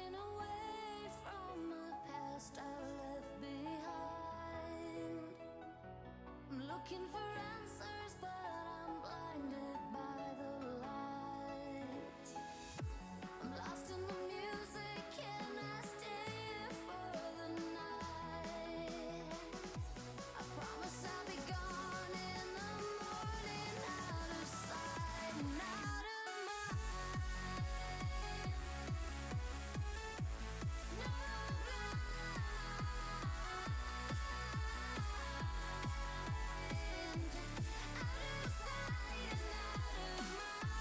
running away from the past I left behind. I'm looking for answers, but I'm blinded by the light. I'm lost in the music, can I stay here for the night? I promise I'll be gone in the morning, out of sight and out of mind. Snowblind, out of sight and out of mind.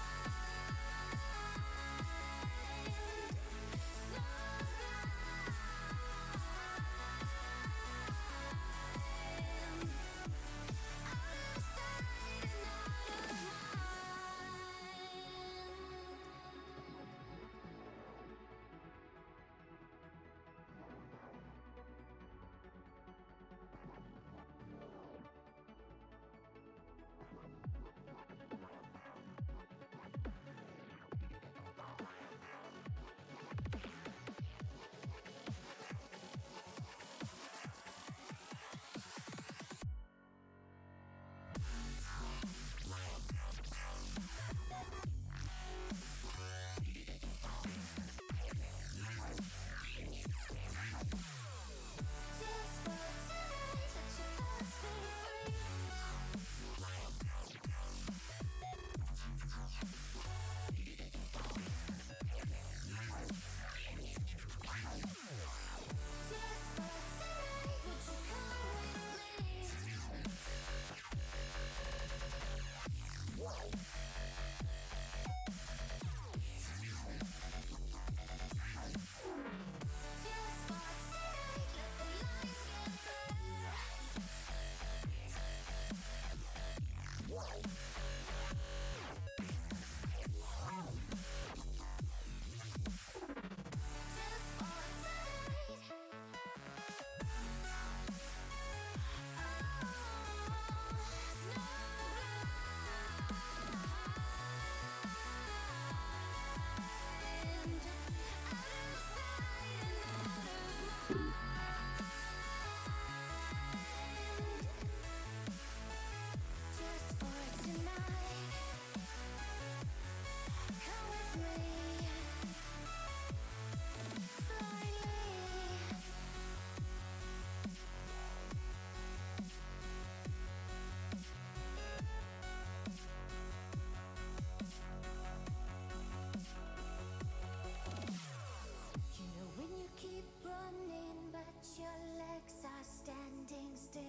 Your legs are standing still.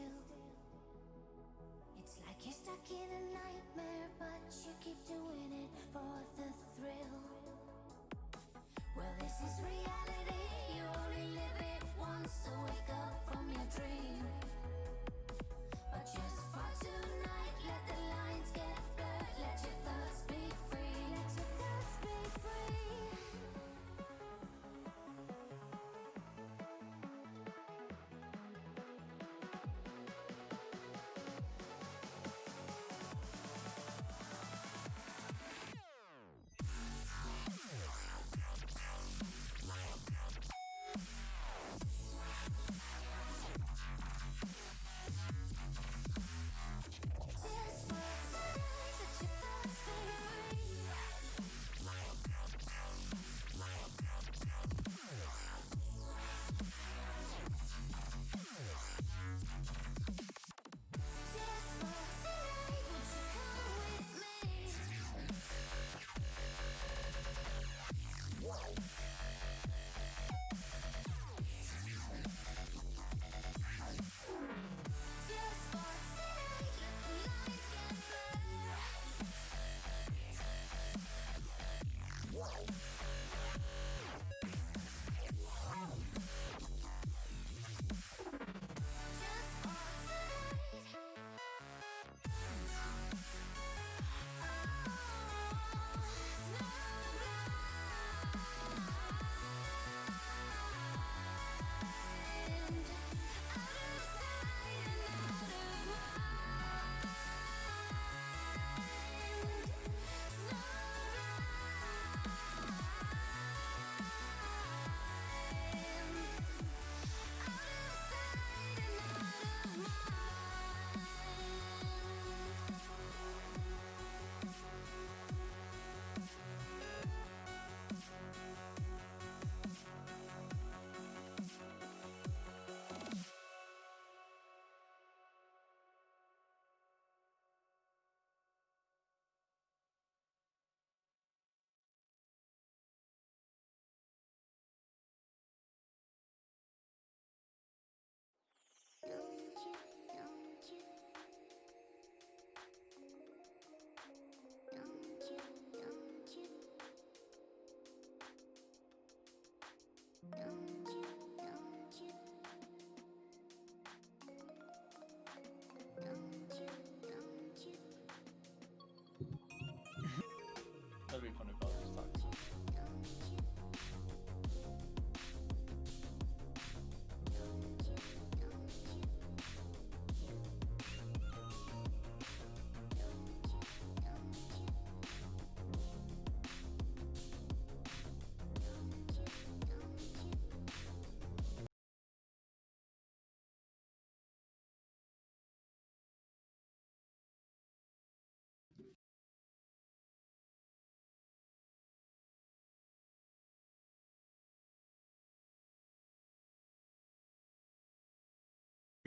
It's like you're stuck in a nightmare, but you keep doing it for the thrill. Well, this is reality, you only live it once, so wake up from your dream. But just for tonight, let the lines get blurred, let your thoughts be free, let your thoughts be free. Wow.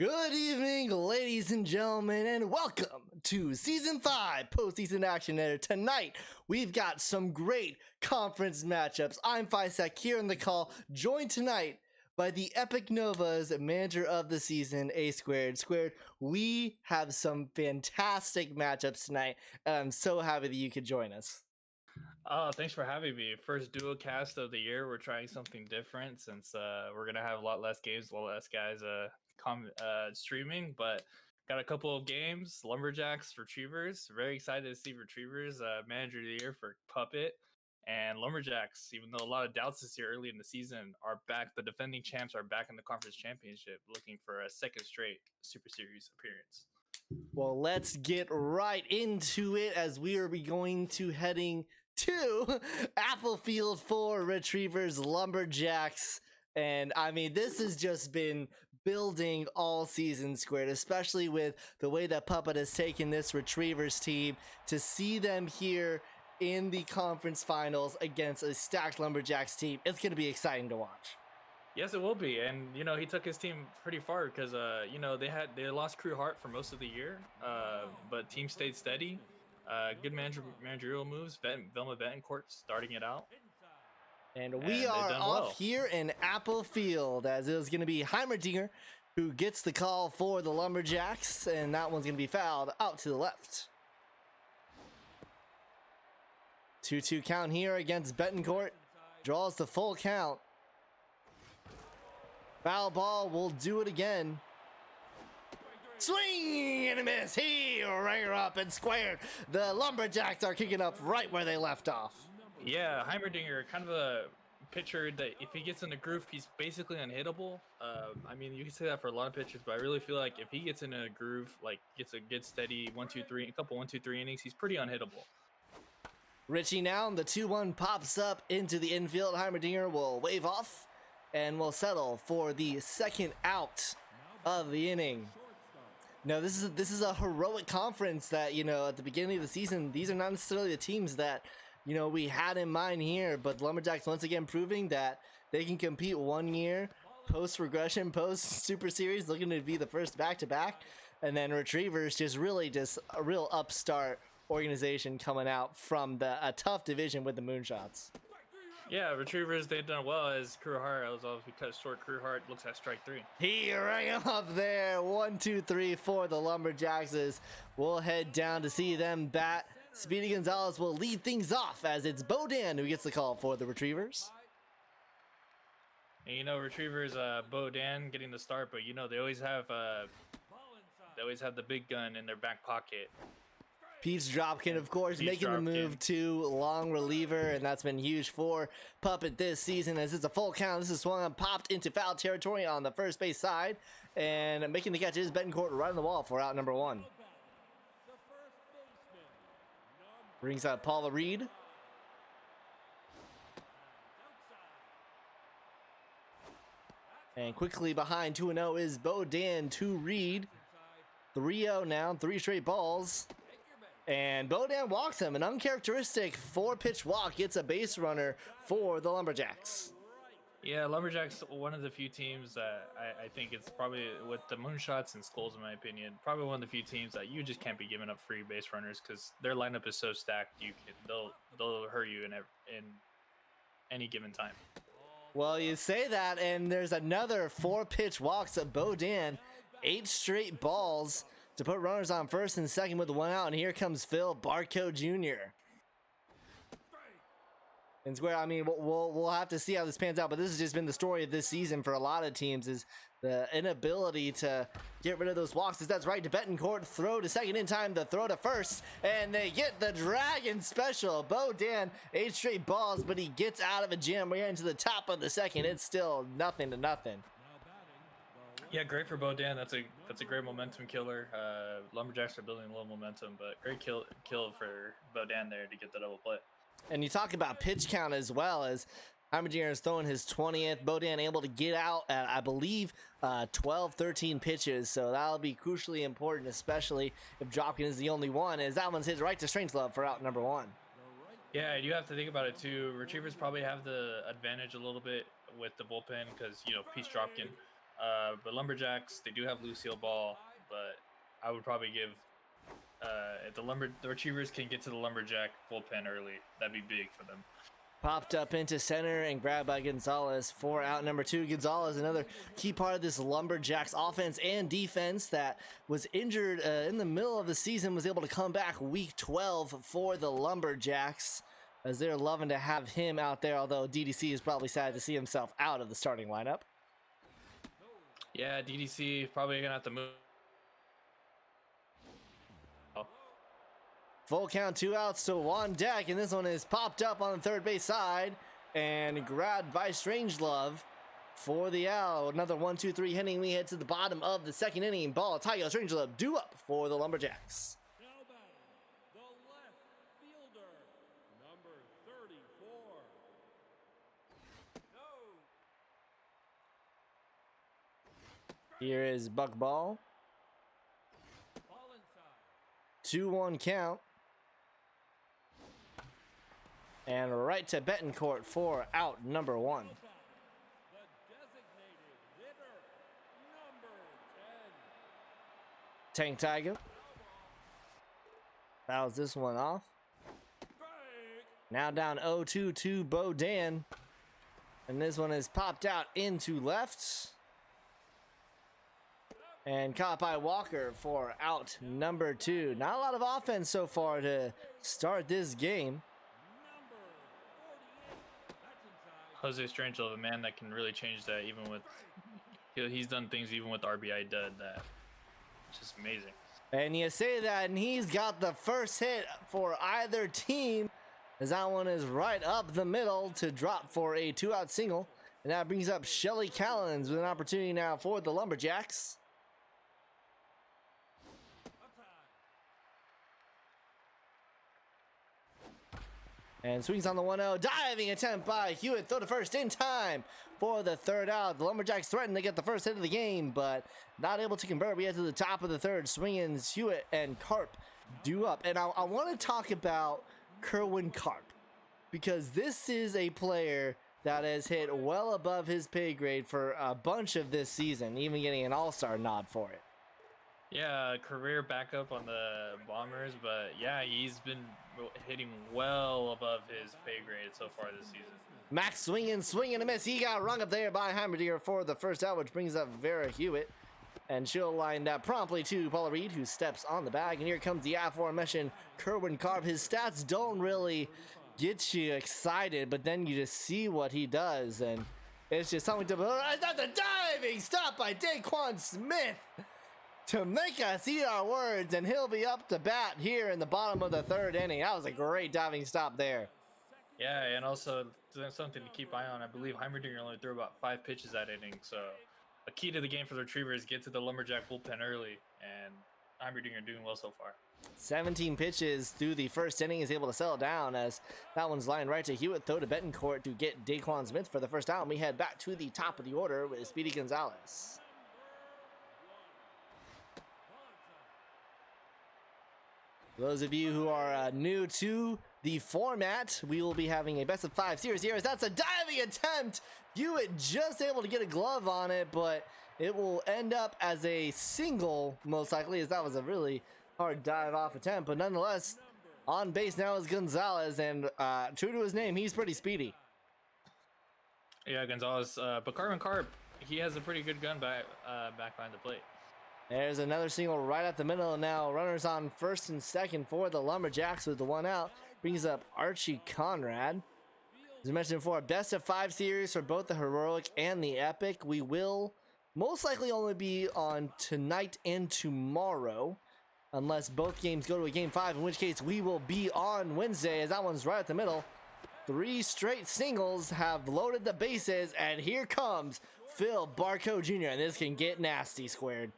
Good evening, ladies and gentlemen, and welcome to Season 5 postseason action. And tonight, we've got some great conference matchups. I'm Fisek here on the call, joined tonight by the Epic Novas manager of the season, A Squared. Squared, we have some fantastic matchups tonight, and I'm so happy that you could join us. Thanks for having me. First duo cast of the year. We're trying something different since we're gonna have a lot less games, a lot less guys streaming. But got a couple of games. Lumberjacks, Retrievers. Very excited to see Retrievers manager of the year for Puppet and Lumberjacks. Even though a lot of doubts this year early in the season are back. The defending champs are back in the conference championship, looking for a second straight Super Series appearance. Well, let's get right into it as we are going to heading to Applefield for Retrievers Lumberjacks. And I mean, this has just been building all season, Squared, especially with the way that Puppet has taken this Retrievers team to see them here in the conference finals against a stacked Lumberjacks team. It's going to be exciting to watch. Yes, it will be, and he took his team pretty far because they lost Crew Hart for most of the year, but team stayed steady. Good managerial moves. Velma Betancourt starting it out, and we are off here in Applefield as it was going to be Heimerdinger who gets the call for the Lumberjacks, and that one's going to be fouled out to the left. 2-2 count here against Betancourt. Draws the full count. Foul ball will do it again. Swing and a miss. He rang her up and squared. The Lumberjacks are kicking up right where they left off. Yeah, Heimerdinger, kind of a pitcher that if he gets in the groove, he's basically unhittable. I mean, you can say that for a lot of pitchers, but I really feel like if he gets in a groove, like gets a good steady 1-2-3, a couple 1-2-3 innings, he's pretty unhittable. Richie now, the 2-1 pops up into the infield. Heimerdinger will wave off and will settle for the second out of the inning. No, this is a heroic conference that, at the beginning of the season, these are not necessarily the teams that, we had in mind here, but the Lumberjacks once again proving that they can compete 1 year post-regression, post-Super Series, looking to be the first back-to-back, and then Retrievers just a real upstart organization coming out from a tough division with the Moonshots. Yeah, Retrievers, they've done well as Crew Hart. I was obviously cut short. Crew Hart looks at strike 3. He rang him up there. 1-2-3 for the Lumberjacks. We'll head down to see them bat. Speedy Gonzalez will lead things off as it's Bodan who gets the call for the Retrievers. And Retrievers, Bodan getting the start, but they always have the big gun in their back pocket. Pete's Dropkin, of course, making the move to long reliever, and that's been huge for Puppet this season as it's a full count. This is swung on, popped into foul territory on the first base side, and making the catch is Betancourt right on the wall for out number 1. Brings out Paula Reed. And quickly behind 2-0 is Bodan to Reed. 3-0 now, 3 straight balls. And Bodan walks him. An uncharacteristic 4-pitch walk gets a base runner for the Lumberjacks. Yeah, Lumberjacks, one of the few teams that I think it's probably with the Moonshots and Skulls, in my opinion, probably one of the few teams that you just can't be giving up free base runners because their lineup is so stacked. They'll hurt you in any given time. Well, you say that, and there's another 4-pitch walks of Bodan. 8 straight balls to put runners on first and second with 1 out, and here comes Phil Barco Jr. And Square, I mean, we'll have to see how this pans out, but this has just been the story of this season for a lot of teams is the inability to get rid of those walks. That's right to Betancourt, throw to second in time, the throw to first, and they get the Dragon special. Bodan, 8 straight balls, but he gets out of a jam. We're into the top of the second. It's still 0-0. Yeah, great for Bodan. That's a great momentum killer. Lumberjacks are building a little momentum, but great kill for Bodan there to get the double play. And you talk about pitch count as well as Heimerdinger is throwing his 20th. Bodan able to get out at, I believe, 12, 13 pitches. So that'll be crucially important, especially if Dropkin is the only one, as that one's hit right to Strangelove for out number 1. Yeah, you have to think about it too. Retrievers probably have the advantage a little bit with the bullpen because, Pete's Dropkin. But Lumberjacks, they do have Lucille Ball, but I would probably give if the Retrievers can get to the Lumberjack bullpen early, that'd be big for them. Popped up into center and grabbed by Gonzalez for out number 2. Gonzalez, another key part of this Lumberjacks offense and defense that was injured in the middle of the season, was able to come back week 12 for the Lumberjacks, as they're loving to have him out there, although DDC is probably sad to see himself out of the starting lineup. Yeah, DDC probably going to have to move. Full count, 2 outs to on deck, and this one is popped up on the third base side and grabbed by Strangelove for the out. Another 1-2-3 inning. We head to the bottom of the second inning. Ball, Tygo, Strangelove due up for the Lumberjacks. Now batting, the left fielder, number 34. No. Here is Buck Ball. Ball inside. 2-1 count. And right to Betancourt for out number 1. The designated hitter, number 10. Tank Tiger fouls this one off. Now down 0-2 to Bodan. And this one is popped out into left. And caught by Walker for out number 2. Not a lot of offense so far to start this game. Jose Strangelove, a man that can really change that, even with he's done things even with RBI dud that just amazing. And you say that, and he's got the first hit for either team, as that one is right up the middle to drop for a 2-out single. And that brings up Shelly Callens with an opportunity now for the Lumberjacks. And swings on the 1-0. Diving attempt by Hewitt. Throw to first in time for the third out. The Lumberjacks threaten to get the first hit of the game, but not able to convert. We head to the top of the third. Swinging Hewitt and Karp due up. And I want to talk about Kerwin Karp, because this is a player that has hit well above his pay grade for a bunch of this season, even getting an all-star nod for it. Yeah, career backup on the Bombers, but yeah, he's been hitting well above his pay grade so far this season. Max swinging and a miss. He got rung up there by Heimerdinger for the first out, which brings up Vera Hewitt. And she'll line that promptly to Paula Reed, who steps on the bag. And here comes the aforementioned Kerwin Karp. His stats don't really get you excited, but then you just see what he does, and it's just something to... That's a diving stop by Daquan Smith to make us eat our words, and he'll be up to bat here in the bottom of the third inning. That was a great diving stop there. Yeah, and also something to keep eye on. I believe Heimerdinger only threw about 5 pitches that inning, so a key to the game for the Retrievers, get to the Lumberjack bullpen early, and Heimerdinger doing well so far. 17 pitches through the first inning, is able to settle down, as that one's lined right to Hewitt. Throw to Betancourt to get Daquan Smith for the first out, and we head back to the top of the order with Speedy Gonzalez. Those of you who are new to the format, we will be having a best of 5 series here. That's a diving attempt. Hewitt just able to get a glove on it, but it will end up as a single, most likely, as that was a really hard dive off attempt. But nonetheless, on base now is Gonzalez, and true to his name, he's pretty speedy. Yeah, Gonzalez, but Kerwin Karp, he has a pretty good gun back behind the plate. There's another single right at the middle now. Runners on first and second for the Lumberjacks with the 1 out. Brings up Archie Conrad. As I mentioned before, best of 5 series for both the Heroic and the Epic. We will most likely only be on tonight and tomorrow, unless both games go to a game 5, in which case we will be on Wednesday, as that one's right at the middle. 3 straight singles have loaded the bases, and here comes Phil Barco Jr., and this can get nasty squared.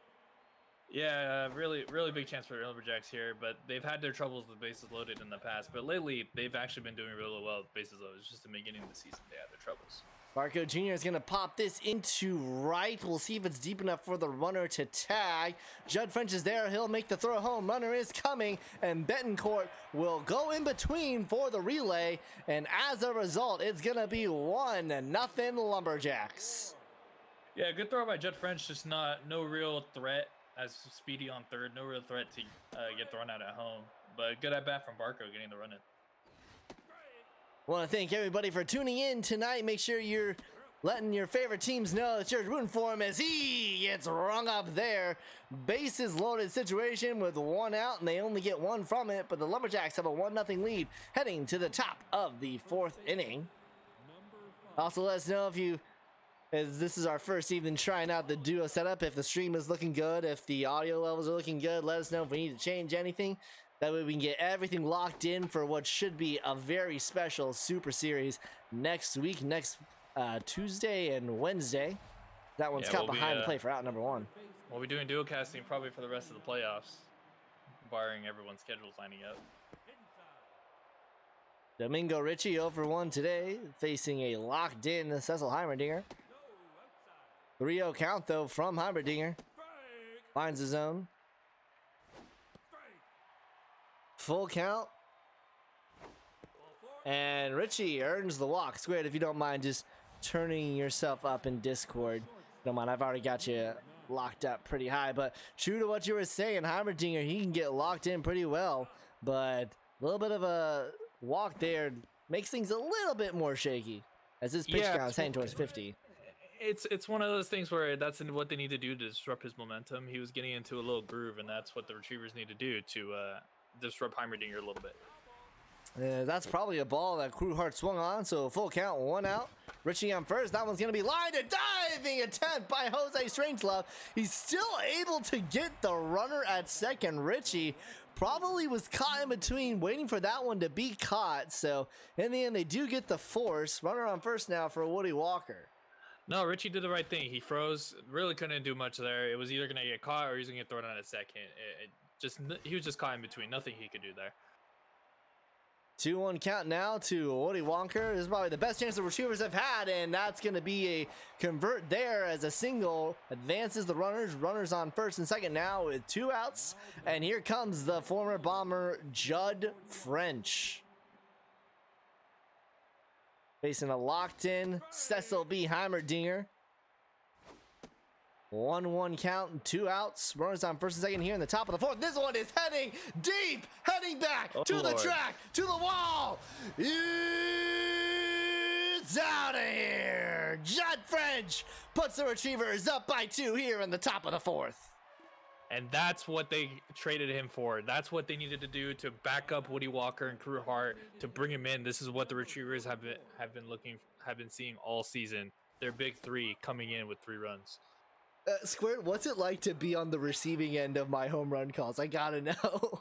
Yeah, really big chance for the Lumberjacks here, but they've had their troubles with bases loaded in the past. But lately, they've actually been doing really well with bases loaded. It's just the beginning of the season they had their troubles. Barco Jr. is going to pop this into right. We'll see if it's deep enough for the runner to tag. Judd French is there. He'll make the throw home. Runner is coming, and Betancourt will go in between for the relay. And as a result, it's going to be 1-0 Lumberjacks. Yeah, good throw by Judd French. Just no real threat as Speedy on third. No real threat to get thrown out at home. But good at bat from Barco getting the run in. Want to thank everybody for tuning in tonight. Make sure you're letting your favorite teams know that you're rooting for him as he gets rung up there. Bases loaded situation with one out, and they only get one from it. But the Lumberjacks have a 1-0 lead heading to the top of the 4th inning. Also, let us know if you, as this is our first evening trying out the duo setup, if the stream is looking good, if the audio levels are looking good. Let us know if we need to change anything. That way we can get everything locked in for what should be a very special Super Series next week, next Tuesday and Wednesday. That one's caught behind the play for out number 1. We'll be doing dual casting probably for the rest of the playoffs, barring everyone's schedules lining up. Domingo Ritchie 0-for-1 today, facing a locked-in Cecil Heimerdinger. 3-0 count, though, from Heimerdinger. Finds the zone. Full count. And Richie earns the walk. Squared, if you don't mind just turning yourself up in Discord. Don't mind, I've already got you locked up pretty high. But true to what you were saying, Heimerdinger, he can get locked in pretty well. But a little bit of a walk there makes things a little bit more shaky. As his pitch count is heading towards 50. It's one of those things where that's what they need to do to disrupt his momentum. He was getting into a little groove, and that's what the retrievers need to do to disrupt Heimerdinger a little bit. That's probably a ball that Crewhart swung on, so full count, 1 out. Richie on first. That one's going to be lined. A diving attempt by Jose Strangelove. He's still able to get the runner at second. Richie probably was caught in between, waiting for that one to be caught. So in the end, they do get the force. Runner on first now for Woody Walker. No, Richie did the right thing. He froze. Really couldn't do much there. It was either going to get caught or he was going to get thrown out at second. He was just caught in between. Nothing he could do there. 2-1 count now to Woody Walker. This is probably the best chance the retrievers have had, and that's going to be a convert there as a single advances the runners. Runners on first and second now with 2 outs. And here comes the former Bomber, Judd French. Facing a locked-in Cecil B. Heimerdinger. 1-1 count and 2 outs. Runners on first and second here in the top of the 4th. This one is heading deep, heading back to the track, to the wall. It's out of here. Judd French puts the retrievers up by 2 here in the top of the 4th. And that's what they traded him for. That's what they needed to do to back up Woody Walker and Crewhart to bring him in. This is what the retrievers have been seeing all season. Their big 3 coming in with 3 runs. Squirt, what's it like to be on the receiving end of my home run calls? I gotta know.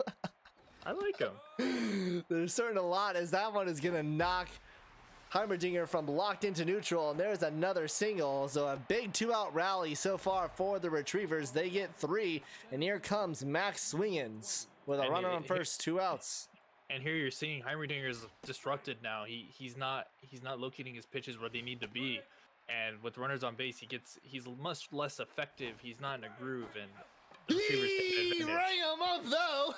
I like him. There's certainly a lot, as that one is gonna knock Heimerdinger from locked into neutral, and there's another single. So a big 2-out rally so far for the retrievers. They get 3, and here comes Max Swingins with a runner on first, 2 outs. And here you're seeing Heimerdinger is disrupted now. He's not locating his pitches where they need to be. And with runners on base, he's much less effective. He's not in a groove, and the retrievers take advantage. Rang him up though.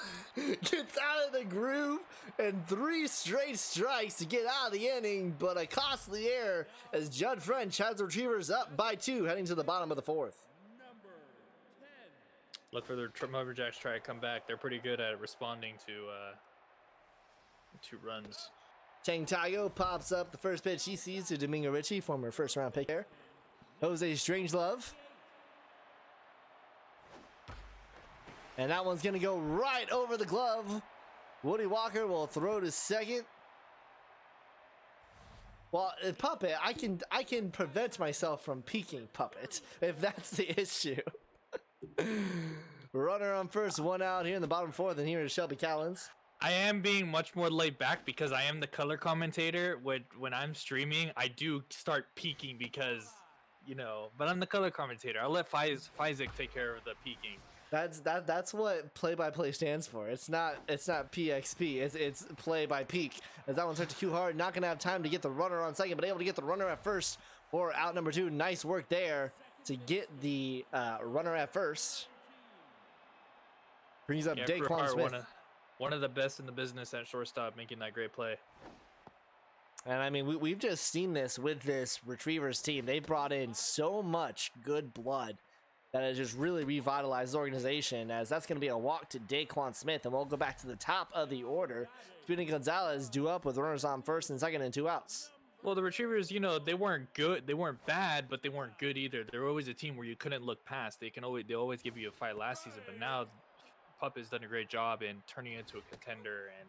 Gets out of the groove, and 3 straight strikes to get out of the inning, but a costly error as Judd French has the retrievers up by 2, heading to the bottom of the 4th. Look for the Lumberjacks try to come back. They're pretty good at responding to runs. Chang Tayo pops up the first pitch he sees to Domingo Ritchie, former first-round pick there. Jose Strangelove. And that one's going to go right over the glove. Woody Walker will throw to second. Well, Puppet, I can prevent myself from peeking, Puppet, if that's the issue. Runner on first, 1 out here in the bottom 4th, and here is Shelby Callens. I am being much more laid back because I am the color commentator. When I'm streaming, I do start peeking because, but I'm the color commentator. I'll let Fizek take care of the peeking. That's what play-by-play stands for. It's not PXP. It's play by peak. As that one starts to cue hard, not gonna have time to get the runner on second, but able to get the runner at first for out number 2. Nice work there to get the runner at first. Brings up Daquan Smith. One of the best in the business at shortstop, making that great play. And I mean, we've just seen this with this Retrievers team. They brought in so much good blood that has just really revitalized the organization, as that's going to be a walk to Daquan Smith. And we'll go back to the top of the order. Speedy Gonzalez due up with runners on first and second and 2 outs. Well, the Retrievers, they weren't good. They weren't bad, but they weren't good either. They were always a team where you couldn't look past. They always give you a fight last season, but now Pup has done a great job in turning it into a contender and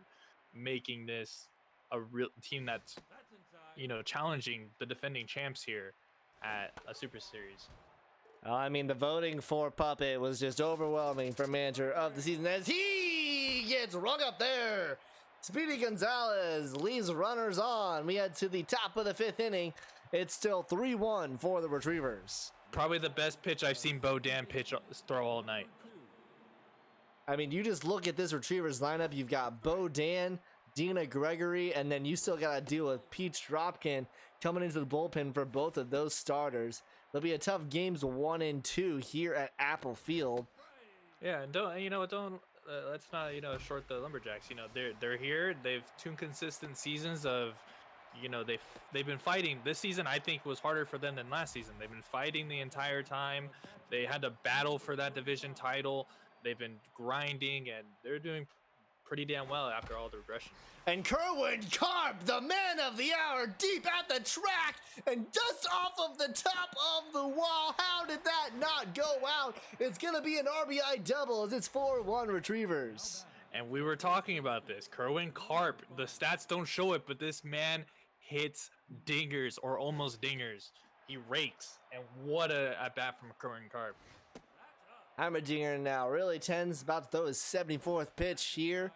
making this a real team that's, challenging the defending champs here at a Super Series. I mean, the voting for Puppet was just overwhelming for manager of the season as he gets rung up there. Speedy Gonzalez leaves runners on. We head to the top of the 5th inning. It's still 3-1 for the Retrievers. Probably the best pitch I've seen Bo Dan throw all night. I mean, you just look at this Retrievers lineup. You've got Bo Dan, Dina Gregory, and then you still got to deal with Peach Dropkin coming into the bullpen for both of those starters. There'll be a tough games 1 and 2 here at Apple Field. Yeah, and let's not short the Lumberjacks. They're here. They've 2 consistent seasons of, they've been fighting. This season I think was harder for them than last season. They've been fighting the entire time. They had to battle for that division title. They've been grinding, and they're doing pretty damn well after all the regression. And Kerwin Karp, the man of the hour, deep at the track and just off of the top of the wall. How did that not go out? It's going to be an RBI double as it's 4-1 Retrievers. And we were talking about this. Kerwin Karp, the stats don't show it, but this man hits dingers or almost dingers. He rakes. And what a at bat from Kerwin Karp. Heimerdinger now really tends about to throw his 74th pitch here.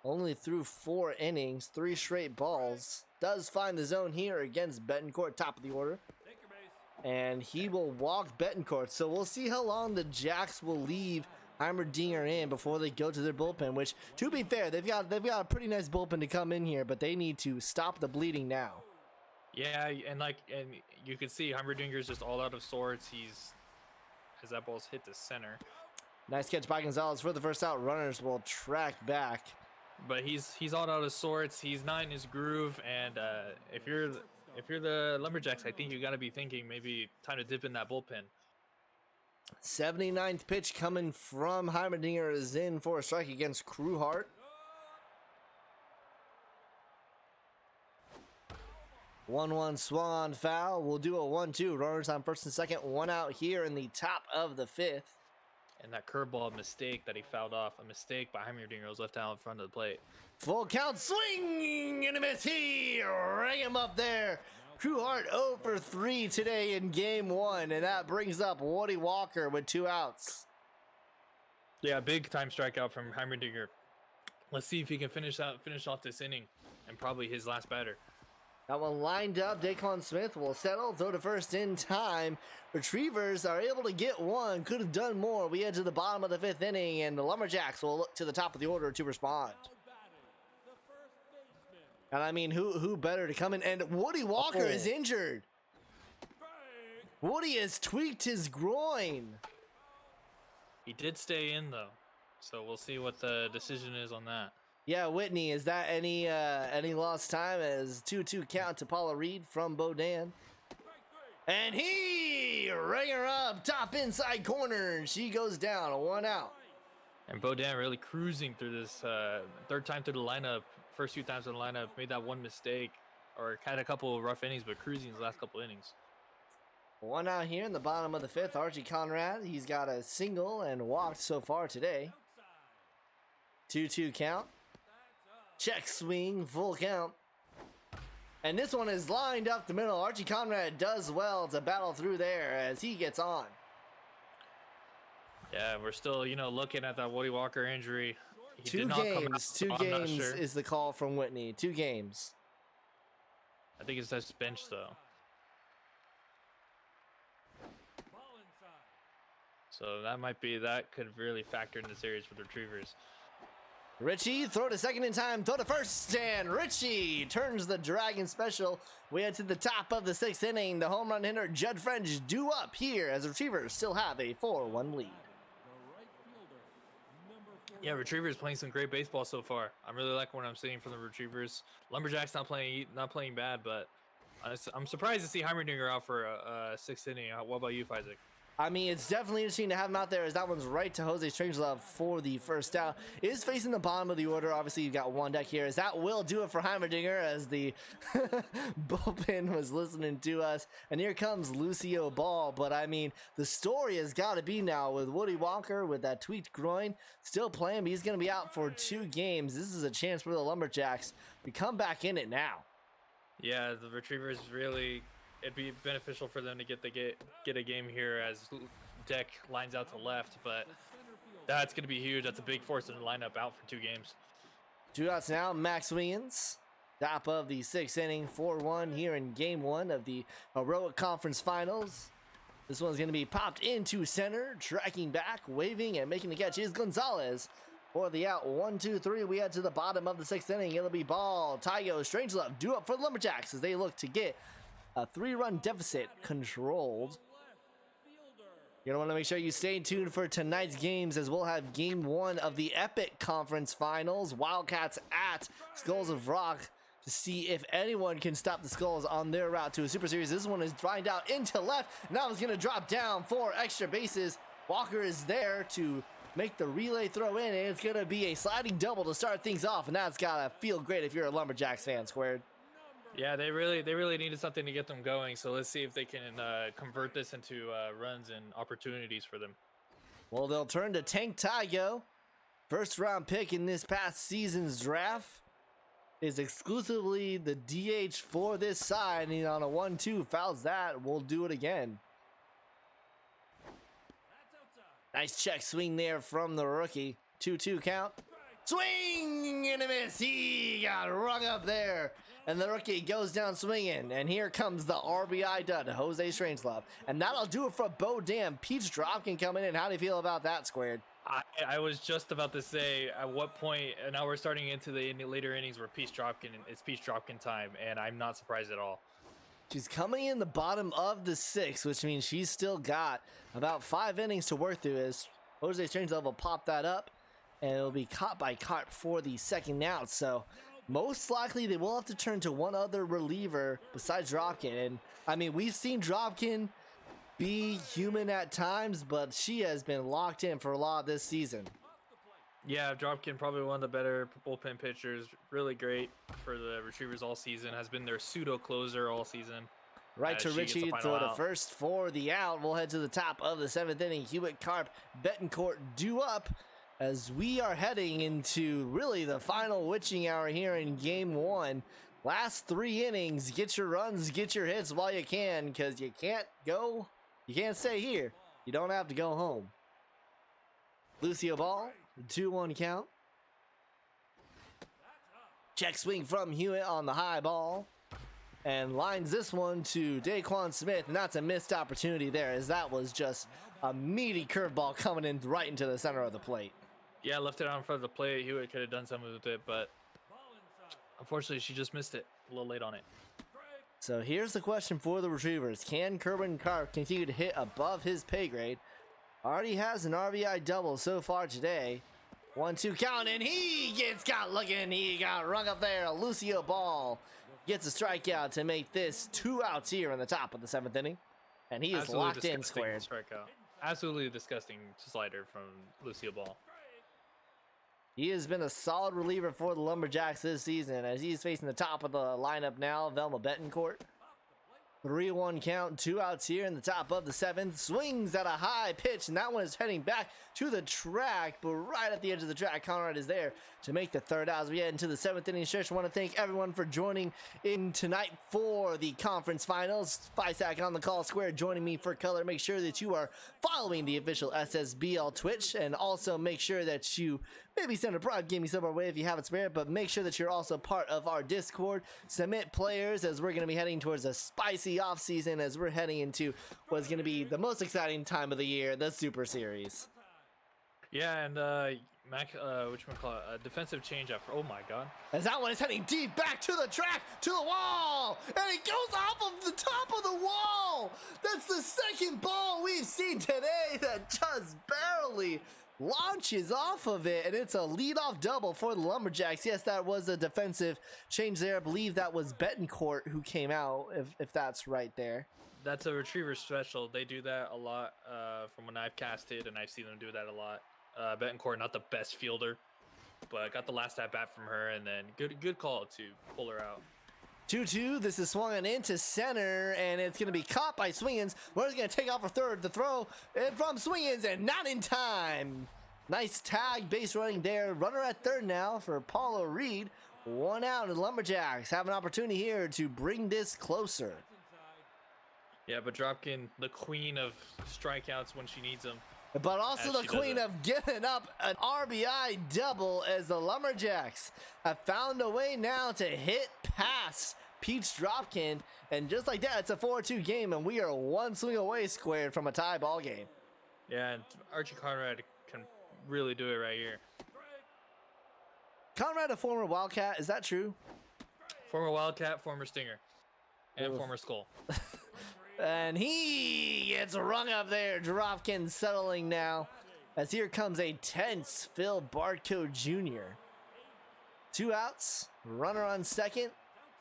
Only threw 4 innings, 3 straight balls. Does find the zone here against Betancourt, top of the order. And he will walk Betancourt. So we'll see how long the Jacks will leave Heimerdinger in before they go to their bullpen, which, to be fair, they've got a pretty nice bullpen to come in here, but they need to stop the bleeding now. Yeah, and you can see Heimerdinger's just all out of sorts. As that ball's hit the center. Nice catch by Gonzalez for the first out. Runners will track back. But he's all out of sorts. He's not in his groove, and if you're the Lumberjacks, I think you got to be thinking maybe time to dip in that bullpen. 79th pitch coming from Heimerdinger is in for a strike against Crewhart. One swung on foul. We'll do a 1-2. Runners on first and second. 1 out here in the top of the 5th. And that curveball mistake that he fouled off, a mistake by Heimerdinger, was left out in front of the plate. Full count, swing and a miss. He rang him up there. Crewhart 0 for 3 today in game 1, and that brings up Woody Walker with 2 outs. Yeah, big time strikeout from Heimerdinger. Let's see if he can finish off this inning, and probably his last batter. That one lined up. Daquan Smith will settle, throw to first in time. Retrievers are able to get 1. Could have done more. We head to the bottom of the 5th inning, and the Lumberjacks will look to the top of the order to respond. And I mean, who better to come in? And Woody Walker is injured. Woody has tweaked his groin. He did stay in though, so we'll see what the decision is on that. Yeah, Whitney, is that any lost time as 2-2 count to Paula Reed from Bodan? And he rang her up top inside corner, and she goes down, 1 out. And Bodan really cruising through this third time through the lineup. First few times in the lineup, made that one mistake, or had a couple of rough innings, but cruising his last couple innings. 1 out here in the bottom of the 5th. Archie Conrad, he's got a single and walked so far today. 2-2 count. Check swing, full count. And this one is lined up the middle. Archie Conrad does well to battle through there as he gets on. Yeah, we're still, looking at that Woody Walker injury. He 2 games. 2 games sure. is the call from Whitney. 2 games. I think it's just bench though. So that could really factor in the series for the Retrievers. Richie, throw to second in time, throw to first, and Richie turns the Dragon special. We head to the top of the 6th inning. The home run hitter, Judd French, due up here as the Retrievers still have a 4-1 lead. Yeah, Retrievers playing some great baseball so far. I'm really liking what I'm seeing from the Retrievers. Lumberjacks not playing bad, but I'm surprised to see Heimerdinger out for a sixth inning. What about you, Isaac? I mean, it's definitely interesting to have him out there as that one's right to Jose Strangelove for the first out. It is facing the bottom of the order. Obviously, you've got one deck here. As that will do it for Heimerdinger as the bullpen was listening to us. And here comes Lucio Ball. But, I mean, the story has got to be now with Woody Walker with that tweaked groin still playing. But he's going to be out for 2 games. This is a chance for the Lumberjacks to come back in it now. Yeah, the Retrievers really... It'd be beneficial for them to get a game here as Deck lines out to left, but that's going to be huge. That's a big force in the lineup out for 2 games. 2 outs now. Max Williams, top of the 6th inning, 4-1 here in Game 1 of the Heroic Conference Finals. This one's going to be popped into center, tracking back, waving, and making the catch is Gonzalez. For the out, 1-2-3, we head to the bottom of the 6th inning. It'll be Ball, Taiyo, Strangelove, due up for the Lumberjacks as they look to get a 3-run deficit controlled. You're going to want to make sure you stay tuned for tonight's games as we'll have Game 1 of the Epic Conference Finals. Wildcats at Skulls of Rock to see if anyone can stop the Skulls on their route to a Super Series. This one is drawing out into left. Now it's going to drop down for extra bases. Walker is there to make the relay throw in, and it's going to be a sliding double to start things off, and that's got to feel great if you're a Lumberjacks fan, Squared. Yeah, they really needed something to get them going. So let's see if they can convert this into runs and opportunities for them. Well, they'll turn to Tank Taiyo. First round pick in this past season's draft is exclusively the DH for this side. And on a 1-2 fouls that. We'll do it again. Nice check swing there from the rookie. 2-2 count. Swing and a miss. He got rung up there. And the rookie goes down swinging. And here comes the RBI dud, Jose Strangelove. And that'll do it for Bo Dam. Peach Dropkin coming in. How do you feel about that, Squared? I was just about to say at what point, and now we're starting into the later innings where it's Peach Dropkin time. And I'm not surprised at all. She's coming in the bottom of the 6th, which means she's still got about 5 innings to work through as Jose Strangelove will pop that up. And it'll be caught by Carp for the second out. So most likely they will have to turn to one other reliever besides Dropkin. And I mean, we've seen Dropkin be human at times, but she has been locked in for a lot this season. Yeah, Dropkin, probably one of the better bullpen pitchers. Really great for the Retrievers all season. Has been their pseudo closer all season. Right to Richie, throw to first for the out. We'll head to the top of the 7th inning. Hewitt, Carp, Betancourt due up as we are heading into really the final witching hour here in Game 1. Last 3 innings, get your runs, get your hits while you can, because you can't stay here. You don't have to go home. Lucio Ball, 2-1 count. Check swing from Hewitt on the high ball. And lines this one to Daquan Smith, and that's a missed opportunity there, as that was just a meaty curveball coming in right into the center of the plate. Yeah, left it out in front of the plate. Hewitt could have done something with it, but unfortunately she just missed it. A little late on it. So here's the question for the Retrievers. Can Kerwin Carp continue to hit above his pay grade? Already has an RBI double so far today. 1-2 count, and he got rung up there. Lucio Ball gets a strikeout to make this 2 outs here in the top of the 7th inning. And he is locked in, Squared. Strikeout. Absolutely disgusting slider from Lucio Ball. He has been a solid reliever for the Lumberjacks this season as he's facing the top of the lineup now, Velma Betancourt. 3-1 count, 2 outs here in the top of the 7th. Swings at a high pitch, and that one is heading back to the track, but right at the edge of the track, Conrad is there to make the 3rd out as we head into the 7th inning stretch. I want to thank everyone for joining in tonight for the conference finals. Fisac on the call, Square joining me for color. Make sure that you are following the official SSBL Twitch, and also make sure that you maybe send a Prime Gaming sub our way if you haven't spared, but make sure that you're also part of our Discord. Submit players as we're going to be heading towards a spicy off season as we're heading into what's going to be the most exciting time of the year, the Super Series. Yeah, and whatchamacallit, a defensive changeup. Oh my God! As that one is heading deep back to the track, to the wall, and it goes off of the top of the wall. That's the 2nd ball we've seen today that just barely launches off of it, and it's a leadoff double for the Lumberjacks. Yes, that was a defensive change there. I believe that was Betancourt who came out, if that's right there. That's a retriever special. They do that a lot from when I've casted, and I've seen them do that a lot. Betancourt, not the best fielder, but got the last at bat from her, and then good call to pull her out. 2-2. This is swung into center, and it's going to be caught by Swingins. Runner's going to take off for third. The throw from Swingins, and not in time. Nice tag, base running there. Runner at third now for Paulo Reed. 1 out, and the Lumberjacks have an opportunity here to bring this closer. Yeah, but Dropkin, the queen of strikeouts when she needs them. But also the queen of giving up an RBI double, as the Lumberjacks have found a way now to hit past Peach Dropkin. And just like that, it's a 4-2 game, and we are one swing away squared from a tie ball game. Yeah, and Archie Conrad can really do it right here. Conrad, a former Wildcat, is that true? Former Wildcat, former Stinger, and former Skull. And he gets rung up there. Dropkin settling now, as here comes a tense Phil Bartco Jr. 2 outs, runner on second.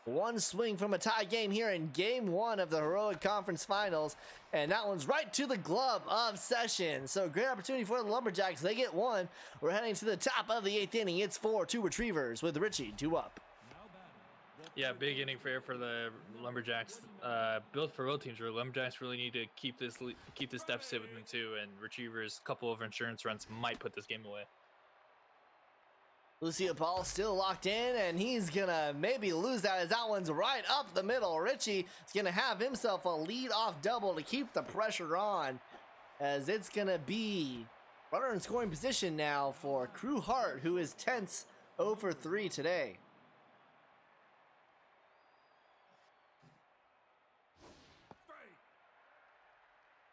One swing from a tie game here in game 1 of the Heroic Conference Finals. And that one's right to the glove of Sessions. So great opportunity for the Lumberjacks. They get one. We're heading to the top of the 8th inning. It's 4-2 Retrievers with Richie 2 up. Yeah, big inning for the Lumberjacks. Built for both teams. Lumberjacks really need to keep this deficit within 2, and Retrievers, a couple of insurance runs might put this game away. Lucio Ball still locked in, and he's gonna maybe lose that, as that one's right up the middle. Richie is gonna have himself a lead-off double to keep the pressure on, as it's gonna be runner in scoring position now for Crew Hart, who is tense 0 for 3 today.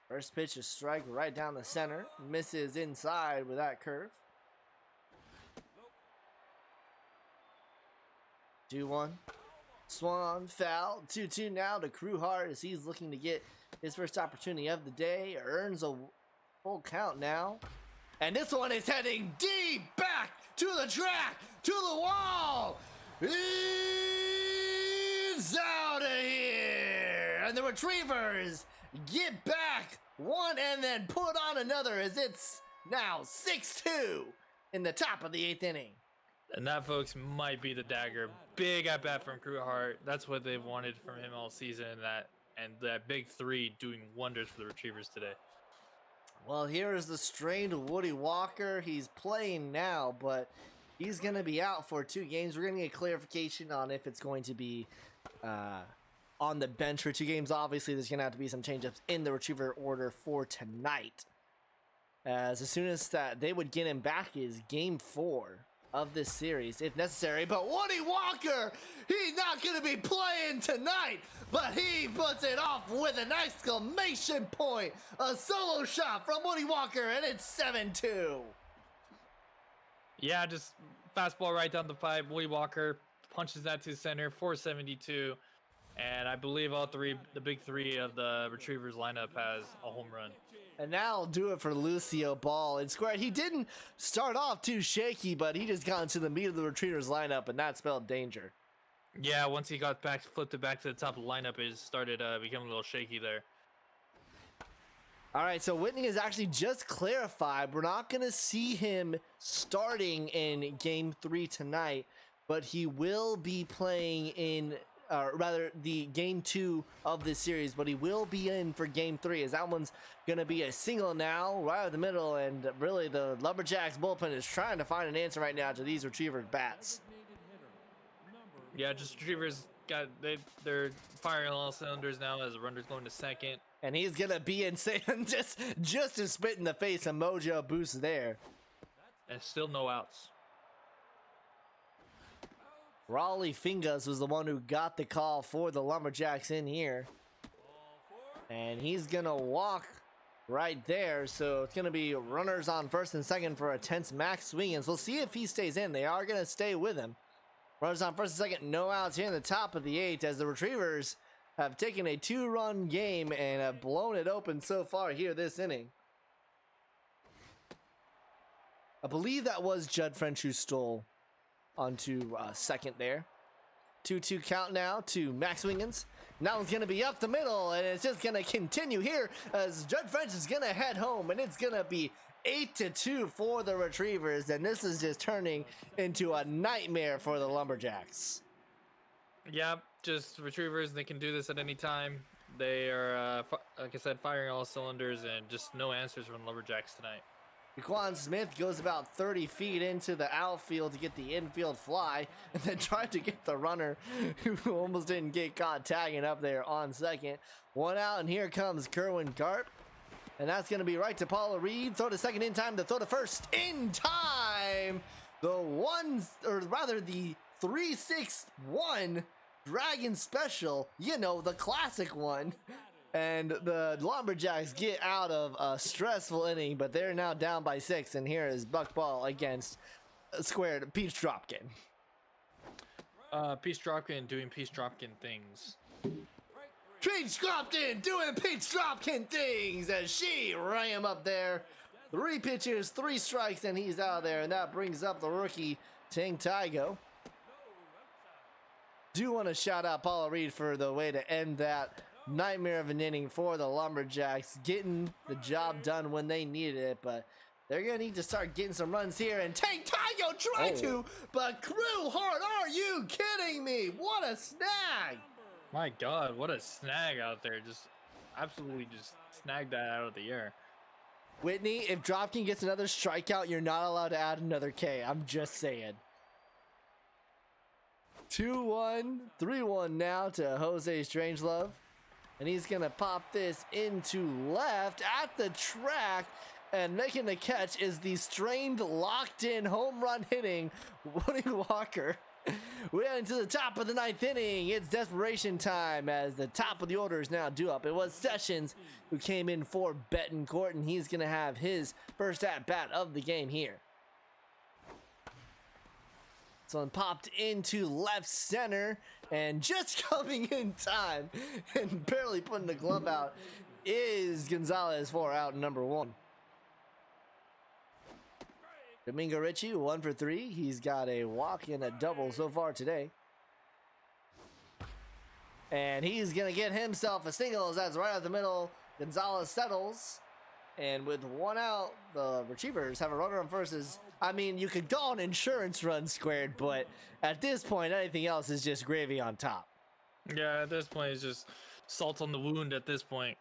First pitch is strike right down the center. Misses inside with that curve. 2-1. Swung on, foul. 2-2 now to Crew Hart, as he's looking to get his first opportunity of the day. Earns a full count now. And this one is heading deep back to the track, to the wall. It's out of here. And the Retrievers get back one and then put on another, as it's now 6-2 in the top of the 8th inning. And that, folks, might be the dagger. Big at bat from Crew Hart. That's what they've wanted from him all season. That big 3 doing wonders for the Retrievers today. Well, here is the strained Woody Walker. He's playing now, but he's going to be out for 2 games. We're going to get clarification on if it's going to be on the bench for 2 games. Obviously, there's going to have to be some change-ups in the Retriever order for tonight, as soon as that they would get him back is game 4 of this series if necessary. But Woody Walker, he's not going to be playing tonight, but he puts it off with an exclamation point. A solo shot from Woody Walker, and it's 7-2. Yeah, just fastball right down the pipe. Woody Walker punches that to center, 472. And I believe the big 3 of the Retrievers lineup has a home run. And now I'll do it for Lucio Ball in square. He didn't start off too shaky, but he just got into the meat of the Retrievers lineup, and that spelled danger. Yeah, once he got back, flipped it back to the top of the lineup, it started becoming a little shaky there. All right, so Whitney has actually just clarified we're not going to see him starting in Game 3 tonight, but he will be playing in the Game 2 of this series, but he will be in for Game 3, as that one's going to be a single now, right in the middle, and really the Lumberjacks bullpen is trying to find an answer right now to these Retriever bats. Yeah, just Retrievers they're firing on all cylinders now as the runner's going to second. And he's going to be insane, just to spit in the face, a mojo boost there. And still no outs. Raleigh Fingas was the one who got the call for the Lumberjacks in here. And he's going to walk right there. So it's going to be runners on first and second for a tense Max Swingins. We'll see if he stays in. They are going to stay with him. Runners on first and second, no outs here in the top of the 8th, as the Retrievers have taken a 2-run game and have blown it open so far here this inning. I believe that was Judd French who stole onto second there. 2-2 count now to Max Wingens. Now it's going to be up the middle, and it's just going to continue here as Judd French is going to head home, and it's going to be 8-2 for the Retrievers, and this is just turning into a nightmare for the Lumberjacks. Yeah, just Retrievers. They can do this at any time. They are, like I said, firing all cylinders, and just no answers from Lumberjacks tonight. Jaquan Smith goes about 30 feet into the outfield to get the infield fly, and then tried to get the runner who almost didn't get caught tagging up there on second. One out, and here comes Kerwin Garp. And that's going to be right to Paula Reed. Throw to second in time to throw to first in time. The 3-6-1 Dragon Special, you know, the classic one. And the Lumberjacks get out of a stressful inning, but they're now down by 6. And here is Buck Ball against squared Peach Dropkin. Peach Dropkin doing Peach Dropkin things. Peach Dropkin doing Peach Dropkin things as she ran him up there. 3 pitches, 3 strikes, and he's out of there. And that brings up the rookie, Ting Taigo. Do want to shout out Paula Reed for the way to end that nightmare of an inning for the Lumberjacks, getting the job done when they needed it, but they're gonna need to start getting some runs here. And Tank Taigo tried to, but Crew Hard, are you kidding me? What a snag! My God, what a snag out there! Just absolutely just snagged that out of the air. Whitney, if Dropkin gets another strikeout, you're not allowed to add another K. I'm just saying. 2-1, 3-1 now to Jose Strangelove. And he's going to pop this into left at the track. And making the catch is the strained, locked-in, home run hitting Woody Walker. We're into the top of the 9th inning. It's desperation time as the top of the order is now due up. It was Sessions who came in for Betancourt, and he's going to have his first at-bat of the game here. Someone popped into left center, and just coming in time and barely putting the glove out is Gonzalez for out number 1. Domingo Ritchie, 1 for 3. He's got a walk and a double so far today. And he's going to get himself a single as that's right out the middle. Gonzalez settles. And with 1 out, the Retrievers have a runner on first. I mean, you could go an insurance run squared, but at this point, anything else is just gravy on top. Yeah, at this point, it's just salt on the wound at this point.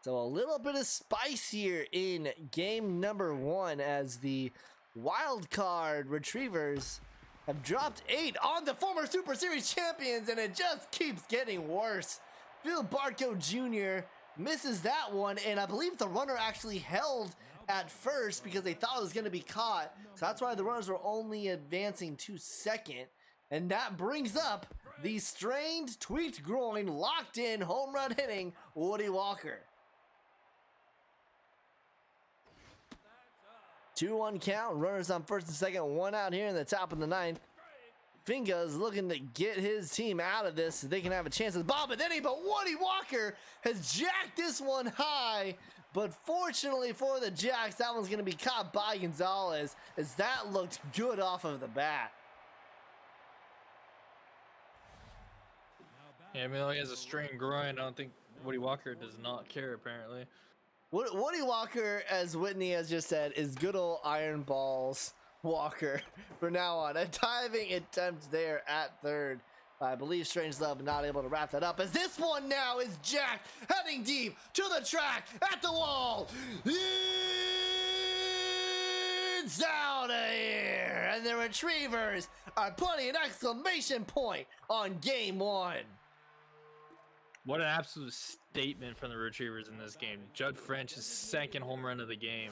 So a little bit of spice here in game number 1 as the wild card Retrievers have dropped 8 on the former Super Series champions, and it just keeps getting worse. Phil Barco Jr. misses that one, and I believe the runner actually held at first because they thought it was going to be caught. So that's why the runners were only advancing to second. And that brings up the strained, tweaked groin, locked in, home run hitting Woody Walker. 2-1 count, runners on first and second, 1 out here in the top of the 9th. Finga's looking to get his team out of this so they can have a chance at the ball, but Woody Walker has jacked this one high. But fortunately for the Jacks, that one's going to be caught by Gonzalez as that looked good off of the bat. Yeah, I mean, he has a strained groin. I don't think Woody Walker does not care, apparently. Woody Walker, as Whitney has just said, is good old Iron Balls Walker from now on. A diving attempt there at third. I believe Strangelove not able to wrap that up as this one now is jacked, heading deep to the track, at the wall. It's out of here. And the Retrievers are putting an exclamation point on game 1. What an absolute statement from the Retrievers in this game. Judd French's 2nd home run of the game.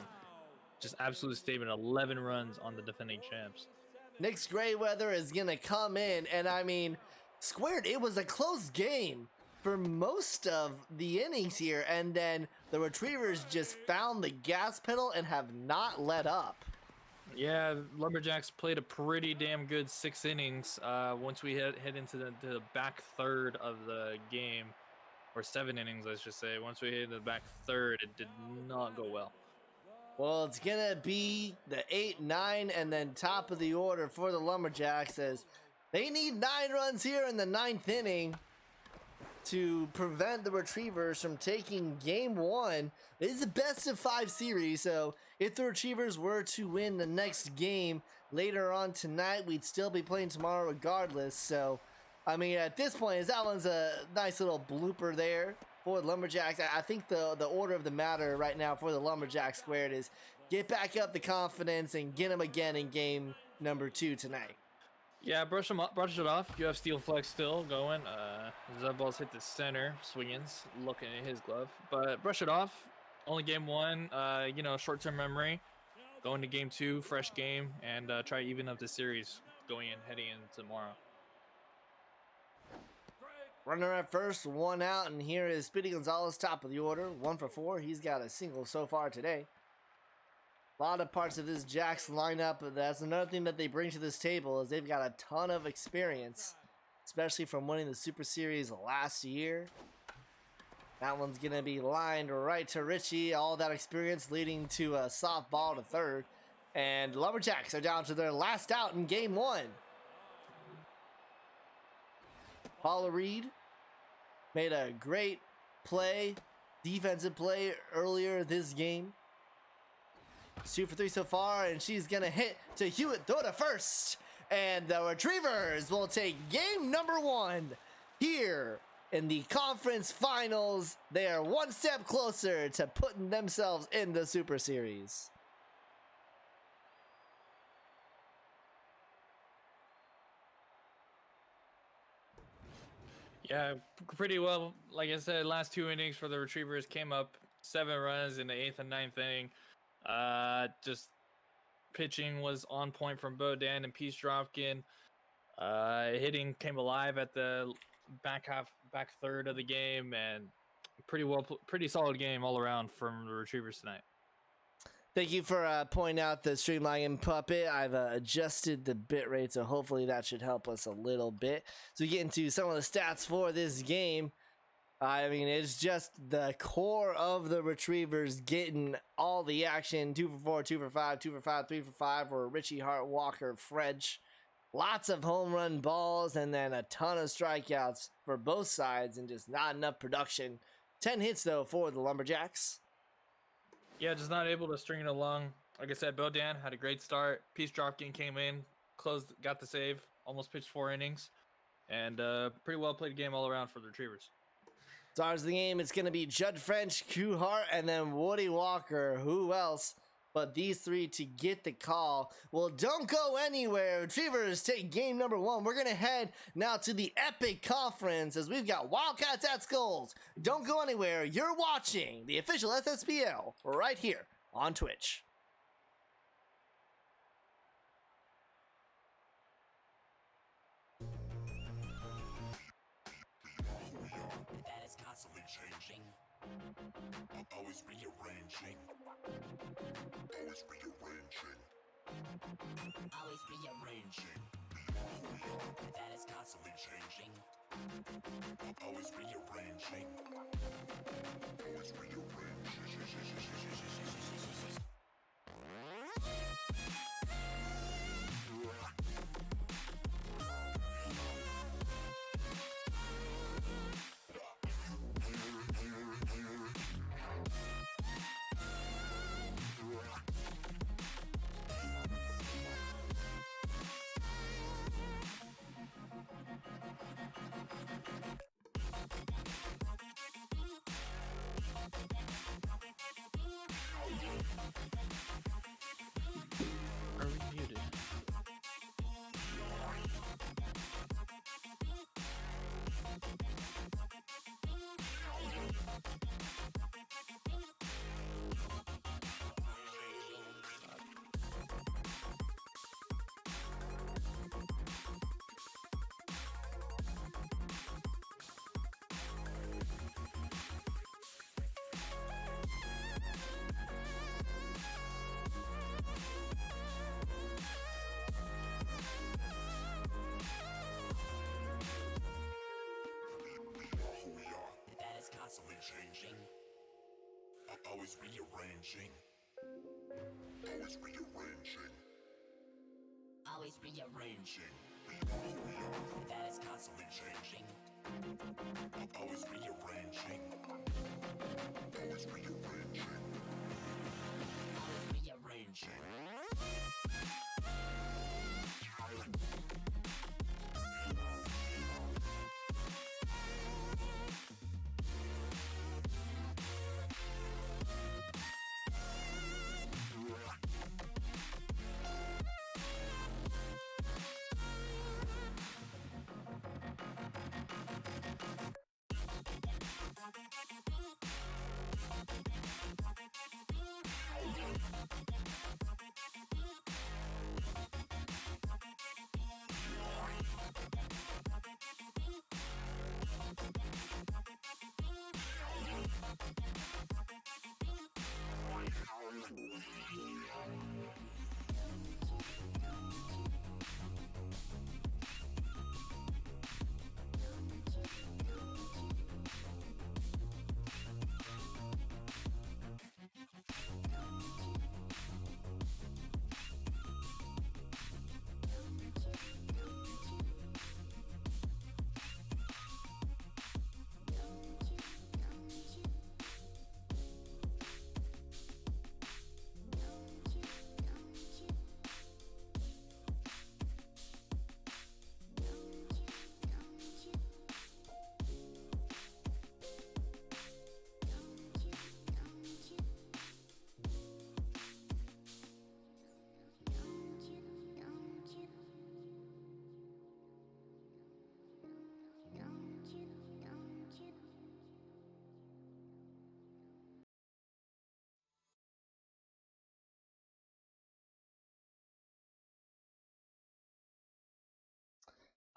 Just absolute statement. 11 runs on the defending champs. Nick Grayweather is going to come in, and I mean, squared, it was a close game for most of the innings here, and then the Retrievers just found the gas pedal and have not let up. Yeah, Lumberjacks played a pretty damn good 6 innings. Once we head into the back third of the game, or 7 innings, let's just say. Once we hit the back third, it did not go well. Well, it's going to be the 8, 9, and then top of the order for the Lumberjacks as they need 9 runs here in the 9th inning to prevent the Retrievers from taking game 1. It is a best of 5 series, so if the Retrievers were to win the next game later on tonight, we'd still be playing tomorrow regardless. So, I mean, at this point, that one's a nice little blooper there for the Lumberjacks. I think the order of the matter right now for the Lumberjacks squared is get back up the confidence and get them again in game number 2 tonight. Yeah, brush it off. You have Steel Flex still going. Zebbal's hit the center, swingings, looking at his glove. But brush it off. Only game 1, short-term memory. Going to game 2, fresh game, and try to even up the series heading in tomorrow. Runner at first, 1 out, and here is Speedy Gonzalez, top of the order, 1 for 4. He's got a single so far today. A lot of parts of this Jacks lineup, that's another thing that they bring to this table is they've got a ton of experience, especially from winning the Super Series last year. That one's going to be lined right to Richie, all that experience leading to a softball to third. And Lumberjacks are down to their last out in game 1. Paula Reed made a great play, defensive play earlier this game. 2 for 3 so far, and she's gonna hit to Hewitt, throw to first. And the Retrievers will take game number 1 here in the conference finals. They are 1 step closer to putting themselves in the Super Series. Yeah, pretty well. Like I said, last 2 innings for the Retrievers came up 7 runs in the 8th and 9th inning. Just pitching was on point from Bodan and Peace Dropkin. Hitting came alive at the back third of the game, and pretty solid game all around from the Retrievers tonight. Thank you for pointing out the streamlining puppet. I've adjusted the bit rate, so hopefully that should help us a little bit. So we get into some of the stats for this game. I mean, it's just the core of the Retrievers getting all the action. 2 for 4, 2 for 5, 2 for 5, 3 for 5 for Richie Hart, Walker, French. Lots of home run balls and then a ton of strikeouts for both sides and just not enough production. 10 hits, though, for the Lumberjacks. Yeah, just not able to string it along. Like I said, Bodan had a great start. Peace Dropkin came in, got the save, almost pitched 4 innings. And pretty well played game all around for the Retrievers. Stars of the game, it's going to be Judd French, Q Hart, and then Woody Walker. Who else but these 3 to get the call? Well, don't go anywhere. Retrievers take game number 1. We're going to head now to the Epic Conference as we've got Wildcats at Skulls. Don't go anywhere. You're watching the official SSBL right here on Twitch. Always rearranging. Always rearranging. Always rearranging. That is constantly changing. Always rearranging. Always rearranging. Always rearranging. We are. That is constantly changing. Always rearranging. Always rearranging. Always rearranging.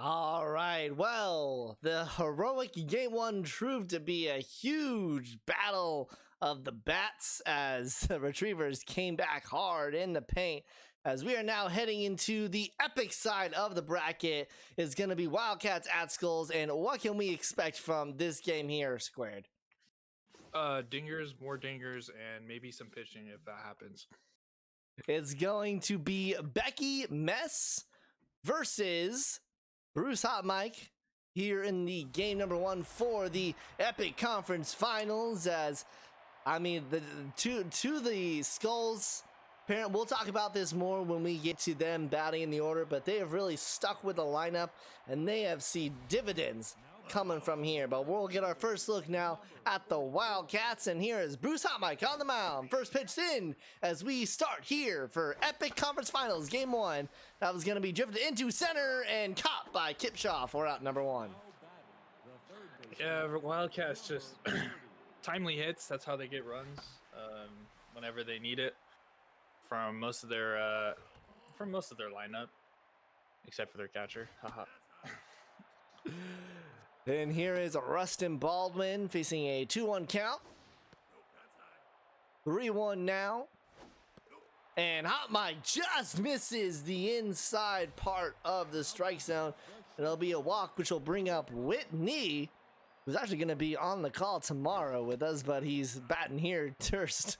All right, well, the heroic game one proved to be a huge battle of the bats as the retrievers came back hard in the paint. As we are now heading into the epic side of the bracket, is going to be Wildcats at Skulls. And what can we expect from this game here, Squared? Dingers, more dingers, and maybe some pitching if that happens. It's going to be Becky Mess versus Bruce Hot Mike here in the game number one for the Epic Conference Finals. As I mean, to the Skulls, parent, we'll talk about this more when we get to them batting in the order, but they have really stuck with the lineup and they have seen dividends coming from here. But we'll get our first look now at the Wildcats, and here is Bruce Hot Mike on the mound. First pitch in as we start here for Epic Conference Finals game one. That was going to be drifted into center and caught by Kipshaw for out number one. Yeah, Wildcats just timely hits. That's how they get runs whenever they need it from most of their lineup, except for their catcher. Haha. And here is Rustin Baldwin facing a 2-1 count. 3-1 now. And Hot Mike just misses the inside part of the strike zone. And it'll be a walk, which will bring up Whitney, who's actually going to be on the call tomorrow with us, but he's batting here first.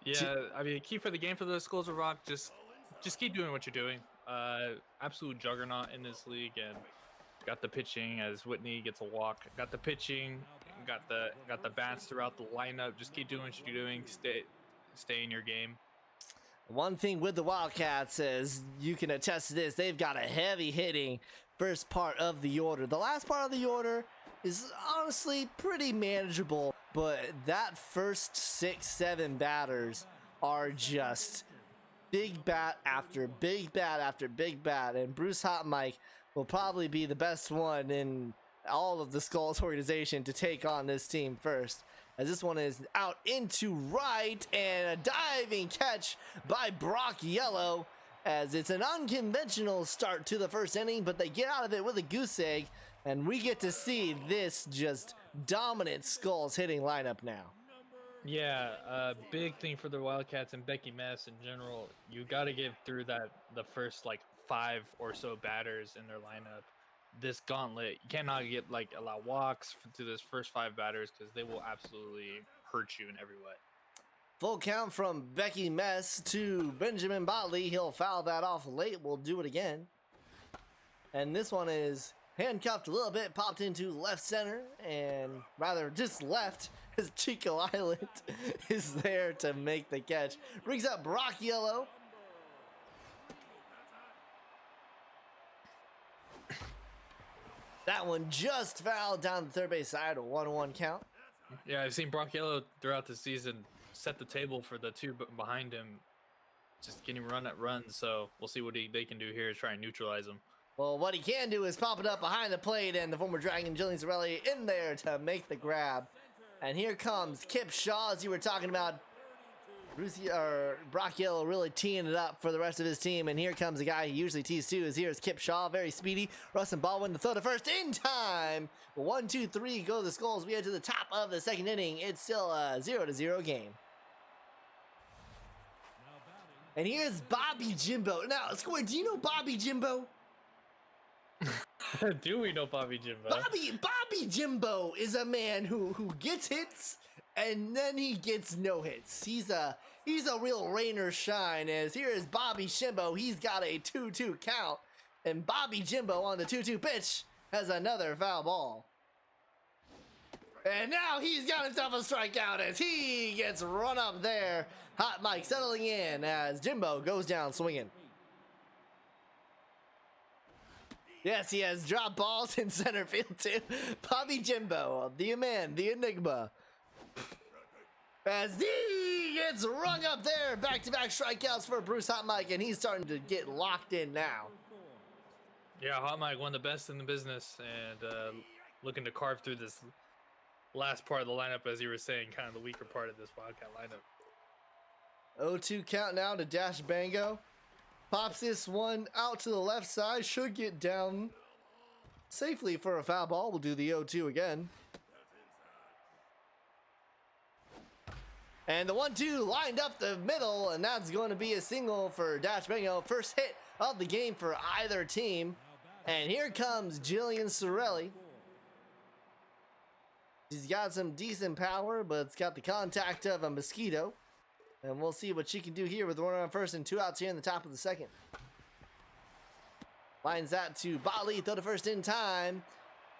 Yeah, I mean, key for the game for the Skulls of Rock, just keep doing what you're doing. Absolute juggernaut in this league, and got the pitching as Whitney gets a walk. Got the pitching, got the bats throughout the lineup. Just keep doing what you're doing. Stay in your game. One thing with the Wildcats is you can attest to this. They've got a heavy hitting first part of the order. The last part of the order is honestly pretty manageable, but that first 6-7 batters are just big bat after big bat after big bat, and Bruce Hot Mike will probably be the best one in all of the Skulls organization to take on this team first, as this one is out into right, and a diving catch by Brock Yellow, as it's an unconventional start to the first inning, but they get out of it with a goose egg, and we get to see this just dominant Skulls hitting lineup now. Yeah, big thing for the Wildcats and Becky Mess in general. You got to get through the first like 5 or so batters in their lineup. This gauntlet, you cannot allow walks to this first 5 batters, because they will absolutely hurt you in every way. Full count from Becky Mess to Benjamin Botley. He'll foul that off late. We'll do it again. And this one is handcuffed a little bit, popped into left center, and rather just left, as Chico Island is there to make the catch. Brings up Brock Yellow. That one just fouled down the third base side, a 1-1 count. Yeah, I've seen Brock Yellow throughout the season set the table for the two behind him, just getting run at runs. So we'll see what they can do here to try and neutralize him. Well, what he can do is pop it up behind the plate, and the former Dragon, Jillian Sorelli, in there to make the grab. And here comes Kip Shaw, as you were talking about. Brock Yellow really teeing it up for the rest of his team. And here comes a guy he usually tees too. Here's Kip Shaw, very speedy. Rustin Baldwin to throw to first in time. 1, 2, 3 go the Skulls. We head to the top of the second inning. It's still a 0-0 game. And here's Bobby Jimbo. Now, Square, do you know Bobby Jimbo? Do we know Bobby Jimbo? Bobby Jimbo is a man who gets hits and then he gets no hits. He's a real rain or shine. As here is Bobby Jimbo. He's got a 2-2 count, and Bobby Jimbo on the 2-2 pitch has another foul ball. And now he's got himself a strikeout as he gets run up there. Hot Mike settling in as Jimbo goes down swinging. Yes, he has drop balls in center field too. Bobby Jimbo, the man, the enigma. As he gets rung up there. Back-to-back strikeouts for Bruce Hot Mike, and he's starting to get locked in now. Yeah, Hot Mike, one of the best in the business, and looking to carve through this last part of the lineup, as you were saying, kind of the weaker part of this Wildcat lineup. 0-2 count now to Dash Bango. Pops this one out to the left side. Should get down safely for a foul ball. We'll do the 0-2 again. And the 1-2 lined up the middle, and that's going to be a single for Dash Bango. First hit of the game for either team. And here comes Jillian Sorelli. She's got some decent power, but it's got the contact of a mosquito. And we'll see what she can do here with the runner on first and 2 outs here in the top of the second. Lines that to Botley, throw to first in time.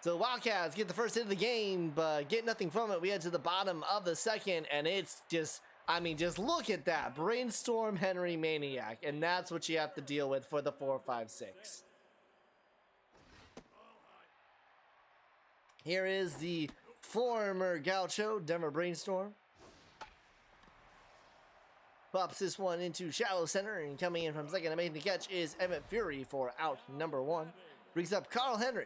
So Wildcats get the first hit of the game, but get nothing from it. We head to the bottom of the second, and it's just, I mean, just look at that. Brainstorm Henry Maniac, and that's what you have to deal with for the 4-5-6. Here is the former Gaucho, Denver Brainstorm. Pops this one into shallow center, and coming in from second to make the catch is Emmett Fury for out number 1. Brings up Carl Henry.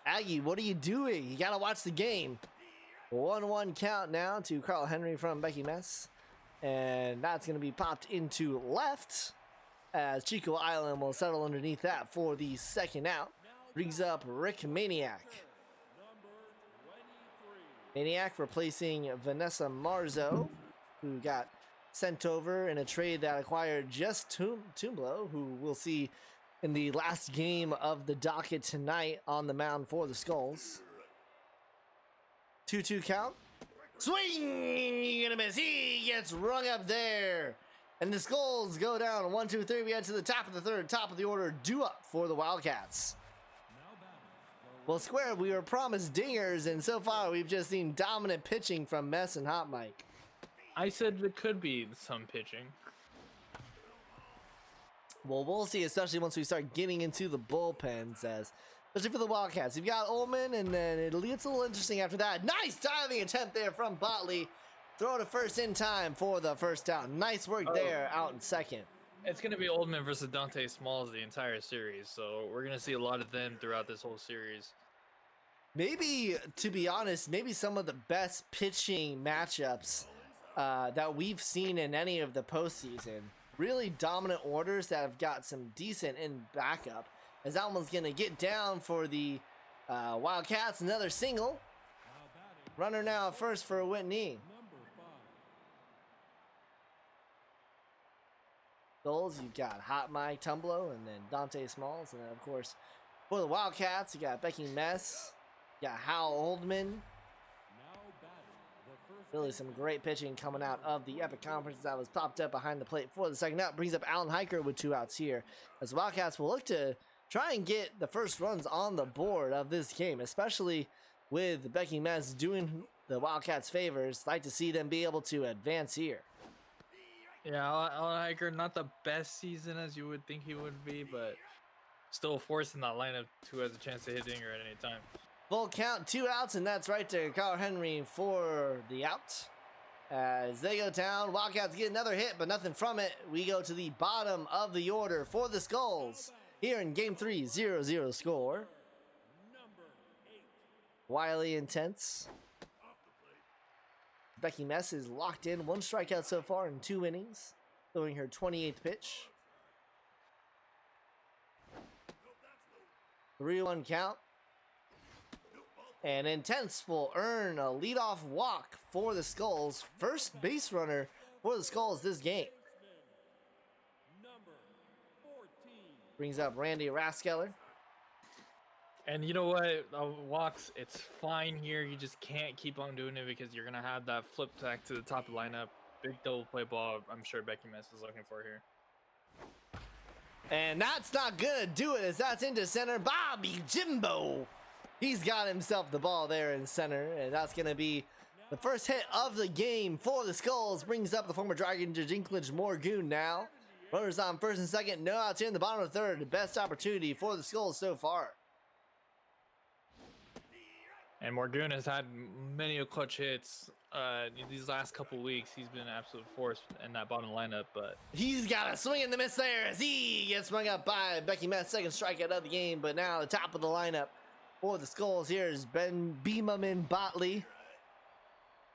Aggie, what are you doing? You gotta watch the game. 1-1 count now to Carl Henry from Becky Mess. And that's gonna be popped into left as Chico Island will settle underneath that for the second out. Brings up Rick Maniac. Maniac replacing Vanessa Marzo, who got sent over in a trade that acquired Jess Tumblo, who we'll see in the last game of the docket tonight on the mound for the Skulls. 2-2 count. Swing! You're gonna miss. He gets rung up there. And the Skulls go down 1-2-3. We head to the top of the third, top of the order, due up for the Wildcats. Well, Square, we were promised dingers, and so far we've just seen dominant pitching from Mess and Hot Mike. I said there could be some pitching. Well, we'll see, especially once we start getting into the bullpens, especially for the Wildcats. You've got Ullman, and then it gets a little interesting after that. Nice diving attempt there from Botley. Throw to first in time for the first out. Nice work there out in second. It's going to be Oldman versus Dante Smalls the entire series, so we're going to see a lot of them throughout this whole series. Maybe, to be honest, maybe some of the best pitching matchups that we've seen in any of the postseason. Really dominant orders that have got some decent in backup. As that one's going to get down for the Wildcats. Another single. Runner now first for Whitney. Goals, you've got Hot Mike Tumblo and then Dante Smalls. And then, of course, for the Wildcats, you got Becky Mess, Got Hal Oldman. Now batting the first Really some great pitching coming out of the Epic Conference that was popped up behind the plate for the second out. Brings up Alan Hiker with 2 outs here. As Wildcats will look to try and get the first runs on the board of this game, especially with Becky Mess doing the Wildcats favors. Like to see them be able to advance here. Yeah, Alan Hiker, not the best season as you would think he would be, but still forcing that lineup who has a chance to hit dinger at any time. Full count, 2 outs, and that's right to Carl Henry for the out. As they go down, Wildcats get another hit, but nothing from it. We go to the bottom of the order for the Skulls. Here in Game 3, 0-0 score. number 8. Wily intense. Becky Mess is locked in. 1 strikeout so far in 2 innings. Throwing her 28th pitch. 3-1 count. And Intense will earn a leadoff walk for the Skulls. First base runner for the Skulls this game. Number 14. Brings up Randy Raskeller. And you know what, walks, it's fine here. You just can't keep on doing it because you're going to have that flip back to the top of the lineup. Big double play ball, I'm sure Becky Mess is looking for here. And that's not gonna do it as that's into center. Bobby Jimbo. He's got himself the ball there in center. And that's gonna be the first hit of the game for the Skulls. Brings up the former Dragon Dinklage Morgoon now. Runners on first and second. No outs here in the bottom of the third. Best opportunity for the Skulls so far. And Morgoon has had many a clutch hits these last couple weeks. He's been an absolute force in that bottom lineup, but He's got a swing and a miss there as he gets swung up by Becky Mess. Second strikeout of the game, but now the top of the lineup for the Skulls here is Ben Beemaman Botley.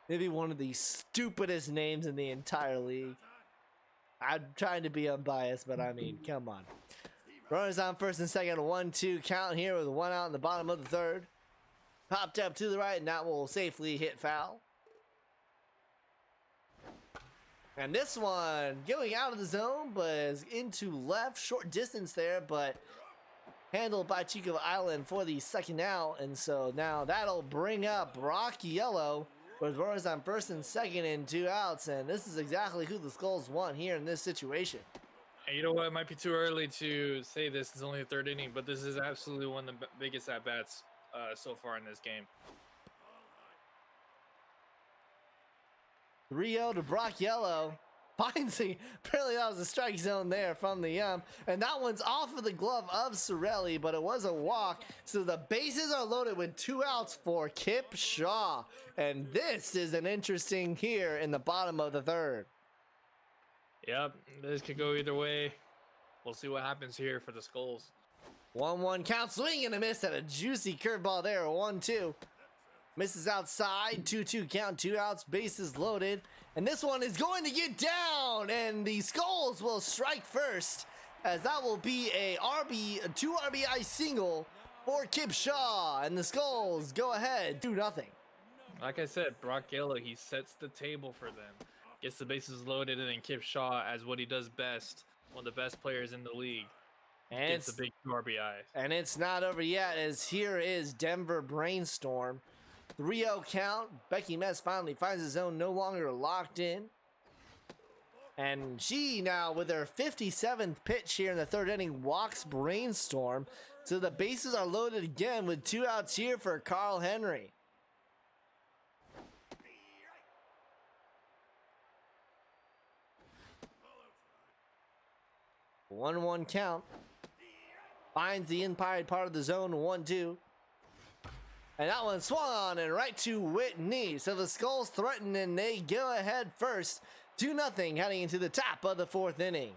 Maybe one of the stupidest names in the entire league. I'm trying to be unbiased, but I mean, come on. Runners on first and second, 1-2 count here with 1 out in the bottom of the third. Popped up to the right, and that will safely hit foul. And this one going out of the zone, but is into left, short distance there, but handled by Chico Island for the second out. And so now that'll bring up Brock Yellow with runners on first and second and 2 outs. And this is exactly who the Skulls want here in this situation. and you know what? It might be too early to say this is only the third inning, but this is absolutely one of the biggest at-bats so far in this game. 3-0 to Brock Yellow. Finds the, apparently that was a strike zone there from the and that one's off of the glove of Sorelli, but it was a walk. So the bases are loaded with 2 outs for Kip Shaw. And this is an interesting here in the bottom of the third. Yep, this could go either way. We'll see what happens here for the Skulls. 1-1 count, swing and a miss at a juicy curveball there. 1-2. Misses outside. 2-2 count, 2 outs, bases loaded. And this one is going to get down, and the Skulls will strike first, as that will be a 2 RBI single for Kip Shaw, and the Skulls go ahead 2-0. Like I said, Brock Yellow, he sets the table for them. Gets the bases loaded, and then Kip Shaw, as what he does best, one of the best players in the league, And gets the big 2 RBI. And it's not over yet, as here is Denver Brainstorm. 3-0 count. Becky Mess finally finds the zone, no longer locked in. And she now, with her 57th pitch here in the third inning, walks Brainstorm. So the bases are loaded again with 2 outs here for Carl Henry. One count. Finds the in-pied part of the zone, 1-2. And that one swung on and right to Whitney. So the Skulls threaten and they go ahead first. 2-0 heading into the top of the fourth inning.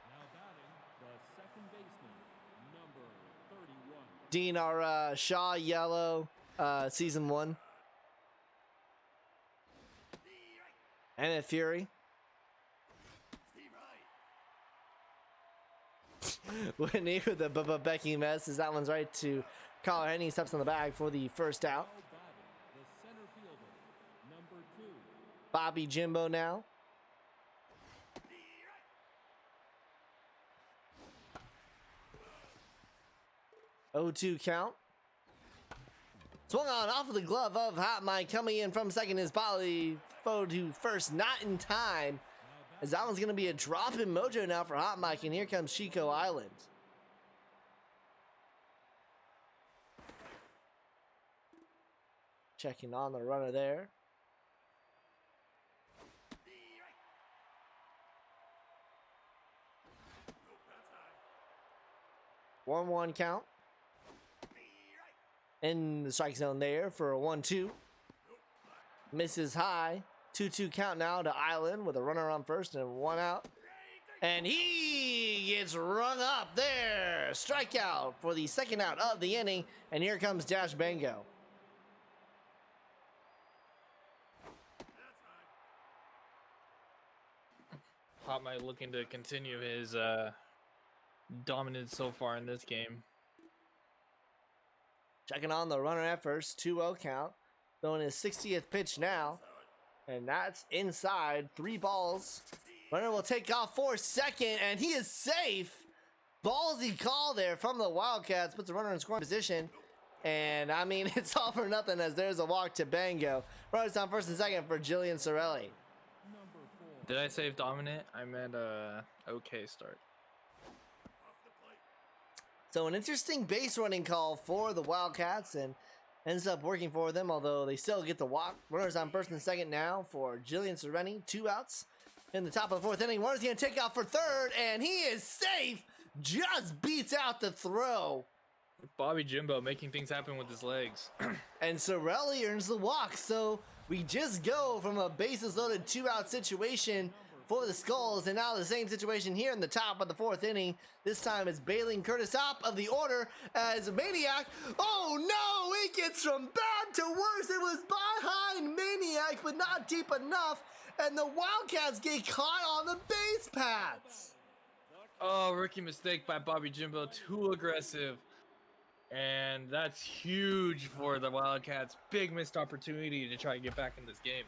Now batting the second baseman, number 31. Dean, our Shaw Yellow season 1. Emmett Fury. Whitney with the Becky Mess, as that one's right to Carl Henry. Steps on the bag for the first out. Now batting the center fielder, number 2. Bobby Jimbo now. Oh, 2 count. Swung on off of the glove of Hot Mike. Coming in from second is Polly Foe to first, not in time. As that one's going to be a drop in mojo now for Hot Mike. And here comes Chico Island. Checking on the runner there. One count. In the strike zone there for a 1-2. Misses high. 2-2 count now to Island with a runner on first and one out. And he gets rung up there. Strikeout for the second out of the inning. And here comes Dash Bango. Hot Mike looking to continue his dominance so far in this game. Checking on the runner at first. 2-0 count. Throwing his 60th pitch now. And that's inside. 3 balls. Runner will take off for second, and he is safe. Ballsy call there from the Wildcats. Puts the runner in scoring position. And, I mean, it's all for nothing as there's a walk to Bango. Runners on first and second for Jillian Sorelli. Did I say dominant? I meant okay start. So an interesting base running call for the Wildcats and ends up working for them, although they still get the walk. Runners on first and second now for Jillian Sorelli. 2 outs. In the top of the 4th inning, Runner's going to take off for third, and he is safe. Just beats out the throw. Bobby Jimbo making things happen with his legs. And Sorelli earns the walk. So we just go from a bases loaded 2-out situation for the Skulls, and now the same situation here in the top of the 4th inning. This time it's bailing Curtis top of the order as Maniac. Oh no, it gets from bad to worse. It was behind Maniac, but not deep enough. And the Wildcats get caught on the base paths. Oh, rookie mistake by Bobby Jimbo. Too aggressive. And that's huge for the Wildcats. Big missed opportunity to try and get back in this game.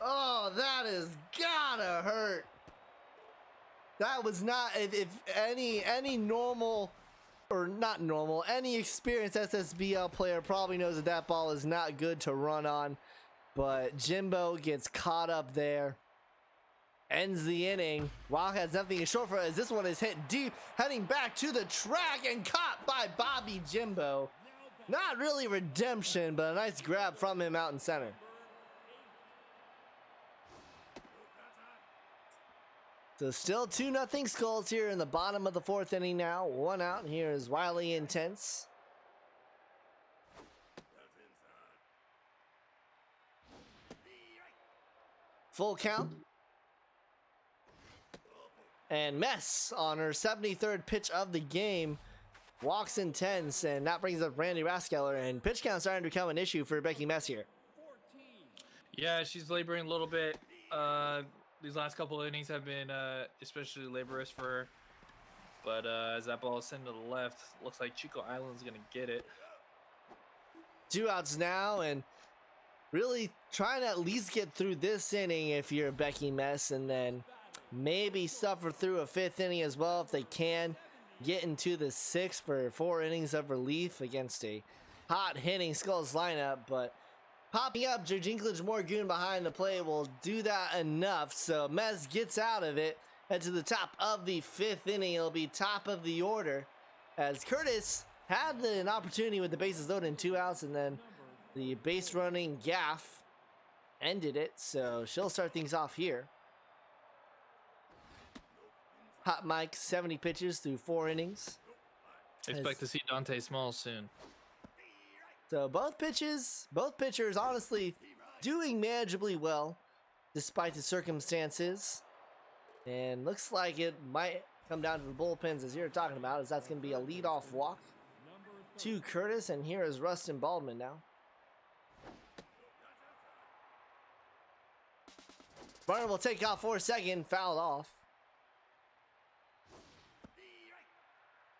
Oh, that is gotta hurt. That was not, if any normal, or not normal, any experienced SSBL player probably knows that that ball is not good to run on. But Jimbo gets caught up there. Ends the inning. Wildcats nothing is short for as this one is hit deep, heading back to the track and caught by Bobby Jimbo. Not really redemption, but a nice grab from him out in center. So still 2-0 Skulls here in the bottom of the 4th inning now. 1 out. Here is Wiley Intense. Full count. And Mess on her 73rd pitch of the game walks Intense, and that brings up Randy Raskeller, and pitch count starting to become an issue for Becky Mess here. Yeah, she's laboring a little bit. These last couple of innings have been especially laborious for her. But as that ball is sent to the left, looks like Chico Island's going to get it. 2 outs now, and really trying to at least get through this inning if you're Becky Mess, and then maybe suffer through a 5th inning as well if they can. Get into the 6th for 4 innings of relief against a hot hitting Skulls lineup, but popping up Jerginklage Morgoon behind the plate will do that enough. So Mez gets out of it, and to the top of the 5th inning, it'll be top of the order as Curtis had an opportunity with the bases loaded in 2 outs, and then the base running gaff ended it, so she'll start things off here. Hot Mike, 70 pitches through 4 innings. Expect to see Dante Smalls soon. So both pitchers honestly doing manageably well despite the circumstances. And looks like it might come down to the bullpens as you're talking about, as that's going to be a leadoff walk to Curtis, and here is Rustin Baldwin now. Runner will take off for a second, fouled off.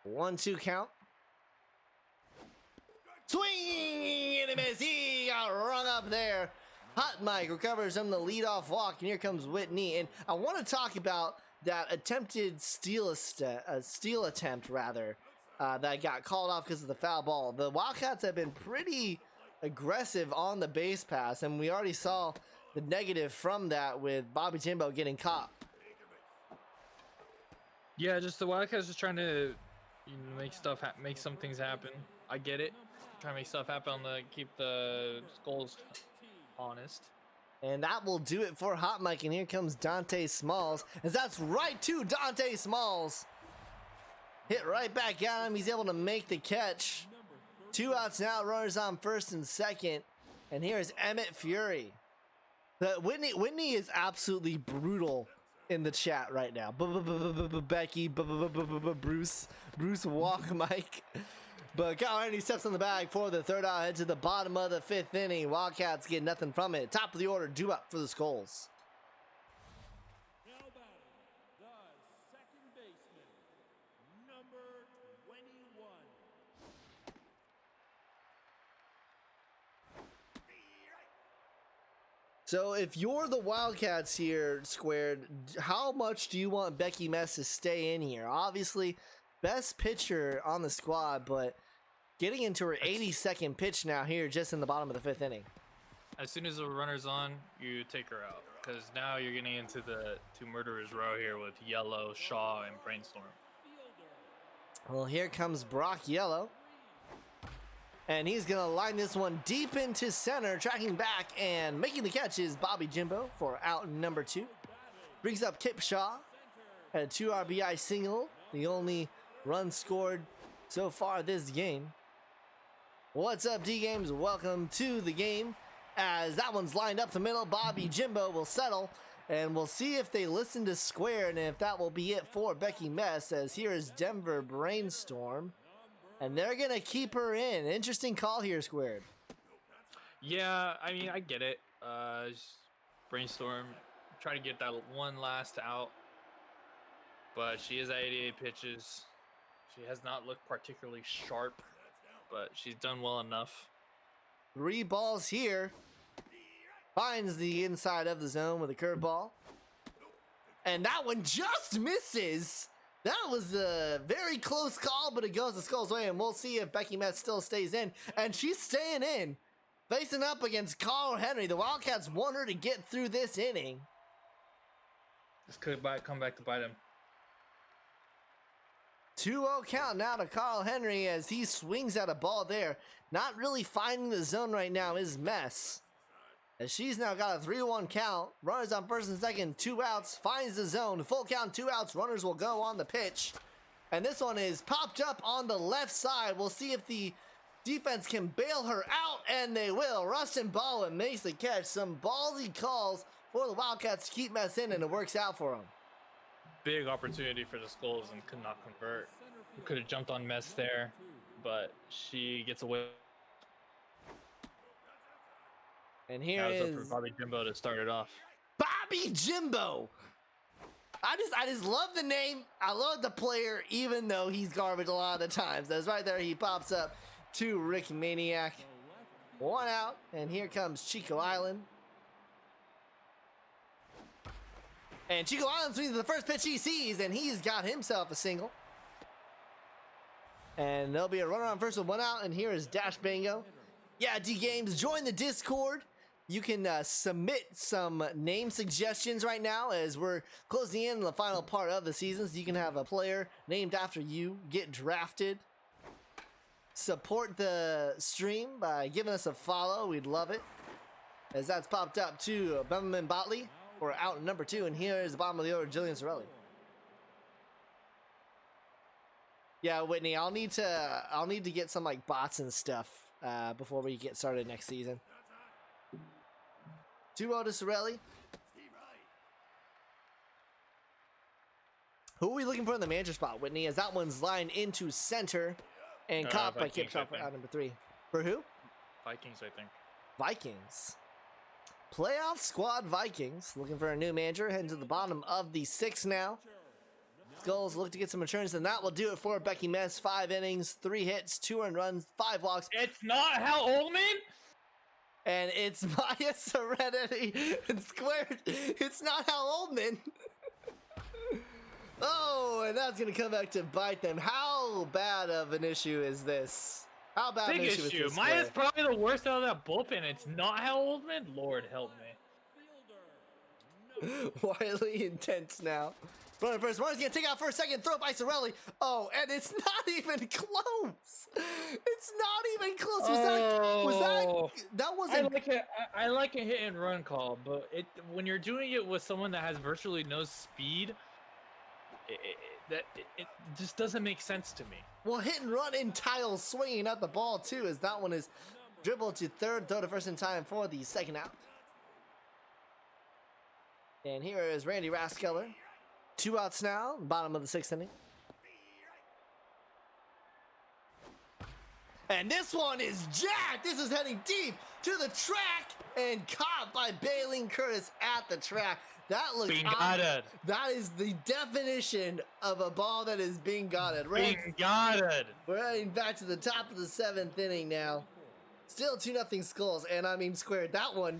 1-2 count. Swing and a miss. He got rung up there. Hot Mike recovers from the leadoff walk, and here comes Whitney. And I want to talk about that attempted steal attempt that got called off because of the foul ball. The Wildcats have been pretty aggressive on the base pass, and we already saw the negative from that with Bobby Jimbo getting caught. Yeah, just the Wildcats just trying to make some things happen. I get it. Trying to make stuff happen keep the Skulls honest. And that will do it for Hot Mike. And here comes Dante Smalls, as that's right to Dante Smalls. Hit right back at him. He's able to make the catch. 2 outs now, runners on first and second. And here's Emmett Fury. Whitney is absolutely brutal in the chat right now. Becky, Bruce, walk Mike. But Kyle Henry steps on the bag for the third out, head to the bottom of the 5th inning. Wildcats get nothing from it. Top of the order, due up for the Skulls. Now batting, the second baseman, number 21. So if you're the Wildcats here, Squared, how much do you want Becky Mess to stay in here? Obviously, best pitcher on the squad, but getting into her 82nd pitch now here just in the bottom of the 5th inning. As soon as the runner's on, you take her out. Because now you're getting into the 2 murderers row here with Yellow, Shaw, and Brainstorm. Well, here comes Brock Yellow. And he's going to line this one deep into center, tracking back and making the catch is Bobby Jimbo for out number 2. Brings up Kip Shaw at a 2 RBI single, the only run scored so far this game. What's up, D-Games? Welcome to the game. As that one's lined up the middle, Bobby Jimbo will settle, and we'll see if they listen to Square and if that will be it for Becky Mess, as here is Denver Brainstorm. And they're going to keep her in. Interesting call here, Squared. Yeah, I mean, I get it. Brainstorm, try to get that one last out. But she is at 88 pitches. She has not looked particularly sharp, but she's done well enough. 3 balls here. Finds the inside of the zone with a curveball. And that one just misses. That was a very close call, but it goes the Skulls' way, and we'll see if Becky Metz still stays in. And she's staying in. Facing up against Carl Henry. The Wildcats want her to get through this inning. This could come back to bite him. 2-0 count now to Carl Henry as he swings at a ball there. Not really finding the zone right now is Mess. As she's now got a 3-1 count. Runners on first and second, 2 outs. Finds the zone. Full count, 2 outs. Runners will go on the pitch. And this one is popped up on the left side. We'll see if the defense can bail her out, and they will. Rustin Baldwin makes the catch. Some ballsy calls for the Wildcats to keep Mess in, and it works out for them. Big opportunity for the Skulls and could not convert. Could have jumped on Mess there, but she gets away. And here now is it's up for Bobby Jimbo to start it off. Bobby Jimbo. I just love the name. I love the player, even though he's garbage a lot of the times. That's right there. He pops up to Rick Maniac. 1 out, and here comes Chico Island. And Chico Island swings the first pitch he sees, and he's got himself a single. And there'll be a runner on first with 1 out, and here is Dash Bingo. Yeah, D-Games, join the Discord. You can submit some name suggestions right now as we're closing in on the final part of the season. So you can have a player named after you get drafted. Support the stream by giving us a follow. We'd love it. As that's popped up to Bumman Botley for out number 2. And here is the bottom of the order, Jillian Sorelli. Yeah, Whitney, I'll need to get some like bots and stuff before we get started next season. 2-0 to Sorelli. Who are we looking for in the manager spot, Whitney? As that one's lined into center and caught by Kip Shaw for out number 3. For who? Vikings, I think. Vikings. Playoff squad Vikings. Looking for a new manager. Heading to the bottom of the 6th now. Skulls look to get some insurance, and that will do it for Becky Mess. 5 innings, 3 hits, 2 earned runs, 5 walks. It's not Hal Oldman? And it's Maya Serenity and Squared. It's not Hal Oldman. Oh, and that's going to come back to bite them. How bad of an issue is this? How bad Big issue is issue. this? Mine is Square? probably the worst out of that bullpen. It's not Hal Oldman. Lord help me. Wildly intense now. Running first, runner's gonna take out for a second, throw by Sorelli. Oh, and it's not even close. It's not even close. Oh. That I wasn't like it. I like a hit and run call, but when you're doing it with someone that has virtually no speed, it just doesn't make sense to me. well, hit and run in tile swinging at the ball too, as that one is dribbled to third, throw to first in time for the second out. And here is Randy Raskeller. 2 outs now, bottom of the 6th inning. And this one is jacked. This is heading deep to the track and caught by Baleen Curtis at the track. That looks Being odd. gotted. That is the definition of a ball that is being gotted. Being gotted. We're heading back to the top of the 7th inning now. Still 2-0 Skulls, and I mean squared. That one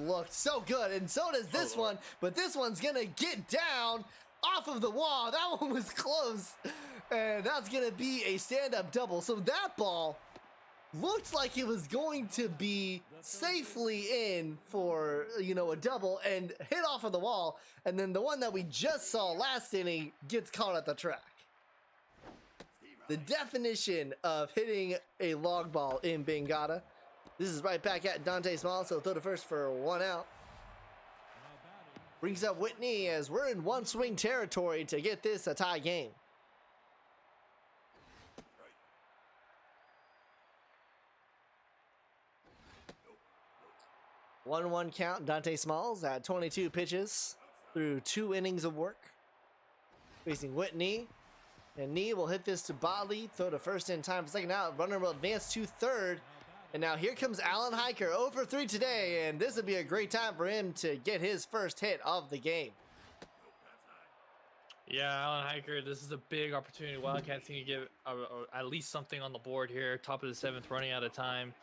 looked so good, and so does this one. But this one's gonna get down off of the wall. That one was close, and that's gonna be a stand-up double. So that ball looked like it was going to be safely in for a double and hit off of the wall, and then the one that we just saw last inning gets caught at the track. The definition of hitting a log ball in Bengata. This is right back at Dante Small, so throw to first for 1 out. Brings up Whitney as we're in one swing territory to get this a tie game. One count. Dante Smalls at 22 pitches through 2 innings of work. Facing Whitney. And Nee will hit this to Bodley, throw to first in time for second out. Runner will advance to third. And now here comes Alan Hiker, 0 for 3 today, and this would be a great time for him to get his first hit of the game. Yeah, Alan Hiker, this is a big opportunity. Wildcats need to get at least something on the board here. Top of the 7th, running out of time.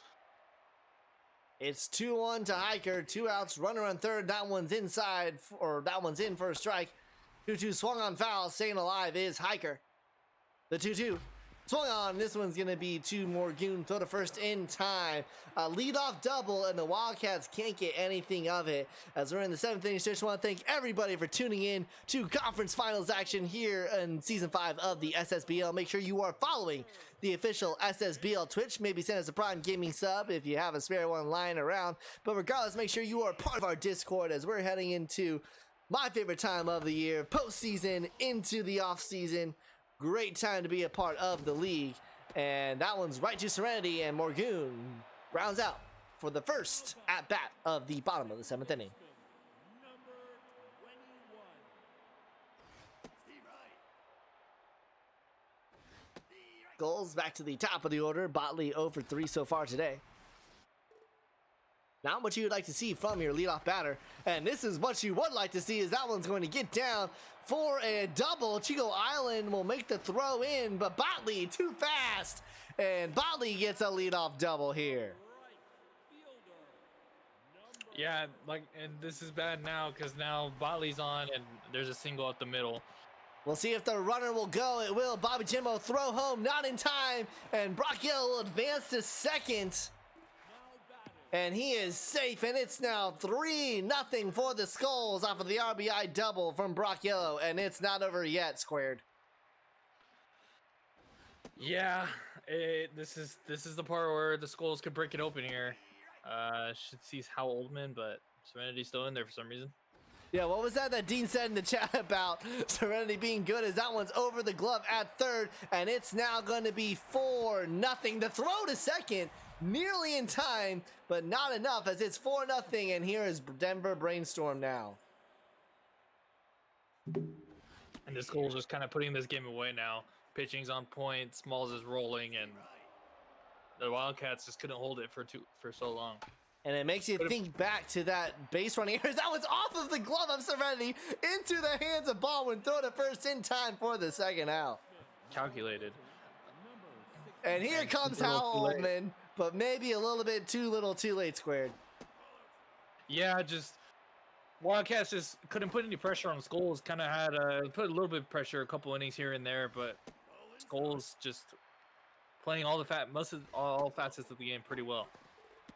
It's 2-1 to Hiker, 2 outs, runner on third. That one's inside, or that one's in for a strike. 2-2 swung on foul, staying alive is Hiker. The 2-2 swung on. This one's going to be to Morgoon. Throw to first in time. A leadoff double, and the Wildcats can't get anything of it. As we're in the 7th inning, just want to thank everybody for tuning in to conference finals action here in Season 5 of the SSBL. Make sure you are following the official SSBL Twitch. Maybe send us a Prime Gaming sub if you have a spare one lying around. But regardless, make sure you are part of our Discord as we're heading into my favorite time of the year, postseason into the offseason. Great time to be a part of the league. And that one's right to Serenity, and Morgoon rounds out for the first at bat of the bottom of the 7th inning. Goals back to the top of the order. Botley 0 for 3 so far today. Not what you would like to see from your leadoff batter. And this is what you would like to see, is that one's going to get down for a double. Chico Island will make the throw in, but Botley too fast. And Botley gets a leadoff double here. Yeah, and this is bad now because now Botley's on and there's a single up the middle. We'll see if the runner will go. It will. Bobby Jimbo throw home, not in time. And Brock Yell will advance to second. And he is safe, and it's now 3-0 for the Skulls off of the RBI double from Brock Yellow, and it's not over yet, squared. Yeah, this is the part where the Skulls could break it open here. Should see Hal Oldman, but Serenity's still in there for some reason. Yeah, what was that Dean said in the chat about Serenity being good? Is that one's over the glove at third, and it's now going to be 4-0. The throw to second, nearly in time, but not enough, as it's 4-0, and here is Denver Brainstorm now. And the Skulls just kind of putting this game away now. Pitching's on point, Smalls is rolling, and the Wildcats just couldn't hold it for so long. And it makes you think back to that base running error. That was off of the glove of Serenity into the hands of Baldwin. Throw to first in time for the second out. Calculated. And here comes Hal Oldman, but maybe a little bit too little too late, squared. Yeah, just Wildcats just couldn't put any pressure on Skulls. Kind of had put a little bit of pressure, a couple innings here and there, but Skulls just playing all facets of the game pretty well.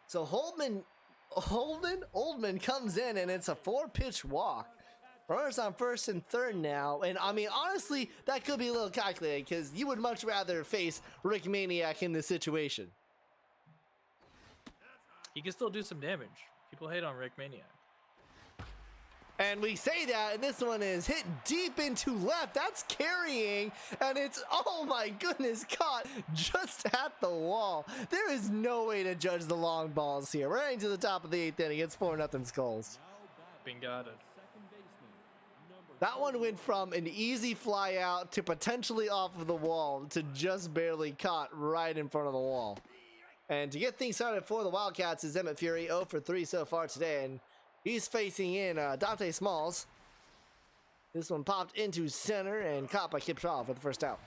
So Oldman comes in, and it's a 4-pitch walk. Runners on first and third now. And I mean, honestly, that could be a little calculated because you would much rather face Rick Maniac in this situation. He can still do some damage. People hate on Rick Maniac. And we say that, and this one is hit deep into left. That's carrying, and it's, oh my goodness, caught just at the wall. There is no way to judge the long balls here. We're heading to the top of the 8th inning. It's 4-0 Skulls. Bingada. That one went from an easy fly out to potentially off of the wall to just barely caught right in front of the wall. And to get things started for the Wildcats is Emmett Fury, 0 for 3 so far today, and he's facing in Dante Smalls. This one popped into center and caught by Kip Shaw for the first out.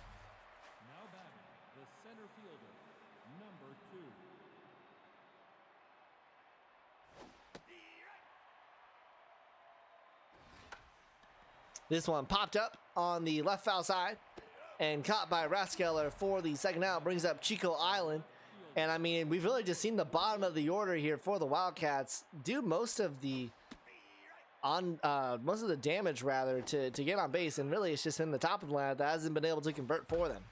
Now batting, the center fielder, number 2. This one popped up on the left foul side and caught by Raskeller for the second out. Brings up Chico Island. And I mean, we've really just seen the bottom of the order here for the Wildcats do most of the damage rather to get on base, and really it's just in the top of the lineup that hasn't been able to convert for them.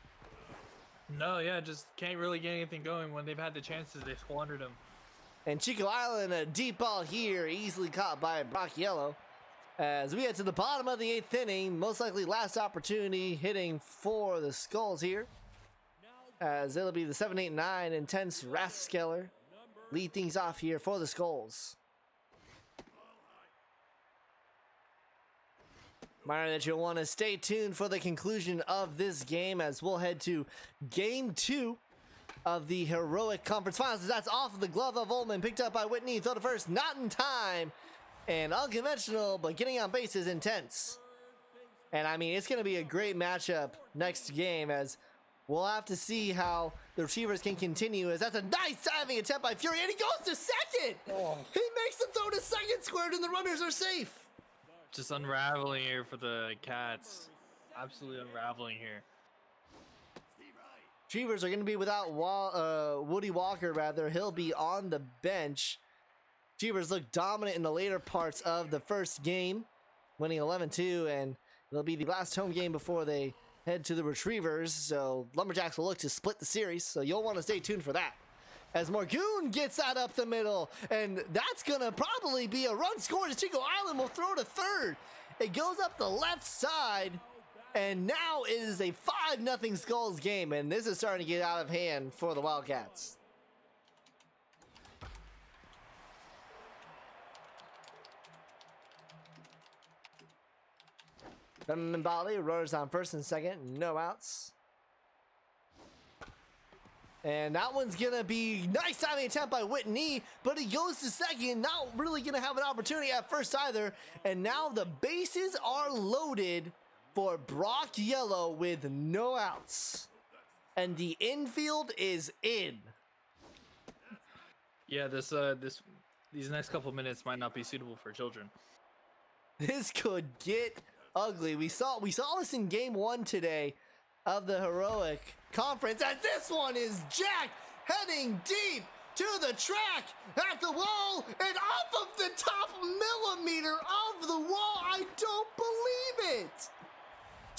No, yeah, just can't really get anything going. When they've had the chances, they squandered them. And Chico Island, a deep ball here, easily caught by Brock Yellow. As we get to the bottom of the 8th inning, most likely last opportunity hitting for the Skulls here. As it'll be the 7-8-9 intense Raskeller lead things off here for the Skulls. Reminder that you'll want to stay tuned for the conclusion of this game as we'll head to game 2 of the Heroic Conference Finals. That's off of the glove of Ullman, picked up by Whitney, throw to first, not in time, and unconventional, but getting on base is intense. And I mean, it's going to be a great matchup next game as we'll have to see how the Retrievers can continue, as that's a nice diving attempt by Fury, and he goes to second! Oh. He makes the throw to second squared, and the runners are safe! Just unraveling here for the Cats. Absolutely unraveling here. Retrievers are going to be without Woody Walker, rather. He'll be on the bench. Retrievers look dominant in the later parts of the first game, winning 11-2, and it'll be the last home game before they head to the Retrievers, so Lumberjacks will look to split the series, so you'll want to stay tuned for that. As Morgoon gets that up the middle, and that's gonna probably be a run scored as Chico Island will throw to third. It goes up the left side, and now it is a 5-0 Skulls game, and this is starting to get out of hand for the Wildcats. Bali, runners on first and second, no outs. And that one's gonna be nice timing attempt by Whitney, but he goes to second, not really gonna have an opportunity at first either. And now the bases are loaded for Brock Yellow with no outs. And the infield is in. Yeah, these next couple minutes might not be suitable for children. This could get ugly. We saw this in game 1 today of the Heroic Conference, as this one is jacked, heading deep to the track, at the wall, and off of the top millimeter of the wall. I don't believe it.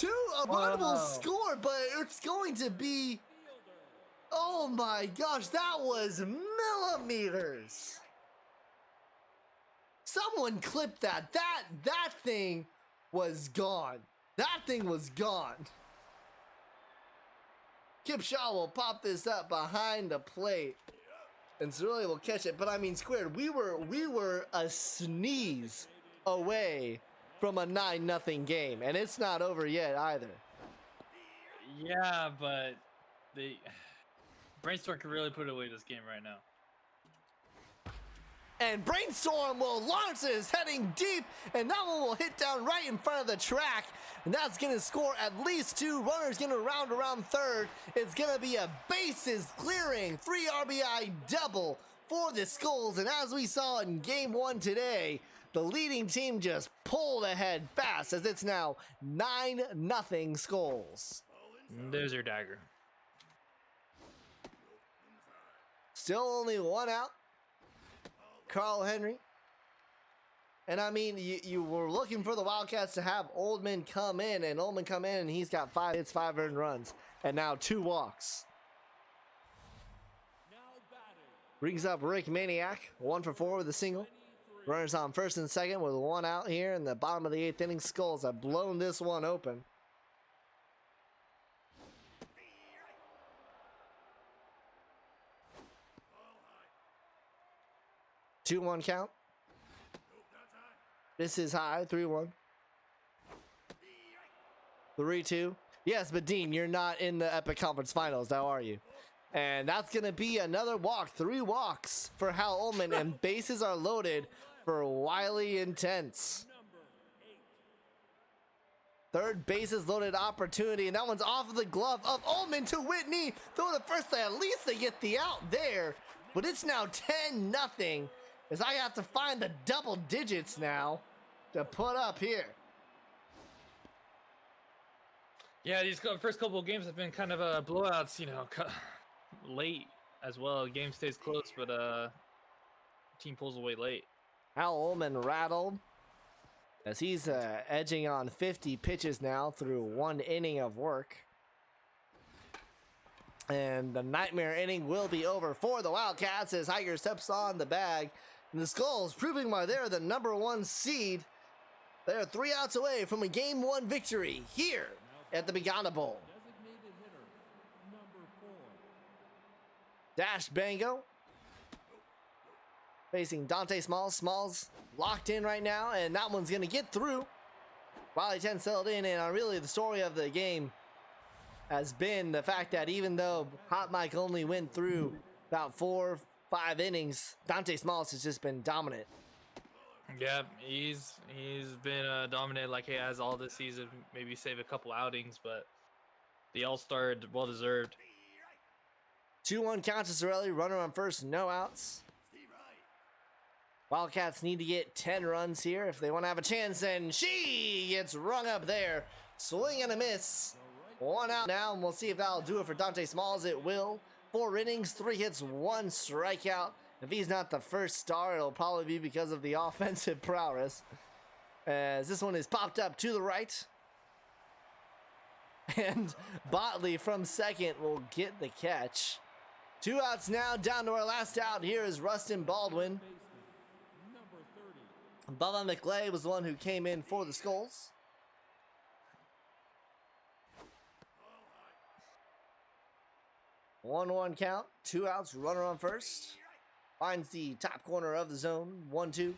A runnable score, but it's going to be, oh my gosh, that was millimeters. Someone clipped that. That thing was gone. That thing was gone. Kip Shaw will pop this up behind the plate, and Cerulli will catch it. But I mean, squared, we were a sneeze away from a 9-0 game, and it's not over yet either. Yeah, but Brainstorm can really put away this game right now. And Brainstorm will launch this, heading deep, and that one will hit down right in front of the track. And that's going to score at least 2. Runners going to round around third. It's going to be a bases clearing 3 RBI double for the Skulls. And as we saw in game 1 today, the leading team just pulled ahead fast, as it's now 9-0 Skulls. There's your dagger. Still only one out. Carl Henry. And I mean, you were looking for the Wildcats to have Oldman come in, and Oldman come in, and he's got 5 hits, 5 earned runs, and now 2 walks. Now batting. Brings up Rick Maniac, 1 for 4 with a single. Runners on first and second with 1 out here in the bottom of the 8th inning. Skulls have blown this one open. Two one count. This is high, 3-1. 3-2. Yes, but Dean, you're not in the Epic Conference Finals now, are you? And that's going to be another walk. 3 walks for Hal Ullman, and bases are loaded for Wiley Intense. Third bases loaded opportunity, and that one's off of the glove of Ullman to Whitney. Throw the first, at least they get the out there. But it's now 10-0, as I have to find the double digits now to put up here. Yeah, these first couple of games have been kind of blowouts, you know, late as well. The game stays close, but team pulls away late. Hal Ullman rattled as he's edging on 50 pitches now through 1 inning of work. And the nightmare inning will be over for the Wildcats as Higer steps on the bag. And the Skulls proving why they're the #1 seed. They're 3 outs away from a Game 1 victory here at the Begana Bowl. Designated hitter, number 4. Dash Bango facing Dante Smalls. Smalls locked in right now, and that one's going to get through. Wiley 10 settled in, and really the story of the game has been the fact that even though Hot Mike only went through about 4-5 innings, Dante Smalls has just been dominant. Yeah, he's been dominant like he has all this season. Maybe save a couple outings, but the All-Star, well deserved. 2-1 count to Sorelli. Runner on first, no outs. Wildcats need to get 10 runs here if they want to have a chance, and she gets rung up there. Swing and a miss. 1 out now, and we'll see if that'll do it for Dante Smalls. It will. 4 innings, 3 hits, 1 strikeout. If he's not the first star, it'll probably be because of the offensive prowess. As this one is popped up to the right. And Botley from second will get the catch. 2 outs now, down to our last out. Here is Rustin Baldwin. Number 30. Bubba McLeay was the one who came in for the Skulls. 1-1 count, 2 outs, runner on first. Finds the top corner of the zone, 1-2.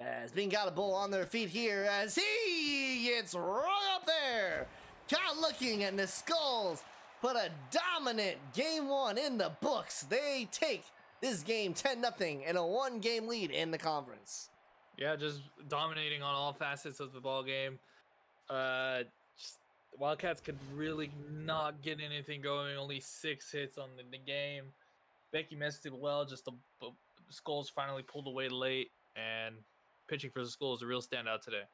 As Bean got a bull on their feet here as he gets right up there. Caught looking, and the Skulls put a dominant Game 1 in the books. They take this game 10-0 and a 1-game lead in the conference. Yeah, just dominating on all facets of the ball game. Just Wildcats could really not get anything going. Only 6 hits on the game. Becky messed it well. Just the Skulls finally pulled away late, and pitching for the Skulls a real standout today.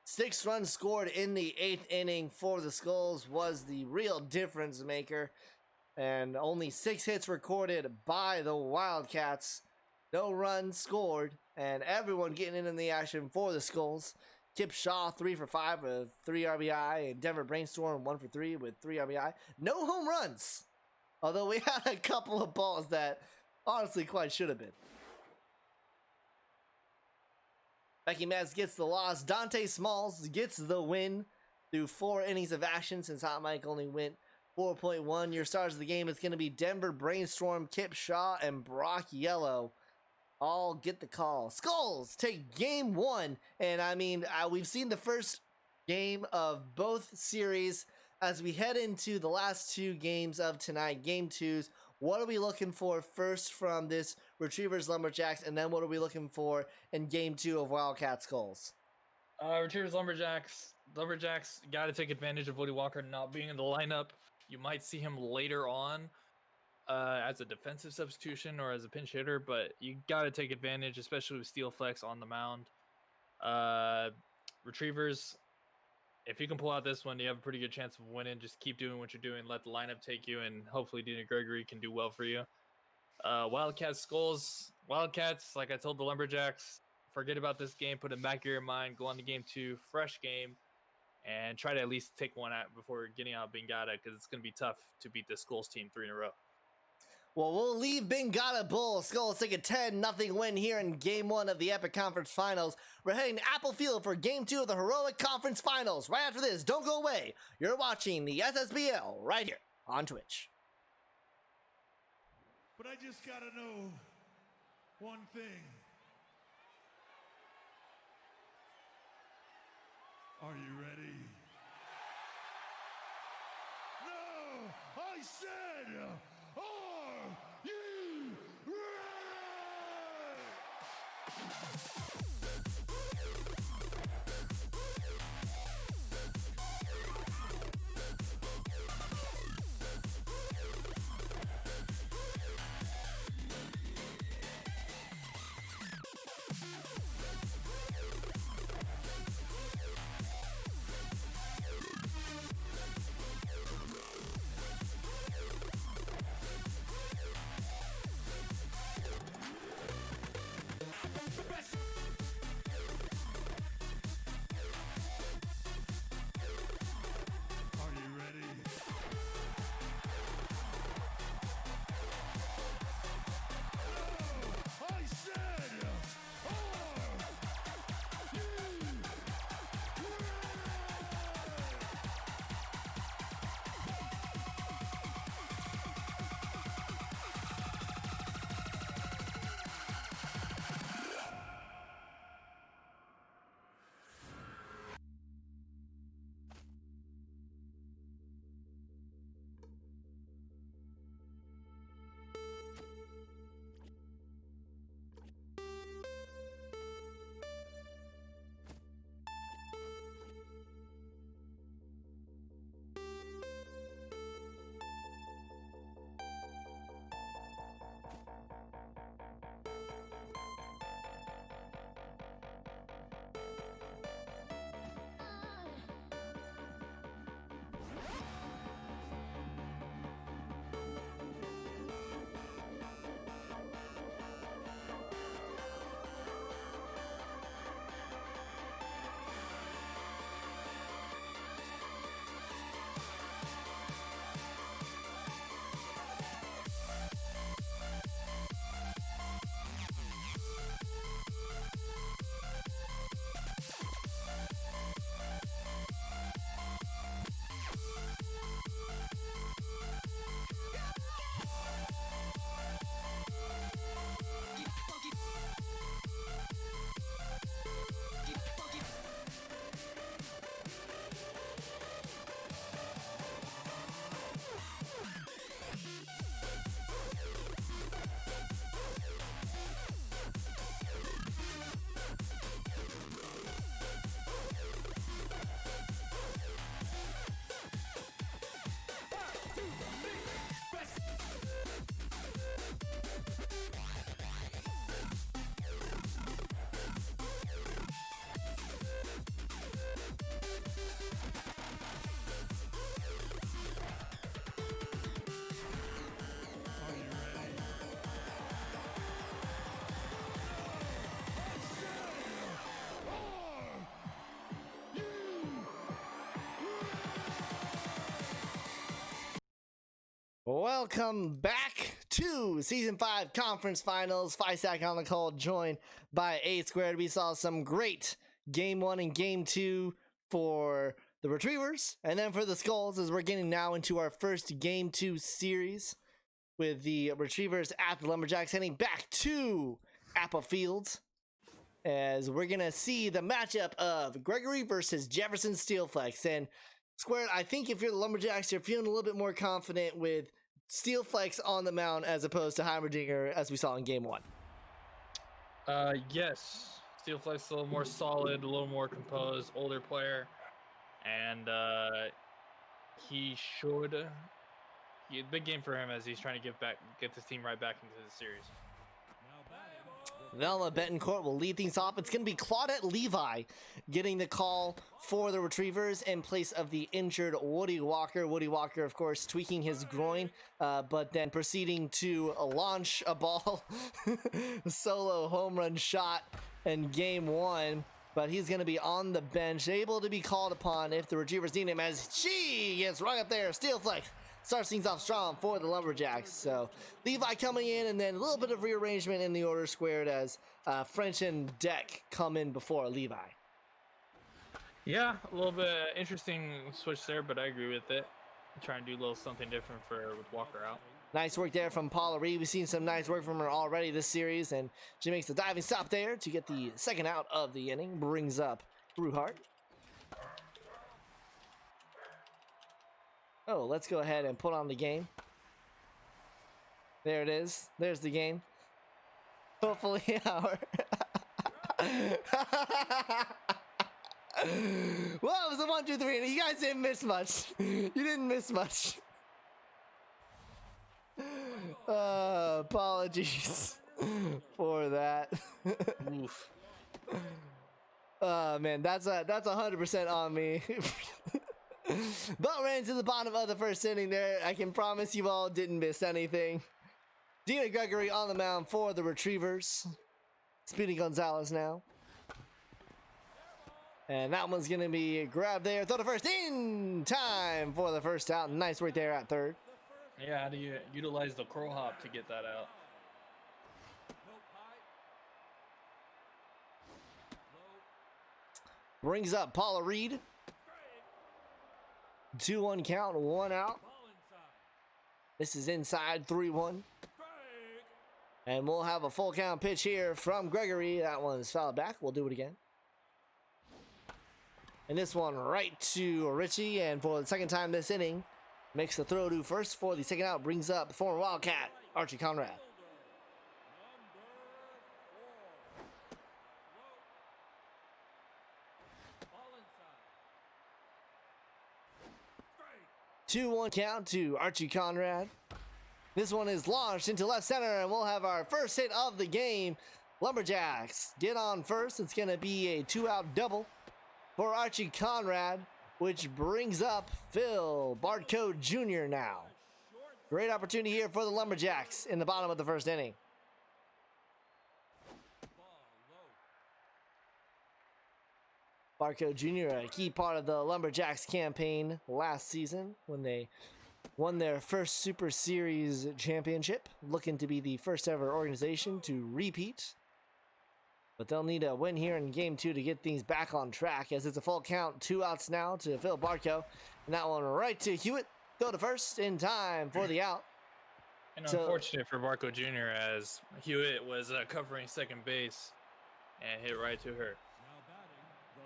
6 runs scored in the 8th inning for the Skulls was the real difference maker. And only 6 hits recorded by the Wildcats. No runs scored, and everyone getting in the action for the Skulls. Kip Shaw 3 for 5 with 3 RBI, and Denver Brainstorm 1 for 3 with 3 RBI. No home runs, although we had a couple of balls that honestly quite should have been. Becky Metz gets the loss. Dante Smalls gets the win through 4 innings of action since Hot Mike only went 4.1. Your stars of the game is going to be Denver Brainstorm, Kip Shaw, and Brock Yellow. All get the call. Skulls take Game 1, and I mean, we've seen the first game of both series. As we head into the last 2 games of tonight, Game 2s, what are we looking for first from this Retrievers Lumberjacks, and then what are we looking for in Game 2 of Wildcat Skulls? Retrievers Lumberjacks got to take advantage of Woody Walker not being in the lineup. You might see him later on as a defensive substitution or as a pinch hitter, but you got to take advantage, especially with Steel Flex on the mound. Retrievers, if you can pull out this one, you have a pretty good chance of winning. Just keep doing what you're doing. Let the lineup take you, and hopefully Dina Gregory can do well for you. Wildcats Skulls. Wildcats, like I told the Lumberjacks, forget about this game. Put it back in your mind. Go on to game 2, fresh game, and try to at least take one out before getting out Bengata, because it's going to be tough to beat the Skulls team 3 in a row. Well, we'll leave Bengata Bull. Skulls take a 10-0 win here in Game 1 of the Epic Conference Finals. We're heading to Apple Field for Game 2 of the Heroic Conference Finals. Right after this, don't go away. You're watching the SSBL right here on Twitch. But I just gotta know one thing. Are you ready? No! I said, are you ready? Are you ready? No! I said, are you ready? Welcome back to Season 5 Conference Finals. Fisac on the call, joined by A Squared. We saw some great Game 1 and Game 2 for the Retrievers, and then for the Skulls, as we're getting now into our first Game 2 series with the Retrievers at the Lumberjacks, heading back to Apple Field, as we're going to see the matchup of Gregory versus Jefferson Steelflex. And Squared, I think if you're the Lumberjacks, you're feeling a little bit more confident with Steelflex on the mound as opposed to Heimerdinger, as we saw in Game 1. Yes. Steelflex a little more solid, a little more composed, older player. And big game for him as he's trying to get this team right back into the series. Now batting, Velma Betancourt will lead things off. It's going to be Claudette Levi getting the call for the Retrievers in place of the injured Woody Walker. Woody Walker, of course, tweaking his groin, but then proceeding to launch a ball, solo home run shot in game one. But he's going to be on the bench, able to be called upon if the Retrievers need him, as she gets rung up there. Steel flex starts things off strong for the Lumberjacks. So Levi coming in, and then a little bit of rearrangement in the order squared as French and Deck come in before Levi. Yeah, a little bit interesting switch there, but I agree with it. Trying to do a little something different with Walker out. Nice work there from Paula Reed. We've seen some nice work from her already this series, and she makes the diving stop there to get the second out of the inning. Brings up Brewhart. Oh, let's go ahead and put on the game. There it is. There's the game. Hopefully our... Well, it was a 1, 2, 3, and you guys didn't miss much. You didn't miss much. Apologies for that. Oof. Man, that's 100% on me. But ran to the bottom of the first inning there. I can promise you all didn't miss anything. Dina Gregory on the mound for the Retrievers. Speedy Gonzalez now. And that one's going to be grabbed there. Throw to first in time for the first out. Nice work there at third. Yeah, how do you utilize the crow hop to get that out? Brings up Paula Reed. 2-1 count, 1 out. This is inside 3-1. And we'll have a full count pitch here from Gregory. That one's fouled back. We'll do it again. And this one right to Richie. And for the second time this inning, makes the throw to first for the second out. Brings up former Wildcat, Archie Conrad. Two 2-1 count to Archie Conrad. This one is launched into left center, and we'll have our first hit of the game. Lumberjacks get on first. It's going to be a 2-out double for Archie Conrad, which brings up Phil Bartco Jr. now. Great opportunity here for the Lumberjacks in the bottom of the first inning. Barco Jr., a key part of the Lumberjacks campaign last season when they won their first Super Series championship, looking to be the first ever organization to repeat. But they'll need a win here in game 2 to get things back on track, as it's a full count, 2 outs now to Phil Barco. And that one right to Hewitt. Go to first in time for the out. And unfortunate for Barco Jr. as Hewitt was covering second base and hit right to her.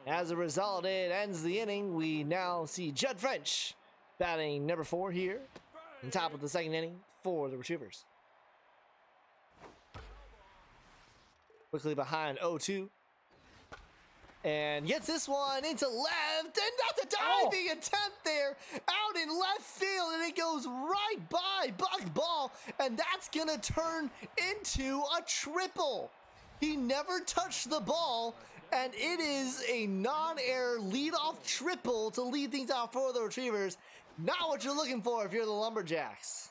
As a result, it ends the inning. We now see Judd French batting number 4 here on top of the second inning for the Retrievers. Quickly behind 0-2. And gets this one into left, and not the diving attempt there, out in left field, and it goes right by Buck Ball, and that's gonna turn into a triple. He never touched the ball, and it is a non-error leadoff triple to lead things out for the Retrievers. Not what you're looking for if you're the Lumberjacks.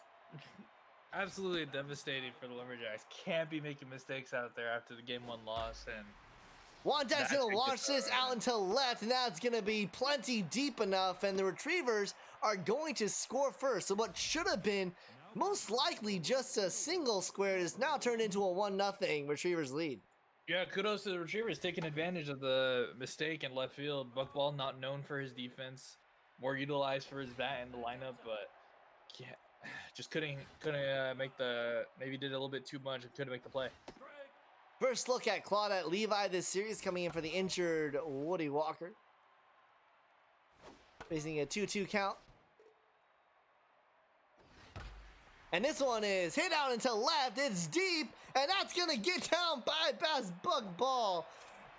Absolutely devastating for the Lumberjacks. Can't be making mistakes out there after the game 1 loss. And Juan Deck's going to launch this out into left, and that's going to be plenty deep enough, and the Retrievers are going to score first. So what should have been most likely just a single square is now turned into a 1-0 Retrievers lead. Yeah, kudos to the Retrievers taking advantage of the mistake in left field. Buck Ball, not known for his defense, more utilized for his bat in the lineup, but yeah, just couldn't make the, maybe did a little bit too much and couldn't make the play. First look at Claudette Levi this series, coming in for the injured Woody Walker. Facing a 2-2 count. And this one is hit out into left. It's deep, and that's going to get down by past Buck Ball.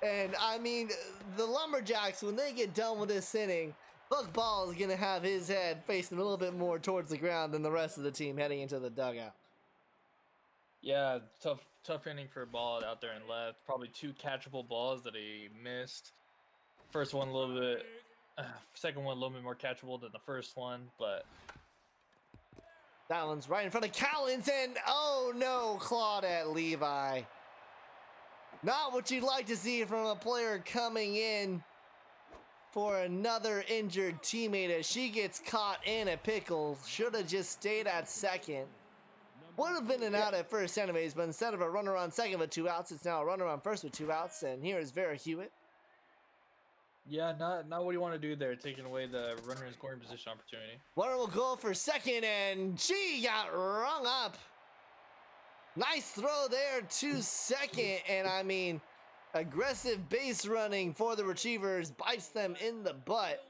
And, I mean, the Lumberjacks, when they get done with this inning, Buck Ball is going to have his head facing a little bit more towards the ground than the rest of the team heading into the dugout. Yeah, tough inning for Ball out there and left. Probably 2 catchable balls that he missed. First one a little bit, second one a little bit more catchable than the first one, but That one's right in front of Collins, and oh no, clawed at Levi. Not what you'd like to see from a player coming in for another injured teammate as she gets caught in a pickle. Should have just stayed at second. Would have been an out at first anyways, but instead of a runner on second with 2 outs, it's now a runner on first with 2 outs, and here is Vera Hewitt. yeah, not what you want to do there, taking away the runner in scoring position opportunity. Runner will go for second, and she got rung up. Nice throw there to second, and I mean, aggressive base running for the Retrievers bites them in the butt,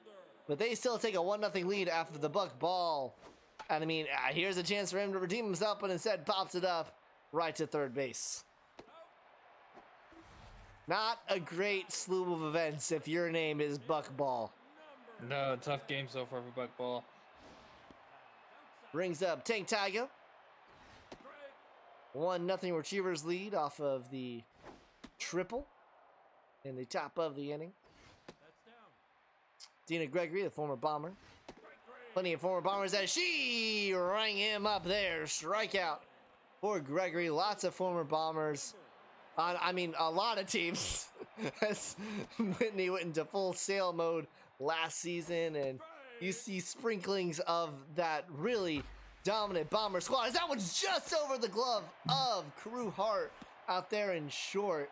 but they still take a 1-0 lead after the buck ball. And I mean, here's a chance for him to redeem himself, but instead pops it up right to third base. Not a great slew of events if your name is Buck Ball. No, tough game so far for Buck Ball. Brings up Tank Tiger. 1-0 Retrievers lead off of the triple in the top of the inning. Dina Gregory, the former Bomber. Plenty of former Bombers as she rang him up there. Strikeout for Gregory. Lots of former Bombers. I mean, a lot of teams. As Whitney went into full sale mode last season, and you see sprinklings of that really dominant Bomber squad. As that one's just over the glove of Carew Hart out there in short.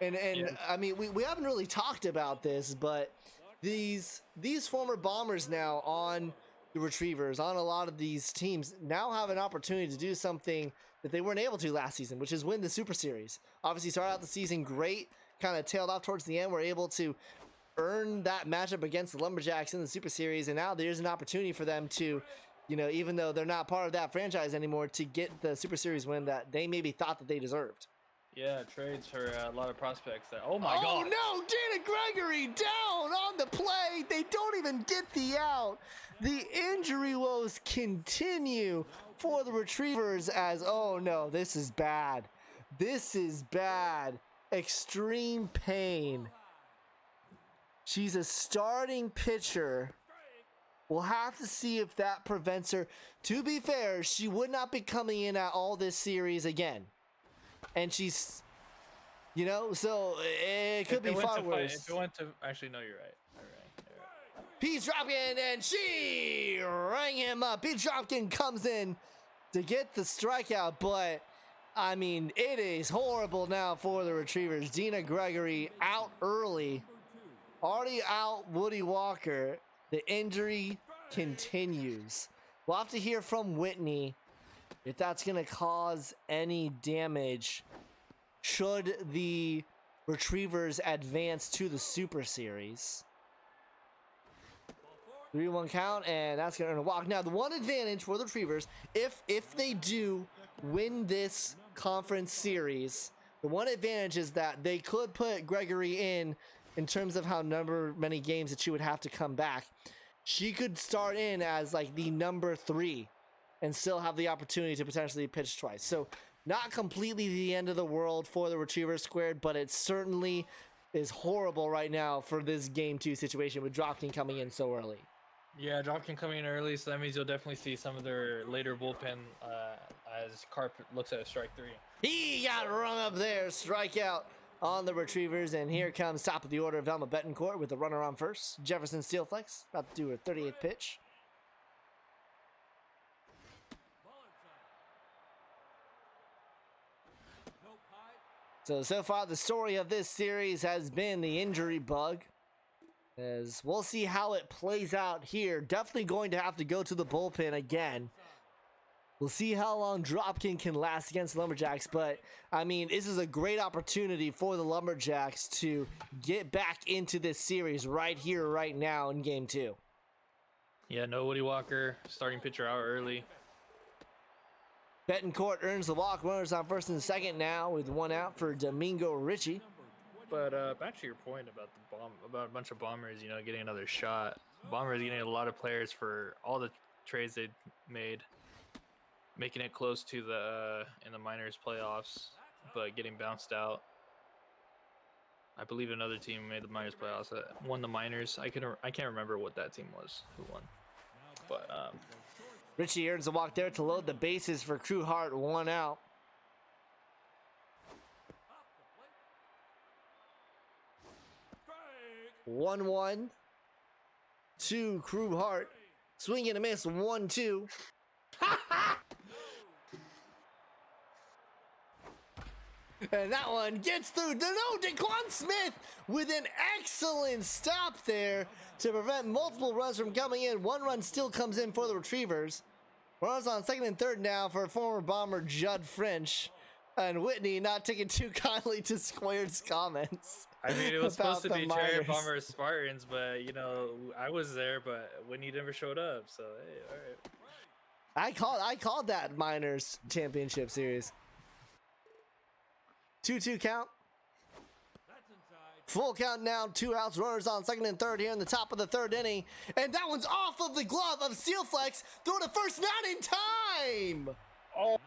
And yeah. I mean, we haven't really talked about this, but these former Bombers now on the Retrievers, on a lot of these teams, now have an opportunity to do something that they weren't able to last season, which is win the Super Series. Obviously, started out the season great, kind of tailed off towards the end. We're able to earn that matchup against the Lumberjacks in the Super Series, and now there's an opportunity for them to, you know, even though they're not part of that franchise anymore, to get the Super Series win that they maybe thought that they deserved. Yeah, trades for a lot of prospects. Oh my God! Oh no, Dana Gregory down on the play. They don't even get the out. The injury woes continue for the Retrievers as, oh no, this is bad. This is bad. Extreme pain. She's a starting pitcher. We'll have to see if that prevents her. To be fair, she would not be coming in at all this series again. And she's, you know, so it could be far worse. If it went to, actually, no, you're right. Pete Dropkin, and she rang him up. Pete Dropkin comes in to get the strikeout, but I mean, it is horrible now for the Retrievers. Dina Gregory out early, already out Woody Walker. The injury continues. We'll have to hear from Whitney if that's going to cause any damage should the Retrievers advance to the Super Series. 3-1 count, and that's going to earn a walk. Now, the one advantage for the Retrievers, if they do win this conference series, the one advantage is that they could put Gregory in terms of how many games that she would have to come back. She could start in as like the number 3 and still have the opportunity to potentially pitch twice. So not completely the end of the world for the Retrievers squared, but it certainly is horrible right now for this game 2 situation with Dropkin coming in so early. Yeah, Dropkin coming in early, so that means you'll definitely see some of their later bullpen as Carp looks at a strike 3. He got rung up there, strikeout on the Retrievers, and here comes top of the order Velma Betancourt with the runner on first. Jefferson Steelflex about to do her 38th pitch. So far the story of this series has been the injury bug. As we'll see how it plays out here. Definitely going to have to go to the bullpen again. We'll see how long Dropkin can last against the Lumberjacks, but I mean, this is a great opportunity for the Lumberjacks to get back into this series right here, right now in game 2. Yeah, no Woody Walker, starting pitcher out early. Betancourt earns the walk. Runners on first and second now with 1 out for Domingo Ritchie. But back to your point about about a bunch of Bombers, you know, getting another shot. Bombers getting a lot of players for all the trades they made. making it close to the in the minors playoffs, but getting bounced out. I believe another team made the minors playoffs that won the minors. I can't remember what that team was who won, but Richie earns a walk there to load the bases for Crew Hart. 1 out. 1-1 to Crew Hart. Swing and a miss. 1-2. And that one gets through. No, Daquan Smith with an excellent stop there to prevent multiple runs from coming in. 1 run still comes in for the Retrievers. Runners on second and third now for former Bomber Judd French. And Whitney not taking too kindly to Squared's comments. I mean, it was supposed to about be the Cherry Miners. Bomber Spartans, but you know, I was there, but Whitney never showed up. So hey, all right. I called that Miners Championship Series. 2-2 count. Full count now, 2 outs, runners on second and third here in the top of the third inning. And that one's off of the glove of Steelflex. Throw to first, not in time. Oh,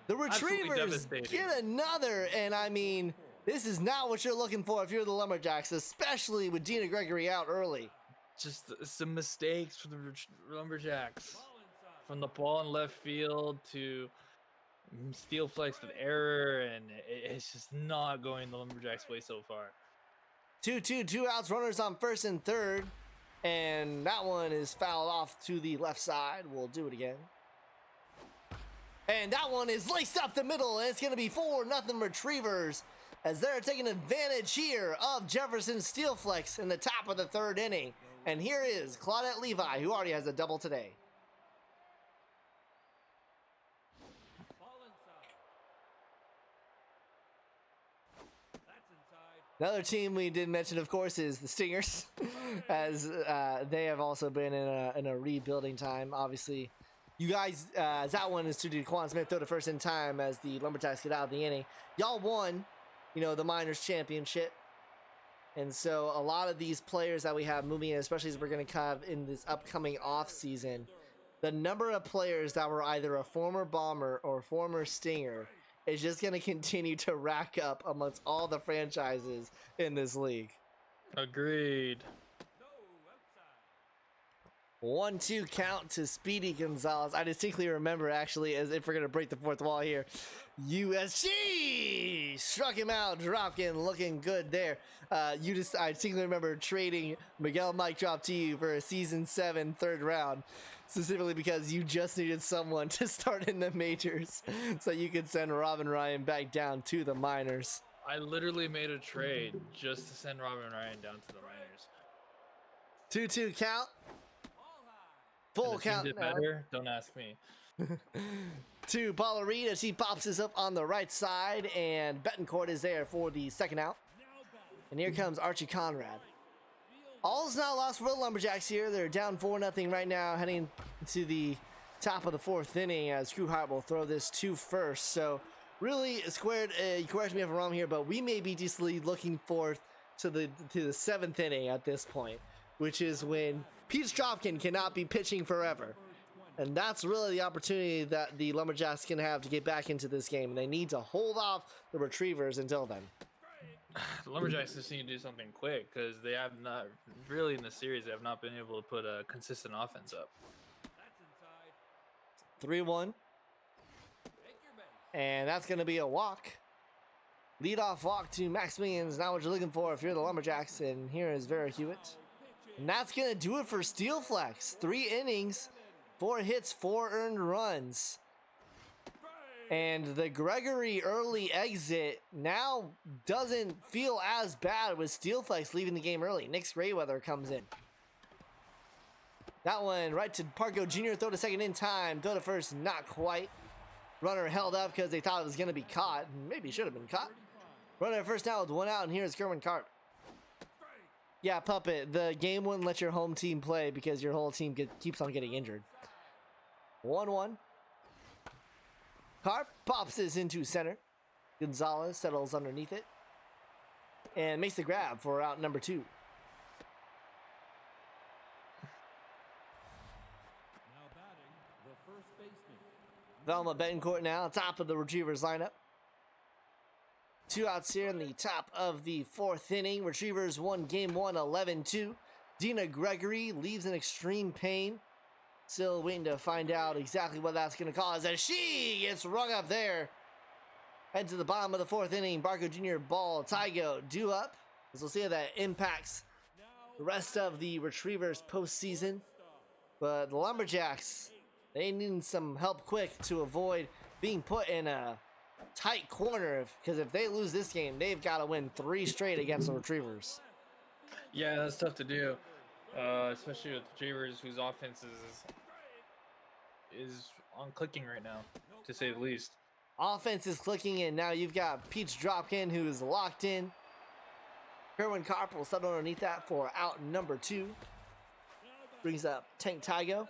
The absolutely Retrievers devastating. get another, and I mean, this is not what you're looking for if you're the Lumberjacks, especially with Dina Gregory out early. just some mistakes for the Lumberjacks. From the ball in left field to Steel Flex with error, and it's just not going the Lumberjacks' way so far. 2-2, 2 outs, runners on first and third. And that one is fouled off to the left side. We'll do it again. And that one is laced up the middle, and it's going to be 4-0 Retrievers as they're taking advantage here of Jefferson Steelflex in the top of the third inning. And here is Claudette Levi, who already has a double today. Another team we did mention, of course, is the Stingers, as they have also been in a rebuilding time. Obviously, you guys, that one is to Daquan Smith throw to first in time as the Lumberjacks get out of the inning. Y'all won, the Miners Championship. And so a lot of these players that we have moving in, especially as we're going to have in this upcoming off season, the number of players that were either a former Bomber or former Stinger is just going to continue to rack up amongst all the franchises in this league. Agreed. 1-2 count to Speedy Gonzalez. I distinctly remember, actually, as if we're going to break the fourth wall here, USG struck him out, dropped in, looking good there. I distinctly remember trading Miguel Mike Drop to you for a season 7 third round, specifically because you just needed someone to start in the majors so you could send Robin Ryan back down to the minors. I literally made a trade just to send Robin Ryan down to the Miners. 2-2 count. Full And the team count did now. better? Don't ask me. To Paula Reed as she pops this up on the right side, and Betancourt is there for the second out. And here comes Archie Conrad. All is not lost for the Lumberjacks here. They're down 4-0 right now, heading to the top of the fourth inning as Crew Hart will throw this to first. So really, Squared, you correct me if I'm wrong here, but we may be decently looking forth to the seventh inning at this point, which is when Pete Stropkin cannot be pitching forever. And that's really the opportunity that the Lumberjacks can have to get back into this game. And they need to hold off the Retrievers until then. The Lumberjacks just need to do something quick because they have not really in the series. They have not been able to put a consistent offense up. 3-1. And that's going to be a walk. Leadoff walk to Maximilian is not what you're looking for if you're the Lumberjacks. And here is Vera Hewitt. And that's going to do it for Steelflex. 3 innings, 4 hits, 4 earned runs. And the Gregory early exit now doesn't feel as bad with Steelflex leaving the game early. Nick Grayweather comes in. That one right to Parko Jr. Throw to second in time. Throw to first, not quite. Runner held up because they thought it was going to be caught. Maybe should have been caught. Runner at first now with 1 out, and here's Kerwin Karp. Yeah, Puppet, the game wouldn't let your home team play because your whole team keeps on getting injured. 1-1. Karp pops this into center. Gonzalez settles underneath it and makes the grab for out number 2. Now batting, the first baseman, Velma Betancourt now, top of the Retrievers lineup. 2 outs here in the top of the 4th inning. Retrievers won game 1, 11-2. Dina Gregory leaves in extreme pain. Still waiting to find out exactly what that's going to cause as she gets rung up there. Head to the bottom of the 4th inning. Barco Jr. ball. Tygo due up. As we'll see how that impacts the rest of the Retrievers postseason. But the Lumberjacks, they need some help quick to avoid being put in a tight corner, because if they lose this game, they've got to win 3 straight against the Retrievers. Yeah, that's tough to do, especially with Retrievers, whose offense is on clicking right now, to say the least. Offense is clicking, and now you've got Peach Dropkin, who's locked in. Kerwin Carp will settle underneath that for out number 2. Brings up Tank Tygo.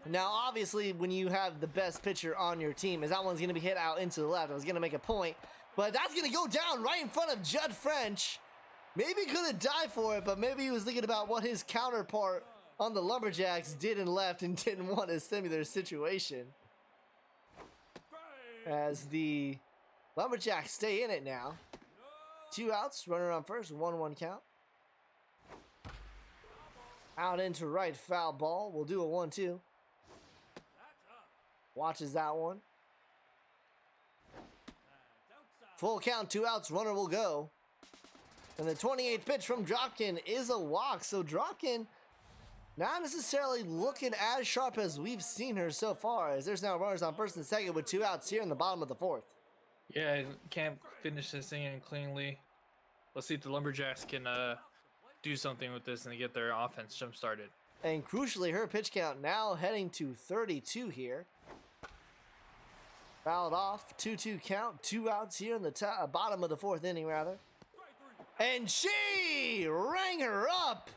Now, obviously, when you have the best pitcher on your team, is that one's going to be hit out into the left. I was going to make a point, but that's going to go down right in front of Judd French. Maybe could have died for it, but maybe he was thinking about what his counterpart on the Lumberjacks did and left and didn't want a similar situation. As the Lumberjacks stay in it now. 2 outs, runner on first, 1-1 count. Out into right, foul ball. We'll do a 1-2. Watches that one. Full count, 2 outs, runner will go. And the 28th pitch from Dropkin is a walk. So Dropkin not necessarily looking as sharp as we've seen her so far, as there's now runners on first and second with 2 outs here in the bottom of the 4th. Yeah, can't finish this thing in cleanly. Let's see if the Lumberjacks can do something with this and get their offense jump started. And crucially, her pitch count now heading to 32 here. Fouled off, 2-2 count, 2 outs here in the bottom of the 4th inning, rather. And she rang her up,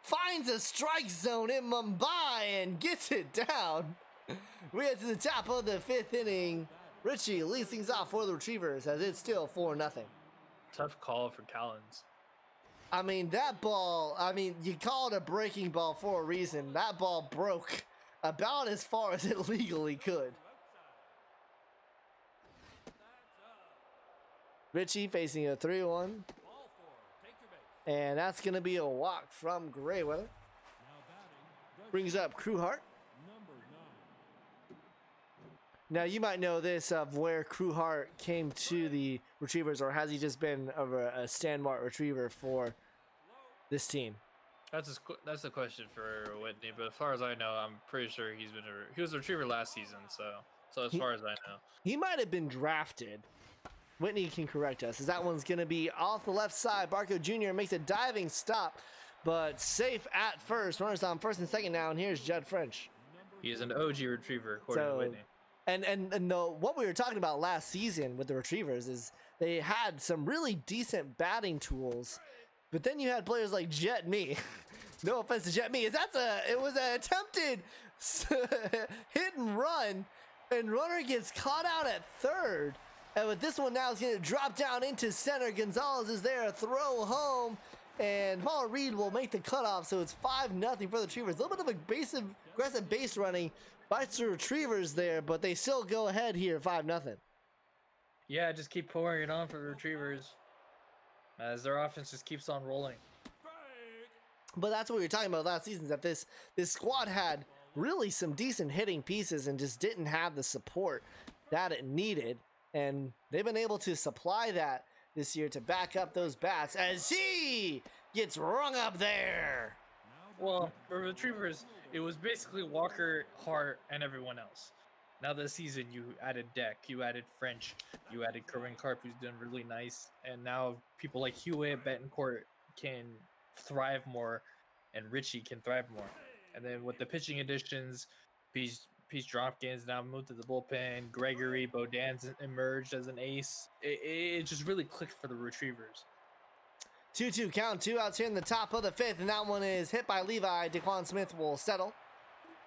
finds a strike zone in Mumbai and gets it down. We get to the top of the 5th inning. Richie leads things off for the Retrievers as it's still 4-0. Tough call for Callens. I mean, that ball, you call it a breaking ball for a reason. That ball broke about as far as it legally could. Richie facing a 3-1. And that's going to be a walk from Grayweather. Brings up Crewhart. Now, you might know this of where Crewhart came to the Retrievers, or has he just been a standby retriever for this team? That's a question for Whitney, but as far as I know, I'm pretty sure he was a retriever last season. So as far as I know, he might have been drafted. Whitney can correct us, as that one's going to be off the left side. Barco Jr. makes a diving stop, but safe at first. Runners on first and second now, and here's Judd French. He is an OG retriever, according to Whitney. And what we were talking about last season with the Retrievers is they had some really decent batting tools, but then you had players like Jet Me. No offense to Jet Me, it was an attempted hit and run, and runner gets caught out at third. And with this one now, it's going to drop down into center. Gonzalez is there, throw home, and Paul Reed will make the cutoff. So it's 5-0 for the Retrievers. A little bit of aggressive base running by the Retrievers there, but they still go ahead here, 5-0. Yeah, just keep pouring it on for the Retrievers as their offense just keeps on rolling. But that's what we were talking about last season, is that this squad had really some decent hitting pieces and just didn't have the support that it needed. And they've been able to supply that this year to back up those bats as he gets rung up there. Well, for Retrievers, it was basically Walker, Hart, and everyone else. Now this season, you added Deck, you added French, you added Kerwin Carp, who's doing really nice, and now people like Hewitt, Betancourt can thrive more, and Richie can thrive more. And then with the pitching additions, Peace Dropkins now moved to the bullpen. Gregory, Bodan's emerged as an ace. It just really clicked for the Retrievers. 2-2 count, 2 outs here in the top of the 5th, and that one is hit by Levi. DeQuan Smith will settle,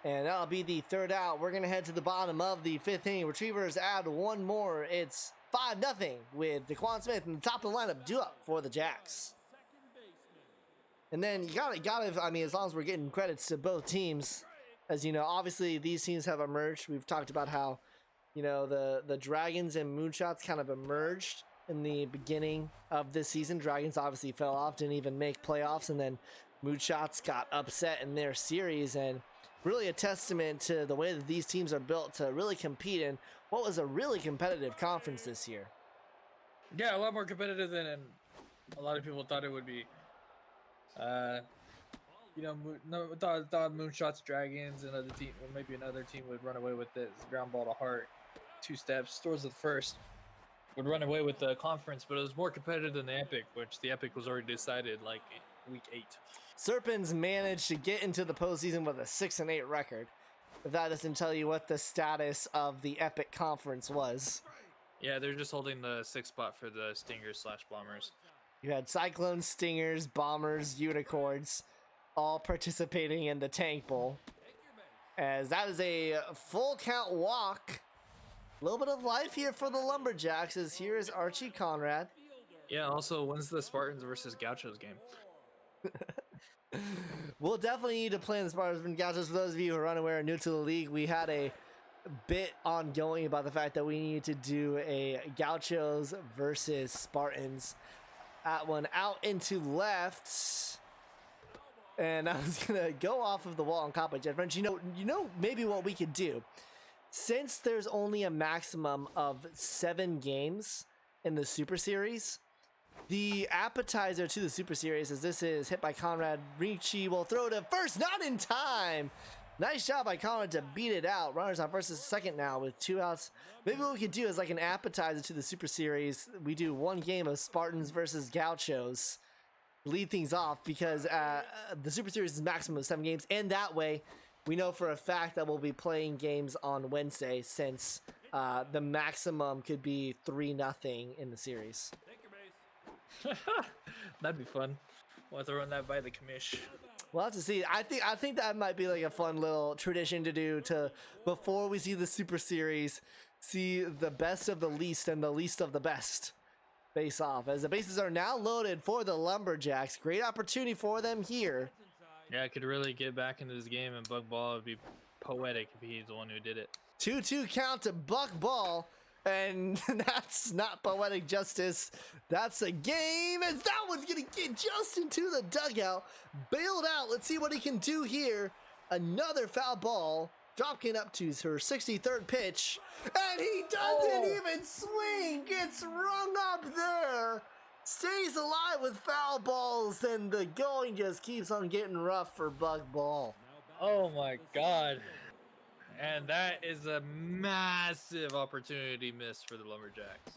and that'll be the 3rd out. We're going to head to the bottom of the 5th inning. Retrievers add one more. It's 5-0 with DeQuan Smith in the top of the lineup due up for the Jacks. And then you gotta, as long as we're getting credits to both teams, As you know, obviously these teams have emerged. We've talked about how, you know, the Dragons and Moonshots kind of emerged in the beginning of this season. Dragons obviously fell off, didn't even make playoffs, and then Moonshots got upset in their series, and really a testament to the way that these teams are built to really compete in what was a really competitive conference this year. Yeah, a lot more competitive than a lot of people thought it would be. You know, thought Moonshots, Dragons, another team, or maybe another team would run away with this ground ball to heart, 2 steps, Stores of the first, would run away with the conference, but it was more competitive than the Epic, which the Epic was already decided like week 8. Serpents managed to get into the postseason with a 6-8 record. If that doesn't tell you what the status of the Epic Conference was. Yeah, they're just holding the 6th spot for the Stingers/Bombers. You had Cyclones, Stingers, Bombers, Unicorns, all participating in the Tank Bowl. As that is a full count walk. A little bit of life here for the Lumberjacks, as here is Archie Conrad. Yeah, also, when's the Spartans versus Gauchos game? We'll definitely need to plan the Spartans and Gauchos. For those of you who are unaware and new to the league, we had a bit ongoing about the fact that we need to do a Gauchos versus Spartans. That one out into left. And I was gonna go off of the wall and cop by Jet French. You know, maybe what we could do, since there's only a maximum of 7 games in the Super Series, the appetizer to the Super Series, as this is hit by Conrad. Ricci will throw to first, not in time. Nice job by Conrad to beat it out. Runners on first and second now with 2 outs. Maybe what we could do is like an appetizer to the Super Series. We do 1 game of Spartans versus Gauchos. Lead things off because the Super Series is maximum of 7 games, and that way we know for a fact that we'll be playing games on Wednesday, since the maximum could be 3-0 in the series. That'd be fun. We'll have to run that by the commish. We'll have to see. I think that might be like a fun little tradition to do, to before we see the Super Series, see the best of the least and the least of the best face off, as the bases are now loaded for the Lumberjacks. Great opportunity for them here. Yeah, I could really get back into this game, and Buck Ball would be poetic if he's the one who did it. 2-2 count to Buck Ball, and that's not poetic justice. That's a game, as that one's gonna get just into the dugout, bailed out. Let's see what he can do here. Another foul ball. Dropkin up to her 63rd pitch, and he doesn't even swing. Gets rung up there. Stays alive with foul balls, and the going just keeps on getting rough for Buck Ball. Oh my God. And that is a massive opportunity missed for the Lumberjacks.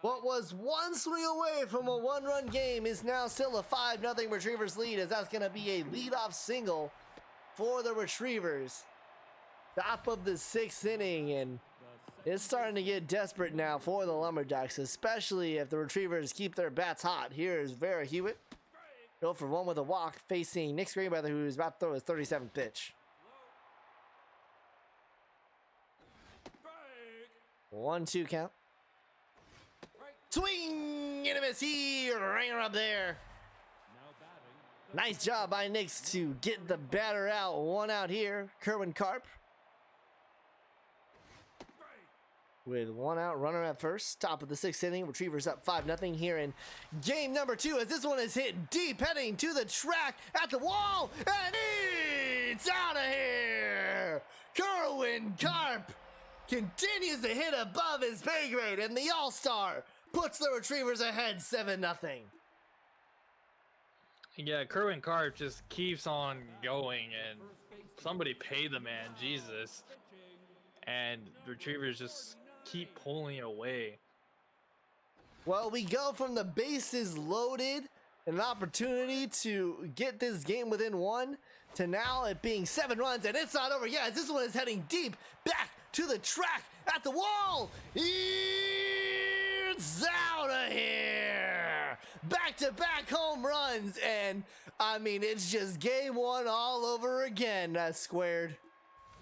What was 1 swing away from a 1-run game is now still a 5-0 Retrievers lead, as that's going to be a leadoff single for the Retrievers. Top of the 6th inning, and it's starting to get desperate now for the Lumberjacks, especially if the Retrievers keep their bats hot. Here's Vera Hewitt. Go for 1 with a walk, facing Nick Screenbrother, who's about to throw his 37th pitch. 1-2 count. Swing and a miss. He rang her up there. Nice job by Nix to get the batter out. 1 out here. Kerwin Karp with 1 out, runner at first. Top of the 6th inning. Retrievers up 5-0 here in game number 2, as this one is hit deep, heading to the track at the wall, and it's out of here. Kerwin Karp continues to hit above his pay grade, and the All-Star puts the Retrievers ahead 7-0. Yeah, Kerwin Karp just keeps on going, and somebody pay the man, Jesus. And the Retrievers just keep pulling away. Well, we go from the bases loaded, an opportunity to get this game within 1, to now it being 7 runs, and it's not over yet. This one is heading deep back to the track at the wall. It's out of here. Back-to-back home runs, and I mean, it's just game 1 all over again. That's squared.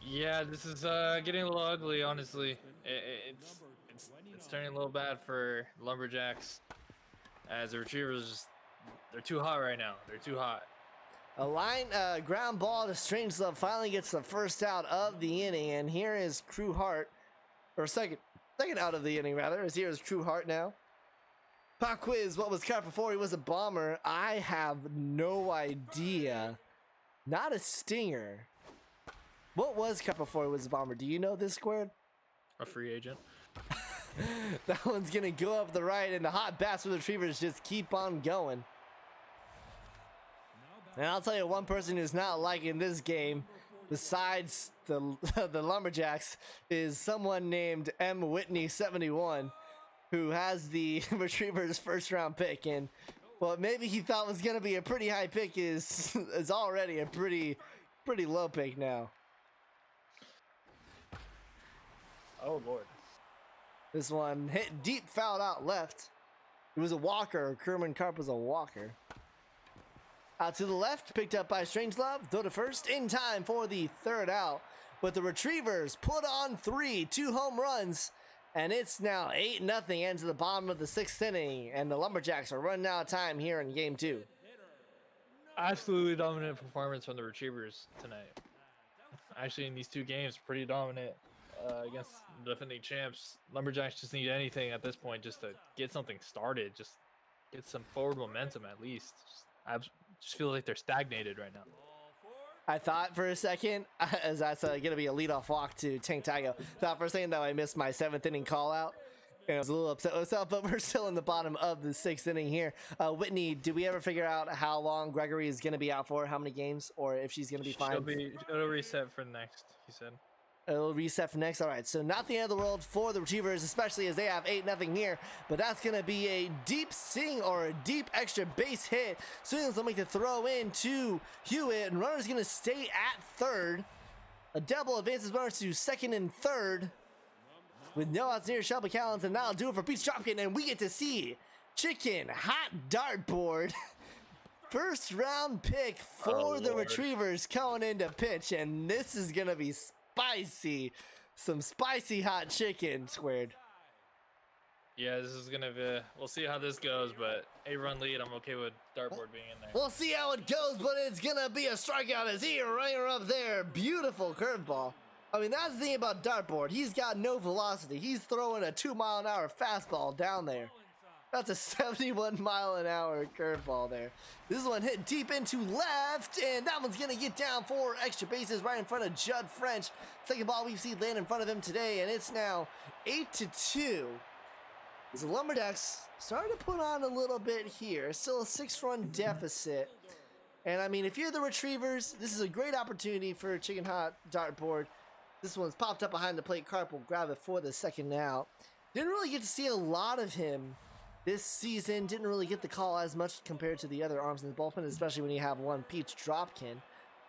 Yeah, this is getting a little ugly, honestly. It's turning a little bad for Lumberjacks, as the Retrievers, they're too hot right now. They're too hot. A line ground ball to Strangelove finally gets the first out of the inning, and here is Crew Hart, or second out of the inning rather, as here is Crew Hart now. Pop quiz, what was Carp before he was a bomber? I have no idea. Not a stinger. What was Carp before he was a bomber? Do you know this, Squared? A free agent. That one's gonna go up the right, and the hot bats with the Retrievers just keep on going. And I'll tell you one person who's not liking this game, besides the the Lumberjacks, is someone named M. Whitney71, who has the Retrievers' first-round pick. And what maybe he thought was gonna be a pretty high pick is already a pretty low pick now. Oh Lord. This one hit deep, fouled out left. It was a walker. Kerman Carp was a walker. Out to the left, picked up by Strangelove. Throw to first in time for the third out. But the Retrievers put on 2 home runs. And it's now 8-0 into the bottom of the 6th inning. And the Lumberjacks are running out of time here in game 2. Absolutely dominant performance from the Retrievers tonight. Actually, in these 2 games, pretty dominant against the defending champs. Lumberjacks just need anything at this point just to get something started, just get some forward momentum at least. I just feel like they're stagnated right now. I thought for a second, as that's going to be a leadoff walk to Tank Taigo, thought for a second that I missed my 7th inning call out. And I was a little upset with myself, but we're still in the bottom of the 6th inning here. Whitney, did we ever figure out how long Gregory is going to be out for? How many games? Or if she's going to be fine? It'll reset for next, he said. It'll reset for next. All right, so not the end of the world for the Retrievers, especially as they have 8-0 here. But that's going to be a deep sing or a deep extra base hit. Swingles will make the throw in to Hewitt, and runner's going to stay at third. A double advances runners to second and third with no outs near Shelby Callens, and that'll do it for Pete Stropkin, and we get to see Chicken Hot Dartboard. First round pick for the Retrievers coming into pitch, and this is going to be spicy. Some spicy hot chicken, Squared. Yeah, this is gonna be. We'll see how this goes, but 8-run lead. I'm okay with Dartboard being in there. We'll see how it goes, but it's gonna be a strikeout as he right up there. Beautiful curveball. I mean, that's the thing about Dartboard. He's got no velocity. He's throwing a 2-mile-an-hour fastball down there. That's a 71-mile-an-hour curveball there. This one hit deep into left, and that one's going to get down for extra bases right in front of Judd French. Second ball we've seen land in front of him today, and it's now 8-2. As the Lumberjacks starting to put on a little bit here. Still a 6-run deficit. And, I mean, if you're the Retrievers, this is a great opportunity for Chicken Hot Dartboard. This one's popped up behind the plate. Carp will grab it for the second out. Didn't really get to see a lot of him this season. Didn't really get the call as much compared to the other arms in the bullpen, especially when you have one Peach Dropkin.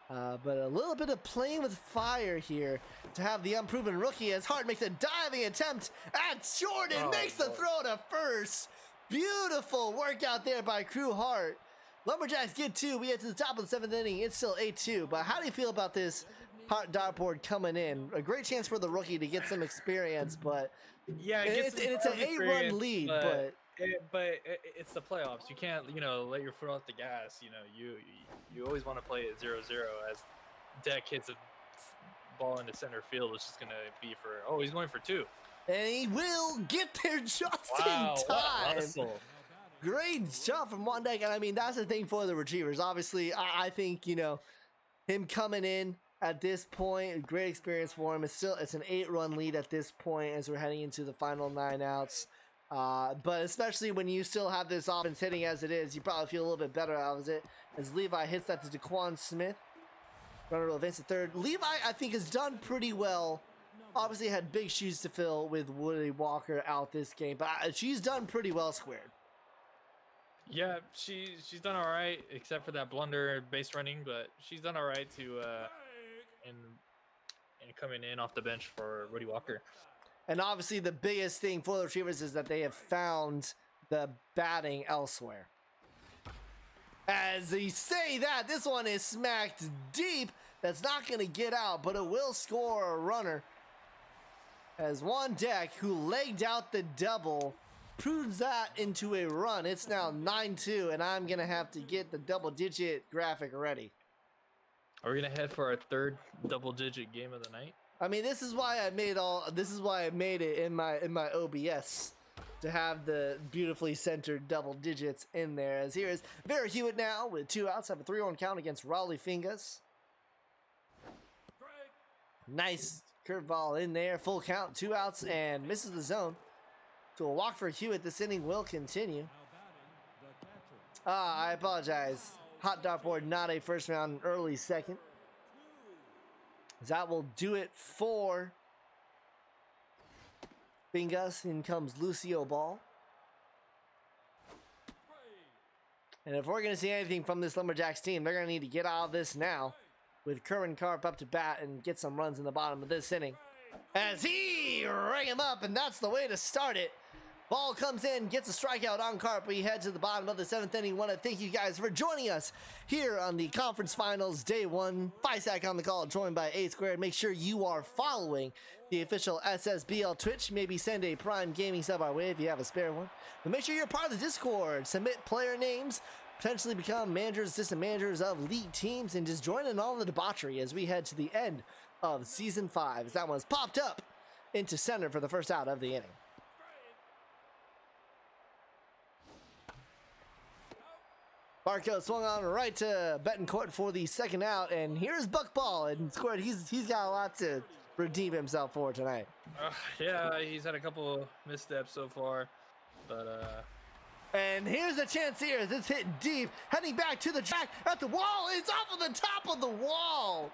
But a little bit of playing with fire here to have the unproven rookie as Hart makes a diving attempt at Jordan. Makes the throw to first. Beautiful work out there by Crew Hart. Lumberjacks get 2. We get to the top of the 7th inning. It's still 8-2. But how do you feel about this Hart Dartboard coming in? A great chance for the rookie to get some experience, but yeah, it's an 8-run lead, but it's the playoffs. You can't, let your foot off the gas. You always want to play it 0-0 as Deck hits a ball into center field, which is going to be for, he's going for 2. And he will get there just in time. Great shot from Wandek. And I mean, that's the thing for the Retrievers. Obviously, I think, him coming in at this point, great experience for him. It's an 8-run lead at this point as we're heading into the final 9 outs. But especially when you still have this offense hitting as it is, you probably feel a little bit better out of it. As Levi hits that to DeQuan Smith. Runner will advance to third. Levi, I think, has done pretty well. Obviously had big shoes to fill with Woody Walker out this game, but she's done pretty well, Squared. Yeah, she's done all right, except for that blunder base running, but she's done all right to in coming in off the bench for Woody Walker. And obviously the biggest thing for the Retrievers is that they have found the batting elsewhere. As they say that, this one is smacked deep. That's not going to get out, but it will score a runner. As Wandek, who legged out the double, proves that into a run. It's now 9-2, and I'm going to have to get the double-digit graphic ready. Are we gonna head for our third double-digit game of the night? I mean, this is why I made it in my OBS to have the beautifully centered double digits in there. As here is Vera Hewitt now with 2 outs, have a 3-1 count against Raleigh Fingas. Nice curveball in there, full count, 2 outs, and misses the zone. So a walk for Hewitt. This inning will continue. I apologize. Hot dartboard, not a first round, early second. That will do it for Fingas. In comes Lucio Ball. And if we're going to see anything from this Lumberjacks team, they're going to need to get out of this now with Kerwin Karp up to bat and get some runs in the bottom of this inning. As he rang him up, and that's the way to start it. Ball comes in, gets a strikeout on Karp. We head to the bottom of the 7th inning. Want to thank you guys for joining us here on the conference finals, day 1. FISAC on the call, joined by A Squared. Make sure you are following the official SSBL Twitch. Maybe send a Prime Gaming sub our way if you have a spare one. But make sure you're part of the Discord. Submit player names, potentially become managers, assistant managers of league teams, and just join in all the debauchery as we head to the end of Season 5. As that one's popped up into center for the first out of the inning. Barco swung on right to Betancourt for the second out, and here's Buck Ball, and scored. He's got a lot to redeem himself for tonight. Yeah, he's had a couple missteps so far, but And here's a chance here as it's hit deep, heading back to the track at the wall. It's off of the top of the wall.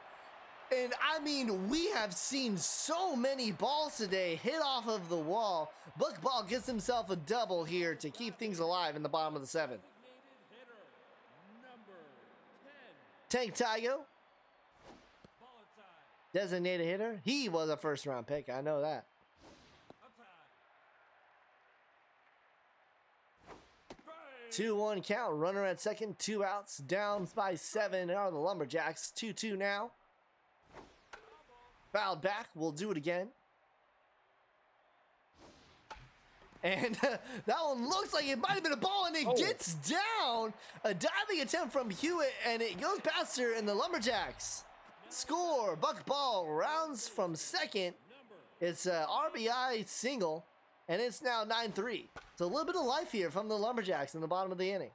And I mean, we have seen so many balls today hit off of the wall. Buck Ball gets himself a double here to keep things alive in the bottom of the 7th. Tank Tygo, designated hitter. He was a first round pick. I know that. 2-1 count. Runner at second. 2 outs. Down by 7 are the Lumberjacks. 2-2 now. Fouled back. We'll do it again. And that one looks like it might have been a ball, and it gets down. A diving attempt from Hewitt, and it goes past her, and the Lumberjacks score. Buck Ball rounds from second. It's a RBI single, and it's now 9-3. It's a little bit of life here from the Lumberjacks in the bottom of the inning.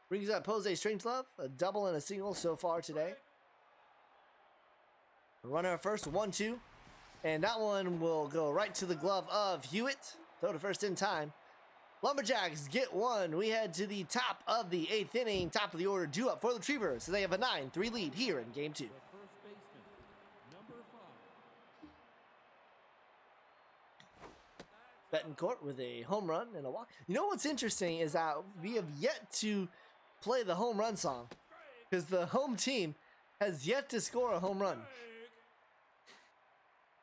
Brings up Jose Strangelove, a double and a single so far today. Runner at first, 1-2. And that one will go right to the glove of Hewitt. Throw to first in time. Lumberjacks get one. We head to the top of the 8th inning. Top of the order due up for the Retrievers. So they have a 9-3 lead here in game 2. Betancourt with a home run and a walk. You know what's interesting is that we have yet to play the home run song because the home team has yet to score a home run.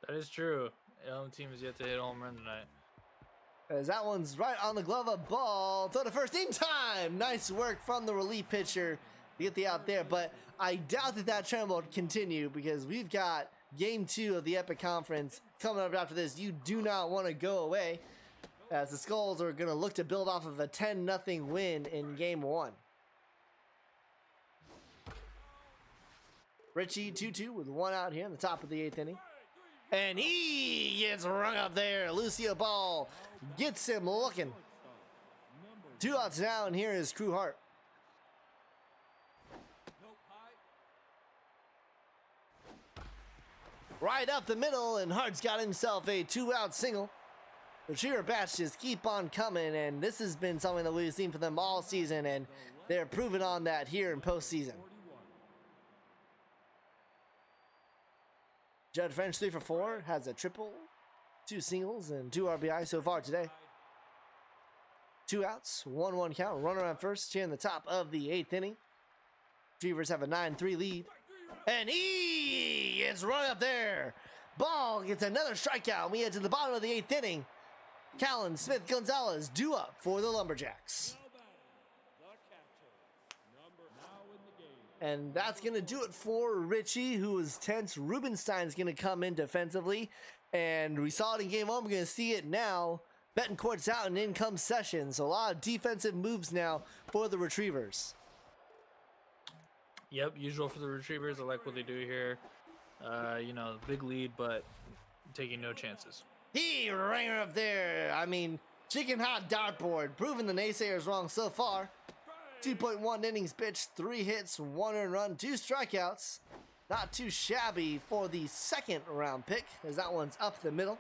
that is true. The home team is yet to hit a home run tonight. As that one's right on the glove of Ball. Throw to first in time. Nice work from the relief pitcher to get the out there. But I doubt that trend will continue because we've got game 2 of the Epic Conference coming up after this. You do not want to go away as the Skulls are going to look to build off of a 10-0 win in game 1. Richie 2-2 with 1 out here in the top of the 8th inning. And he gets rung up there. Lucio Ball gets him looking. 2 outs now, and here is Crew Hart. Right up the middle, and Hart's got himself a 2-out single. The Retriever bats just keep on coming, and this has been something that we've seen from them all season, and they're proving on that here in postseason. Judd French 3 for 4, has a triple, 2 singles, and 2 RBI so far today. 2 outs, 1-1 count, runner on first here in the top of the 8th inning. Retrievers have a 9-3 lead. And he gets run up there. Ball gets another strikeout. We head to the bottom of the 8th inning. Callan Smith Gonzalez due up for the Lumberjacks. And that's going to do it for Richie, who is tense. Rubenstein's going to come in defensively. And we saw it in game 1. We're going to see it now. Betancourt's out and in comes Sessions. So a lot of defensive moves now for the Retrievers. Yep, usual for the Retrievers. I like what they do here. You know, big lead, but taking no chances. He rang her up there. I mean, chicken hot dartboard, proving the naysayers wrong so far. 2.1 innings pitched, 3 hits, 1 earned run, 2 strikeouts. Not too shabby for the second round pick, as that one's up the middle.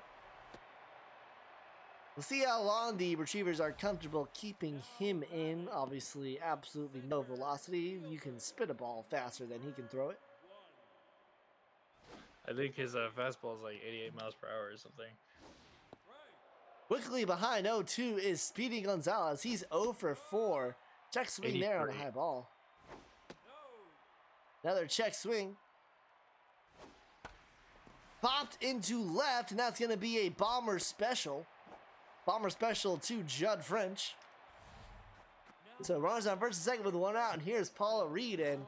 We'll see how long the Retrievers are comfortable keeping him in. Obviously, absolutely no velocity. You can spit a ball faster than he can throw it. I think his fastball is like 88 miles per hour or something. Quickly behind 0-2 is Speedy Gonzalez. He's 0 for 4. Check swing there on a 83. high ball. Another check swing. Popped into left, and that's going to be a bomber special. Bomber special to Judd French. So runners on first and second with 1 out, and here's Paula Reed, and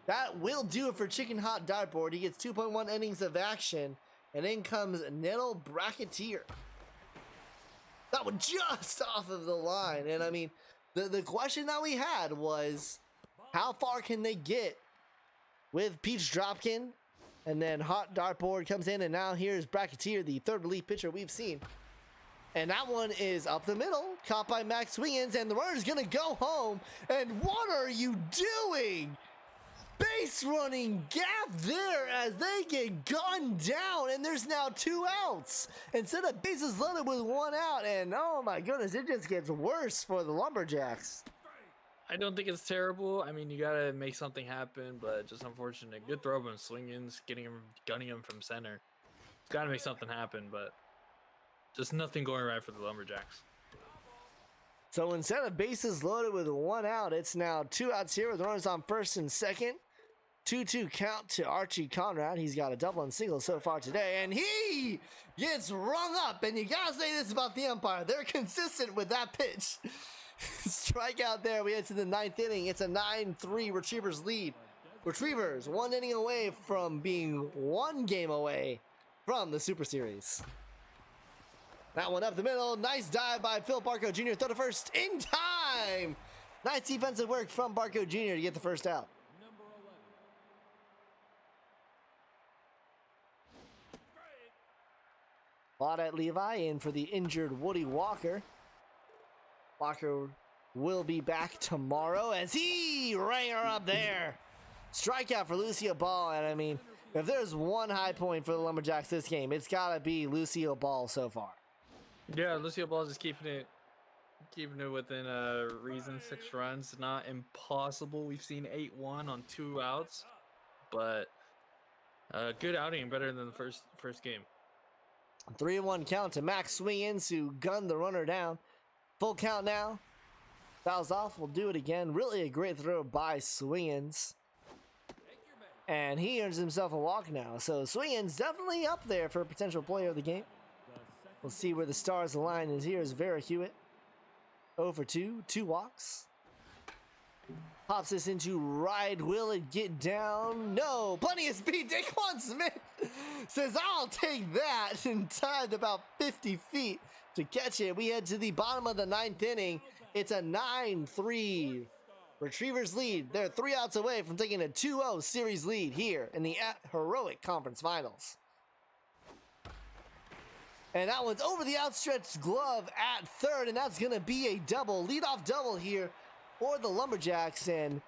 that will do it for Chicken Hot Dartboard. He gets 2.1 innings of action, and in comes Nettle Bracketeer. That one just off of the line, and I mean, the question that we had was, how far can they get with Peach Dropkin? And then Hot Dartboard comes in, and now here's Bracketeer, the third relief pitcher we've seen. And that one is up the middle, caught by Max Swingins, and the runner's gonna go home. And what are you doing? Base running gap there as they get gunned down, and there's now 2 outs instead of bases loaded with 1 out. And oh my goodness, it just gets worse for the Lumberjacks. I don't think it's terrible. I mean, you gotta make something happen, but just unfortunate. Good throw and swingings, gunning him from center. Gotta make something happen, but just nothing going right for the Lumberjacks. So instead of bases loaded with 1 out, it's now 2 outs here with runners on first and second. 2-2 count to Archie Conrad. He's got a double and single so far today, and he gets rung up. And you gotta say this about the umpire. They're consistent with that pitch. Strikeout there. We head to the 9th inning. It's a 9-3 Retrievers lead. Retrievers 1 inning away from being 1 game away from the Super Series. That one up the middle. Nice dive by Phil Barco Jr. Throw to first in time. Nice defensive work from Barco Jr. to get the first out. Claudette Levi in for the injured Woody Walker. Walker will be back tomorrow as he rang her up there. Strikeout for Lucio Ball, and I mean, if there's one high point for the Lumberjacks this game, it's gotta be Lucio Ball so far. Yeah, Lucio Ball is just keeping it within reason. 6 runs, not impossible. We've seen 8-1 on 2 outs, but good outing, better than the first game. 3-1 count to Max Swingins, who gunned the runner down. Full count now. Fouls off. We'll do it again. Really a great throw by Swingins. And he earns himself a walk now. So Swingins definitely up there for a potential player of the game. We'll see where the stars align. Is here is Vera Hewitt. 0 for 2. 2 walks. Pops this into right. Will it get down? No. Plenty of speed. Daquan Smith says, I'll take that, and tied about 50 feet to catch it. We head to the bottom of the 9th inning. It's a 9-3 Retrievers lead. They're 3 outs away from taking a 2-0 series lead here in the Heroic Conference Finals. And that one's over the outstretched glove at third, and that's going to be a double. Leadoff double here for the Lumberjacks. And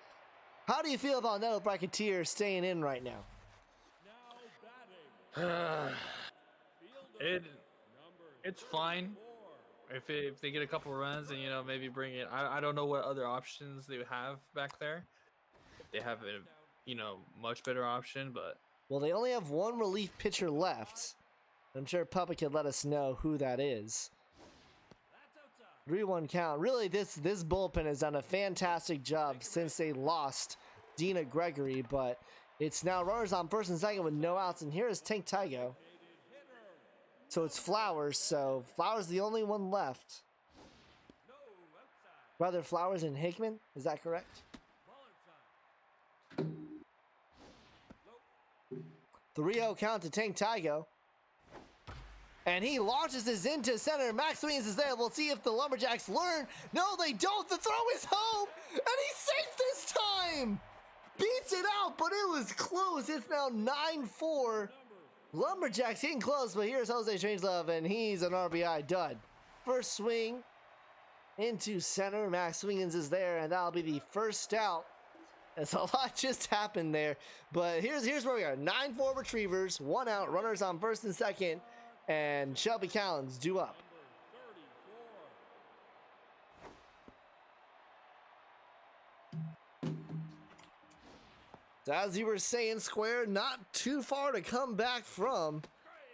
how do you feel about Nettle Bracketeer staying in right now? It's fine if they get a couple runs and maybe bring it. I don't know what other options they have back there. If they have a much better option, but well, they only have 1 relief pitcher left. I'm sure Puppa could let us know who that is. 3-1 count. Really, this bullpen has done a fantastic job since they lost Dina Gregory, but it's now runners on first and second with no outs, and here is Tank Tygo. So it's Flowers, so Flowers the only one left. Brother Flowers and Hickman, is that correct? 3-0 count to Tank Tygo. And he launches this into center. Max Swingins is there. We'll see if the Lumberjacks learn. No, they don't. The throw is home, and he's safe this time. beats it out, but it was close. It's now 9-4. Lumberjacks getting close, but here's Jose Strangelove, and he's an RBI dud. First swing into center. Max Swingins is there, and that'll be the first out. As a lot just happened there, but here's where we are. 9-4 Retrievers, 1 out, runners on first and second, and Shelby Callens due up. So as you were saying, Square, not too far to come back from.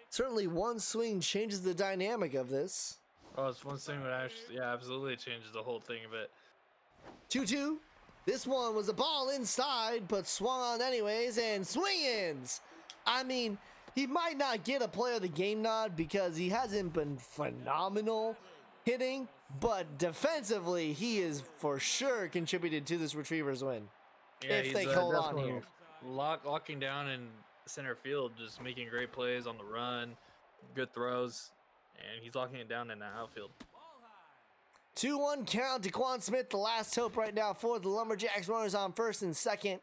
Certainly one swing changes the dynamic of this. Oh, it's one thing that actually, yeah, absolutely changes the whole thing of it. 2-2. This one was a ball inside, but swung on anyways, and swing-ins. I mean, he might not get a player of the game nod because he hasn't been phenomenal hitting, but defensively, he is for sure contributed to this Retrievers win. Yeah, if they hold on definitely here. Locking down in center field, just making great plays on the run, good throws, and he's locking it down in the outfield. 2-1 count. DeQuan Smith, the last hope right now for the Lumberjacks. Runners on first and second.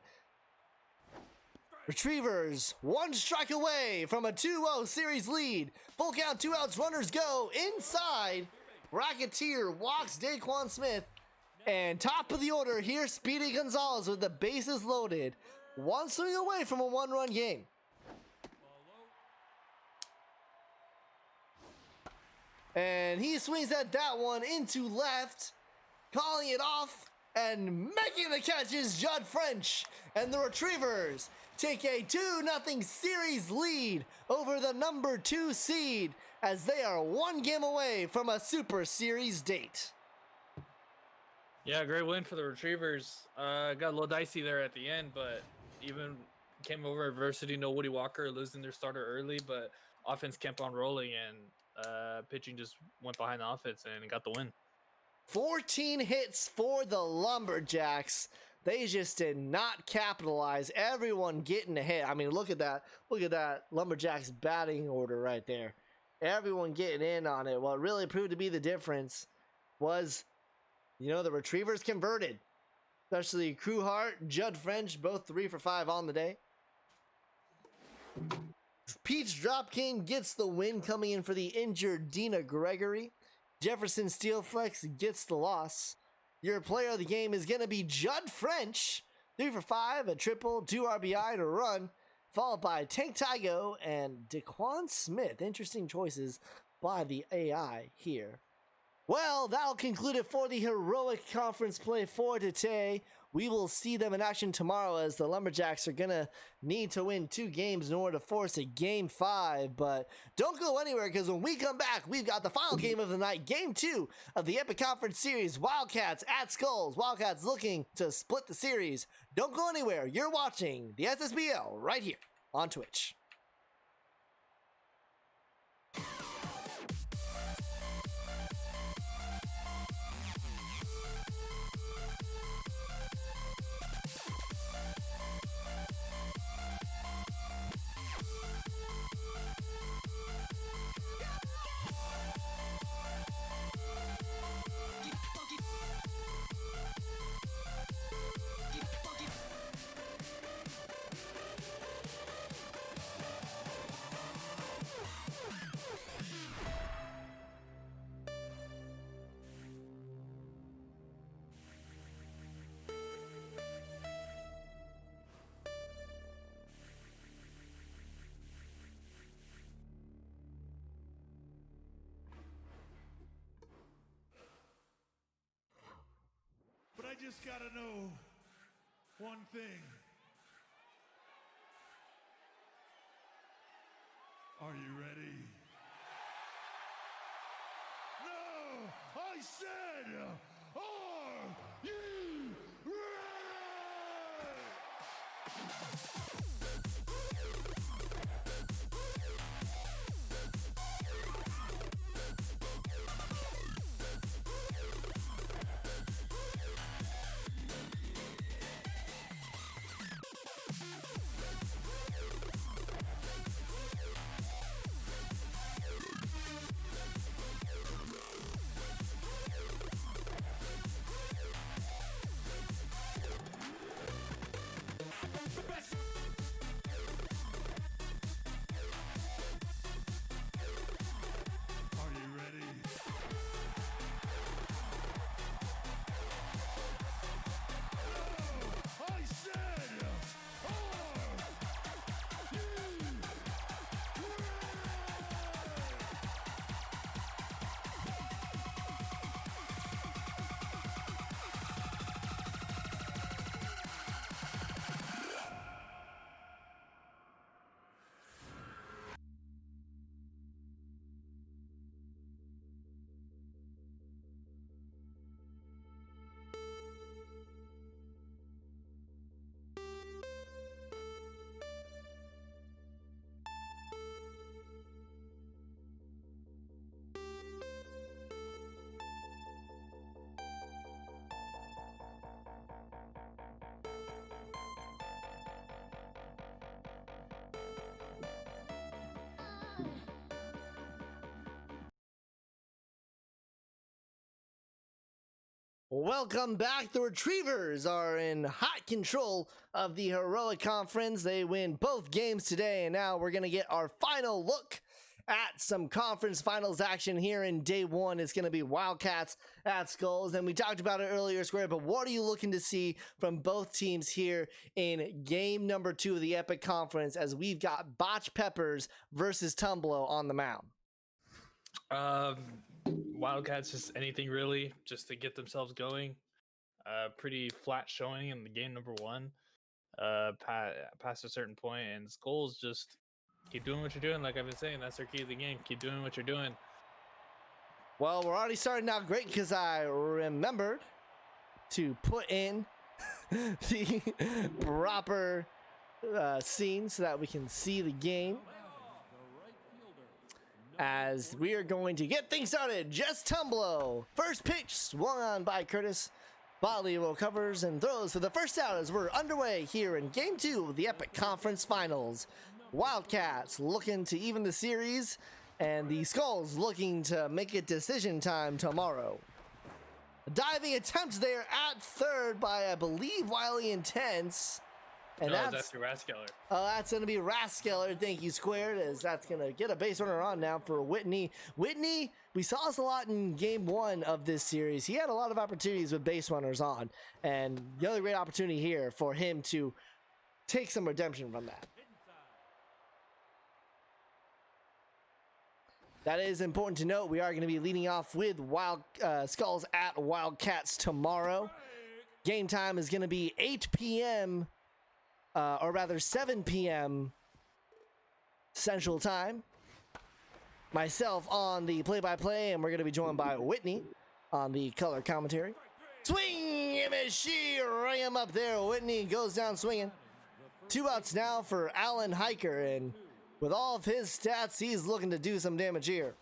Retrievers, 1 strike away from a 2-0 series lead. Full count, 2 outs, runners go inside. Racketeer walks DeQuan Smith. And top of the order here, Speedy Gonzalez with the bases loaded. 1 swing away from a 1-run game. And he swings at that one into left, calling it off, and making the catch is Judd French. And the Retrievers take a 2-0 series lead over the number 2 seed as they are 1 game away from a Super Series date. Yeah, great win for the Retrievers. Got a little dicey there at the end, but even came over adversity. No Woody Walker, losing their starter early, but offense kept on rolling, and pitching just went behind the offense and got the win. 14 hits for the Lumberjacks. They just did not capitalize. Everyone getting a hit. I mean, look at that. Look at that Lumberjacks batting order right there. Everyone getting in on it. What really proved to be the difference was, the Retrievers converted. Especially Crewhart, Judd French, both 3 for 5 on the day. Pete's Drop King gets the win, coming in for the injured Dina Gregory. Jefferson Steelflex gets the loss. Your player of the game is going to be Judd French. 3 for 5, a triple, 2 RBI to run, followed by Tank Tygo and DeQuan Smith. Interesting choices by the AI here. Well, that'll conclude it for the heroic conference play for today. We will see them in action tomorrow as the Lumberjacks are going to need to win 2 games in order to force a Game 5. But don't go anywhere, because when we come back, we've got the final game of the night, Game 2 of the Epic Conference Series, Wildcats at Skulls. Wildcats looking to split the series. Don't go anywhere. You're watching the SSBL right here on Twitch. But I just gotta know one thing. Are you ready? No! I said, are you ready? Welcome back. The Retrievers are in hot control of the Heroic Conference. They win both games today, and now we're going to get our final look at some conference finals action here in day one. It's going to be Wildcats at Skulls, and we talked about it earlier, Square, but what are you looking to see from both teams here in game number 2 of the Epic Conference as we've got Botch Peppers versus Tumblo on the mound? Wildcats, just anything really, just to get themselves going. Pretty flat showing in the game number 1, past a certain point, and Skulls just keep doing what you're doing. Like I've been saying, that's their key to the game. Keep doing what you're doing. Well, we're already starting out great because I remembered to put in the proper scene so that we can see the game. As we are going to get things started, Jess Tumblo. First pitch swung on by Curtis. Botley will covers and throws for the first out as we're underway here in Game 2 of the Epic Conference Finals. Wildcats looking to even the series, and the Skulls looking to make it decision time tomorrow. A diving attempt there at third by, I believe, Wiley Intense. And that's Raskeller. That's going to be Raskeller. Thank you, Squared, as that's going to get a base runner on now for Whitney. Whitney, we saw this a lot in game 1 of this series. He had a lot of opportunities with base runners on, and the other great opportunity here for him to take some redemption from that. That is important to note. We are going to be leading off with Skulls at Wildcats tomorrow. Game time is going to be 8 p.m., or rather 7 p.m. Central Time. Myself on the play-by-play, and we're going to be joined by Whitney on the color commentary. Swing! MSG, ring him up there. Whitney goes down swinging. 2 outs now for Alan Hiker, and with all of his stats, he's looking to do some damage here.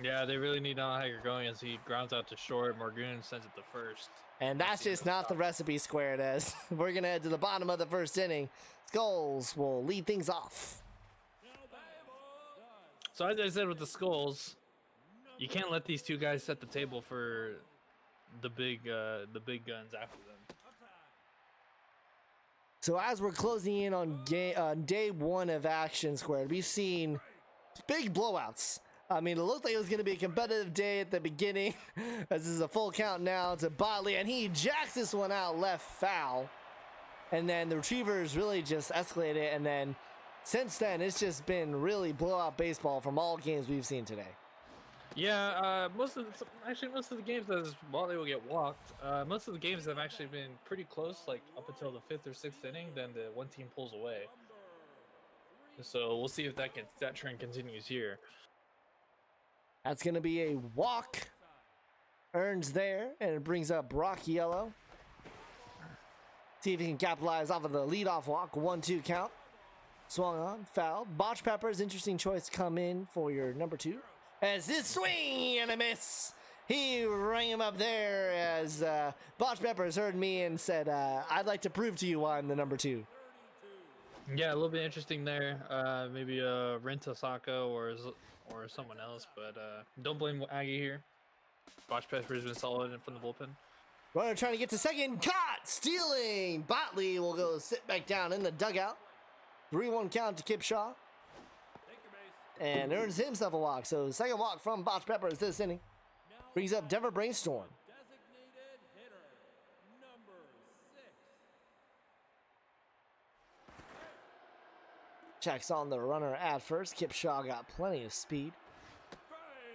Yeah, they really need Alan Hiker going as he grounds out to short. Morgoon sends it to first. And that's just not the recipe, Squared, as we're going to head to the bottom of the first inning. Skulls will lead things off. So as I said with the Skulls, you can't let these two guys set the table for the big guns after them. So as we're closing in on day 1 of action, Squared, we've seen big blowouts. I mean, it looked like it was going to be a competitive day at the beginning. As this is a full count now to Botley, and he jacks this one out left foul. And then the Retrievers really just escalated it, and then since then, it's just been really blowout baseball from all games we've seen today. Yeah, most of the games that Botley will get walked. Most of the games have actually been pretty close, like up until the 5th or 6th inning. Then the one team pulls away. So we'll see if that trend continues here. That's going to be a walk. Earns there, and it brings up Brock Yellow. See if he can capitalize off of the leadoff walk. 1-2 count. Swung on, fouled. Botch Peppers, interesting choice to come in for your number 2. As this swing and a miss. He rang him up there as Botch Peppers heard me and said, I'd like to prove to you why I'm the number 2. Yeah, a little bit interesting there. Maybe Renta Saka or someone else, but don't blame Aggie here. Botch Pepper's been solid from the bullpen. Runner trying to get to second. Caught! Stealing! Botley will go sit back down in the dugout. 3-1 count to Kipshaw. And earns himself a walk. So second walk from Botch Peppers this inning. Brings up Denver Brainstorm. Designated hitter, number 6. Checks on the runner at first. Kipshaw got plenty of speed.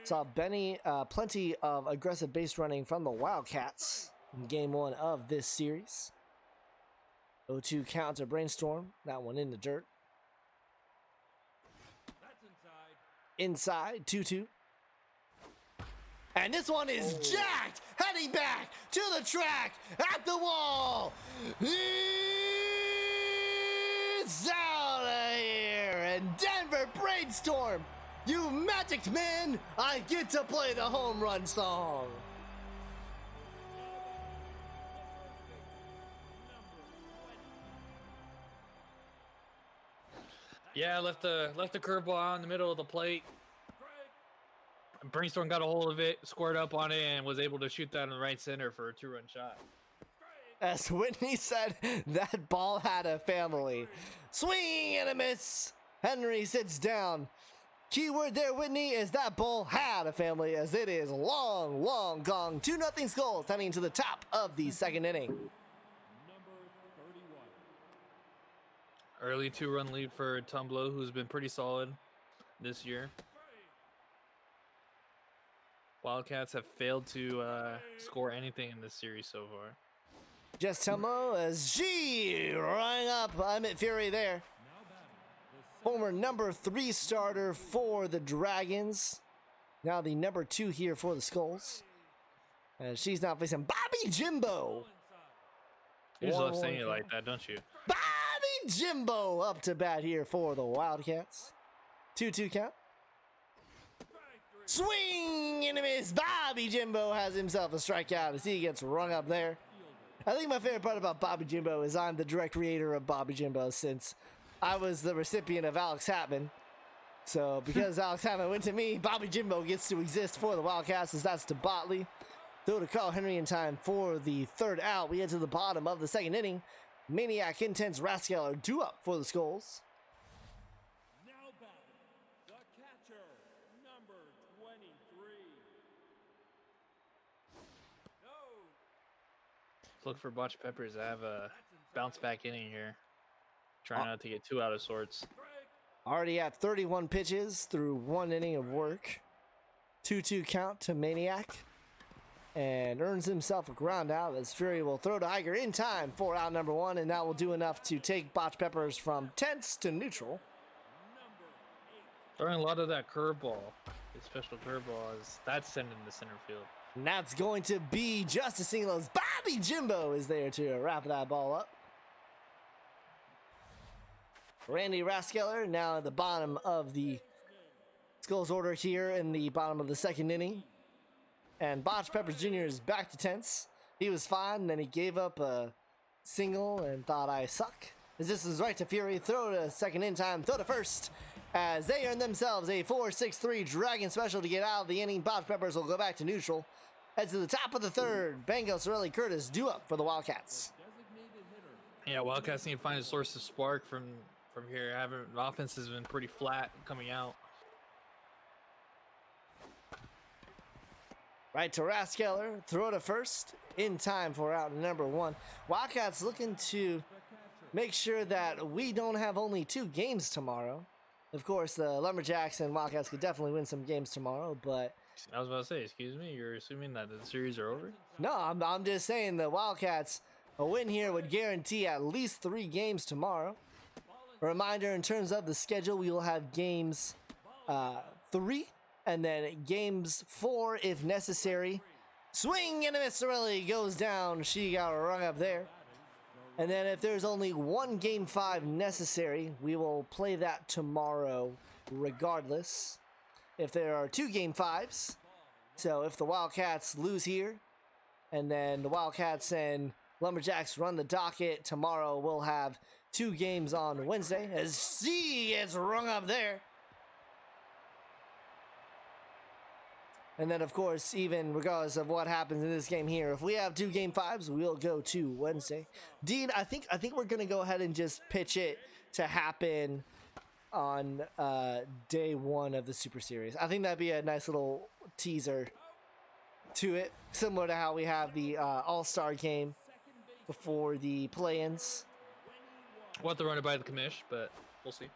Saw plenty of aggressive base running from the Wildcats in game 1 of this series. 0-2 count to Brainstorm. That one in the dirt. That's inside. Inside, 2-2. And this one is jacked, heading back to the track, at the wall. It's out of here. And Denver Brainstorm, you magic man, I get to play the home run song. Yeah, left the curveball out in the middle of the plate. Brainstorm got a hold of it, squared up on it, and was able to shoot that in the right center for a 2-run shot. As Whitney said, that ball had a family. Swing and a miss. Henry sits down. Keyword there, Whitney, is that ball had a family, as it is long, long gone. 2-0 Skulls heading to the top of the second inning. Number 31. Early 2-run lead for Tumblo, who's been pretty solid this year. Wildcats have failed to score anything in this series so far. Just Tumbo as she running up Emmett Fury there. Former number 3 starter for the Dragons. Now the number 2 here for the Skulls. And she's now facing Bobby Jimbo. You just love saying it like that, don't you? Bobby Jimbo up to bat here for the Wildcats. 2-2 count. Swing and a miss. Bobby Jimbo has himself a strikeout as he gets rung up there. I think my favorite part about Bobby Jimbo is I'm the direct creator of Bobby Jimbo since I was the recipient of Alex Hatman. So because Alex Hatman went to me, Bobby Jimbo gets to exist for the Wildcats as that's to Botley. Throw to Carl Henry in time for the third out. We get to the bottom of the second inning. Maniac, Intense, Rascal are due up for the Skulls. Now batting, the catcher, number 23. Look for Botch Peppers to have a bounce back inning here. Trying not to get too out of sorts. Already at 31 pitches through 1 inning of work. 2-2 count to Maniac. And earns himself a ground out as Fury will throw to Iger in time for out number 1. And that will do enough to take Botch Peppers from tense to neutral. Throwing a lot of that curveball. His special curveball is that's sending to center field. And that's going to be just a single as Bobby Jimbo is there to wrap that ball up. Randy Raskeller now at the bottom of the Skulls order here in the bottom of the second inning. And Botch Peppers Jr. is back to tense. He was fine, and then he gave up a single and thought I suck. As this is right to Fury, throw to second in time, throw to first. As they earn themselves a 4-6-3 Dragon special to get out of the inning. Botch Peppers will go back to neutral. Heads to the top of the third. Bango Sorelli Curtis due up for the Wildcats. Yeah, Wildcats need to find a source of spark from here. The offense has been pretty flat coming out. Right to Raskeller, throw to first, in time for out number 1. Wildcats looking to make sure that we don't have only 2 games tomorrow. Of course, the Lumberjacks and Wildcats could definitely win some games tomorrow, but... I was about to say, excuse me, you're assuming that the series are over? No, I'm just saying the Wildcats, a win here would guarantee at least 3 games tomorrow. A reminder, in terms of the schedule, we will have games 3, and then games 4 if necessary. Swing and a miss. Sorelli goes down. She got rung up there. And then if there's only 1 game 5 necessary, we will play that tomorrow regardless. If there are 2 game 5s, so if the Wildcats lose here, and then the Wildcats and Lumberjacks run the docket, tomorrow we'll have 2 games on Wednesday, as she gets rung up there. And then, of course, even regardless of what happens in this game here, if we have 2 game 5s, we'll go to Wednesday. Dean, I think we're gonna go ahead and just pitch it to happen on day 1 of the Super Series. I think that'd be a nice little teaser to it, similar to how we have the All-Star game before the play-ins. We'll have to run it by the commish, but we'll see.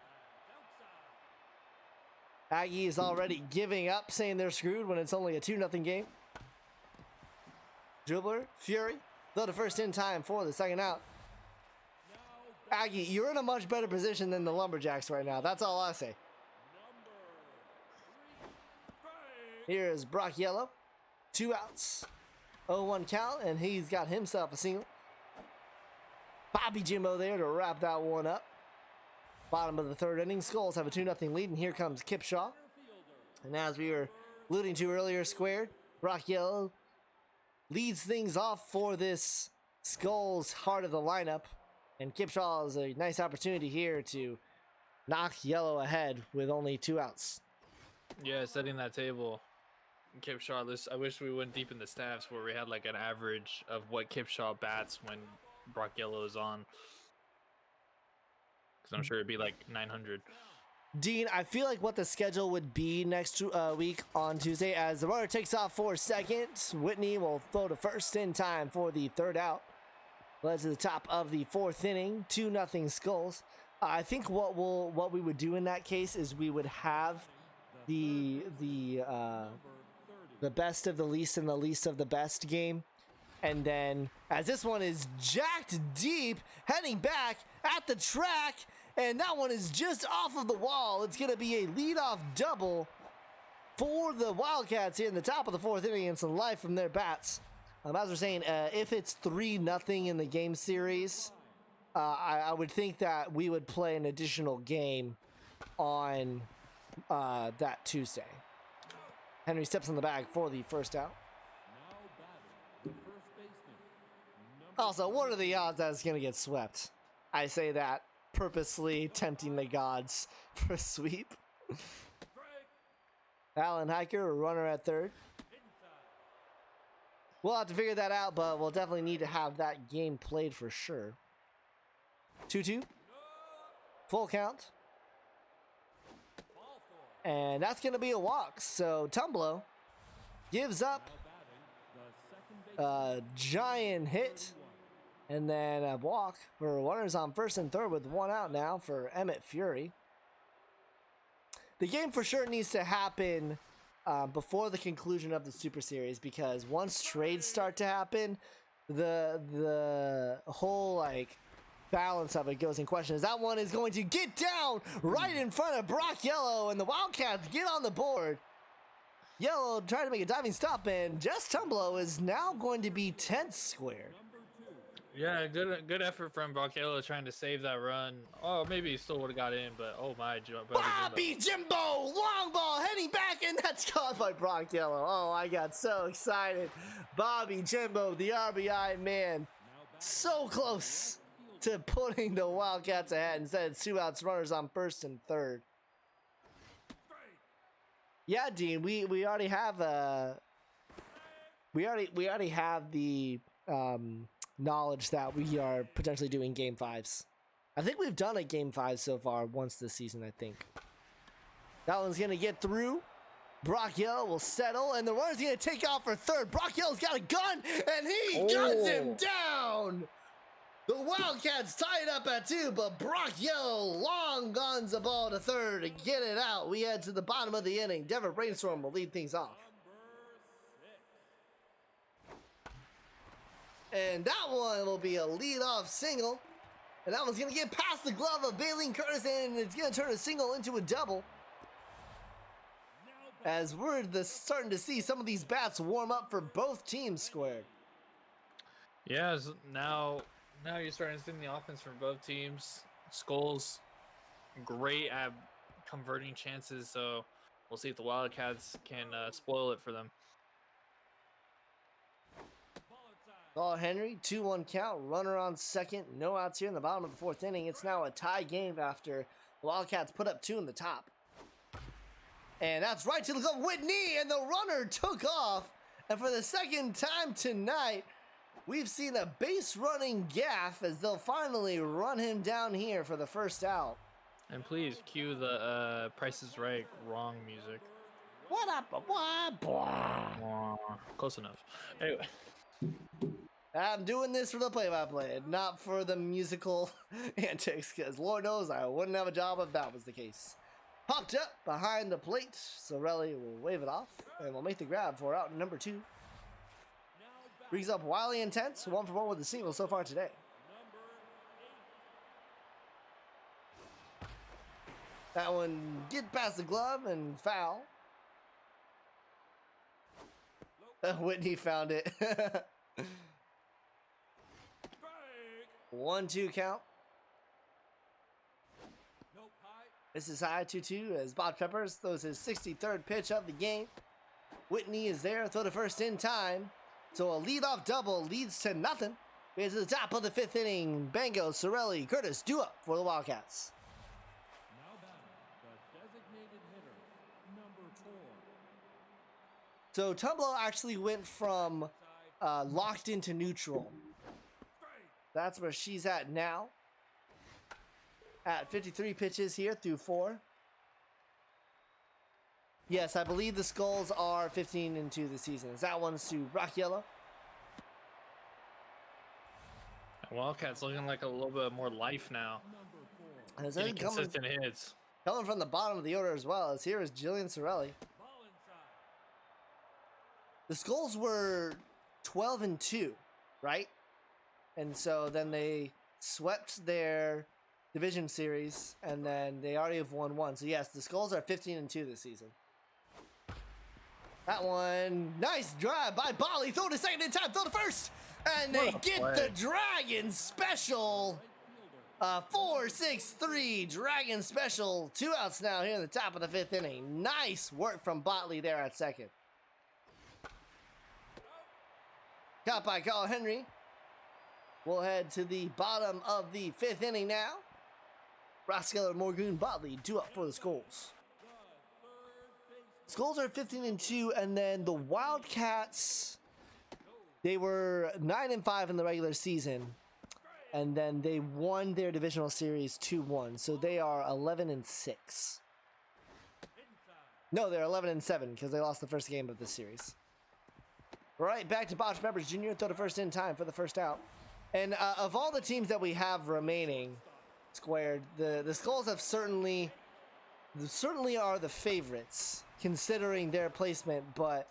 Aggie is already giving up, saying they're screwed when it's only a 2-0 game. Dribbler, Fury, throw to first in time for the second out. Aggie, you're in a much better position than the Lumberjacks right now. That's all I say. Here is Brock Yellow. 2 outs. 0-1 count, and he's got himself a single. Bobby Jimbo there to wrap that one up. Bottom of the third inning. Skulls have a 2-0 lead, and here comes Kipshaw. And as we were alluding to earlier, squared, Brock Yellow leads things off for this Skulls heart of the lineup. And Kipshaw is a nice opportunity here to knock Yellow ahead with only 2 outs. Yeah, setting that table. Kipshaw, I wish we went deep in the stats where we had like an average of what Kipshaw bats when Brock Yellow is on. Because I'm sure it'd be like 900. Dean, I feel like what the schedule would be next week on Tuesday, as the runner takes off for second, Whitney will throw to first in time for the third out. Led to the top of the fourth inning, 2-0 Skulls. I think what we would do in that case is we would have the best of the least and the least of the best game. And then, as this one is jacked deep, heading back at the track, and that one is just off of the wall. It's going to be a leadoff double for the Wildcats here in the top of the fourth inning, and some life from their bats. As we're saying, if it's 3-0 in the game series, I would think that we would play an additional game on that Tuesday. Henry steps on the bag for the first out. Also, what are the odds that it's going to get swept? I say that purposely tempting the gods for a sweep. Alan Hiker, a runner at third. We'll have to figure that out, but we'll definitely need to have that game played for sure. 2-2. Full count. And that's going to be a walk. So Tumblo gives up a giant hit. And then a walk for runners on first and third with one out now for Emmett Fury. The game for sure needs to happen before the conclusion of the Super Series, because once trades start to happen, the whole like balance of it goes in question. As that one is going to get down right in front of Brock Yellow, and the Wildcats get on the board. Yellow trying to make a diving stop, and Jess Tumblo is now going to be 10th squared. Yeah, good effort from Brock Yellow trying to save that run. Oh, maybe he still would have got in, but oh my, Bobby Jimbo, long ball heading back, and that's caught by Brock Yellow. Oh, I got so excited. Bobby Jimbo, the RBI man, so close to putting the Wildcats ahead. Instead, it's 2 outs, runners on first and third. Yeah, Dean, we already have we already have the knowledge that we are potentially doing game 5s. I think we've done a game 5 so far once this season, I think. That one's going to get through. Brock Yellow will settle, and the runner's going to take off for third. Brock Yellow's got a gun, and he guns him down. The Wildcats tie it up at 2, but Brock Yellow long guns the ball to third to get it out. We head to the bottom of the inning. Devin Brainstorm will lead things off. And that one will be a leadoff single. And that one's going to get past the glove of Baleen Curtis, and it's going to turn a single into a double. As we're starting to see some of these bats warm up for both teams squared. Yeah, now you're starting to see the offense from both teams. Skulls, great at converting chances, so we'll see if the Wildcats can spoil it for them. Ball Henry, 2-1 count, runner on second, no outs here in the bottom of the fourth inning. It's now a tie game after the Wildcats put up 2 in the top. And that's right to the glove, Whitney, and the runner took off. And for the second time tonight, we've seen a base running gaff as they'll finally run him down here for the first out. And please cue the Price is Right wrong music. What up? Blah. Close enough. Anyway. I'm doing this for the play-by-play, not for the musical antics, because Lord knows I wouldn't have a job if that was the case. Popped up behind the plate, Sorelli will wave it off, and will make the grab for out number 2. Brings up Wiley Intense, 1 for 1 with a single so far today. That one get past the glove and foul. Whitney found it. 1-2 count. This is high 2-2 as Bob Peppers throws his 63rd pitch of the game. Whitney is there, throw to first in time. So a leadoff double leads to nothing. We get to the top of the 5th inning. Bango, Sorelli, Curtis do up for the Wildcats. Now batting, the designated hitter, number 4. So Tumblr actually went from locked into neutral. That's where she's at now. At 53 pitches here through 4. Yes, I believe the Skulls are 15-2 this season. That one's to Rock Yellow. Wildcats looking like a little bit more life now. And it's Getting coming consistent hits. from the bottom of the order as well. As here is Jillian Sorelli. The Skulls were 12-2, right? And so then they swept their division series, and then they already have won one. So yes, the Skulls are 15-2 this season. That one, nice drive by Bali. Throw to second in time, throw to first, and they get the Dragon Special. 4-6-3 Dragon Special. 2 outs now here in the top of the 5th inning. Nice work from Botley there at second. Caught by Carl Henry. We'll head to the bottom of the 5th inning now. Raskeller, Morgan, Botley, 2 up for the Skulls. Skulls are 15-2, and then the Wildcats, they were 9-5 in the regular season, and then they won their divisional series 2-1, so they are 11-6. No, they're 11-7 because they lost the first game of the series. All right, back to Botch Peppers Jr. Throw to first in time for the first out. And of all the teams that we have remaining, Squared, the Skulls have certainly are the favorites considering their placement, but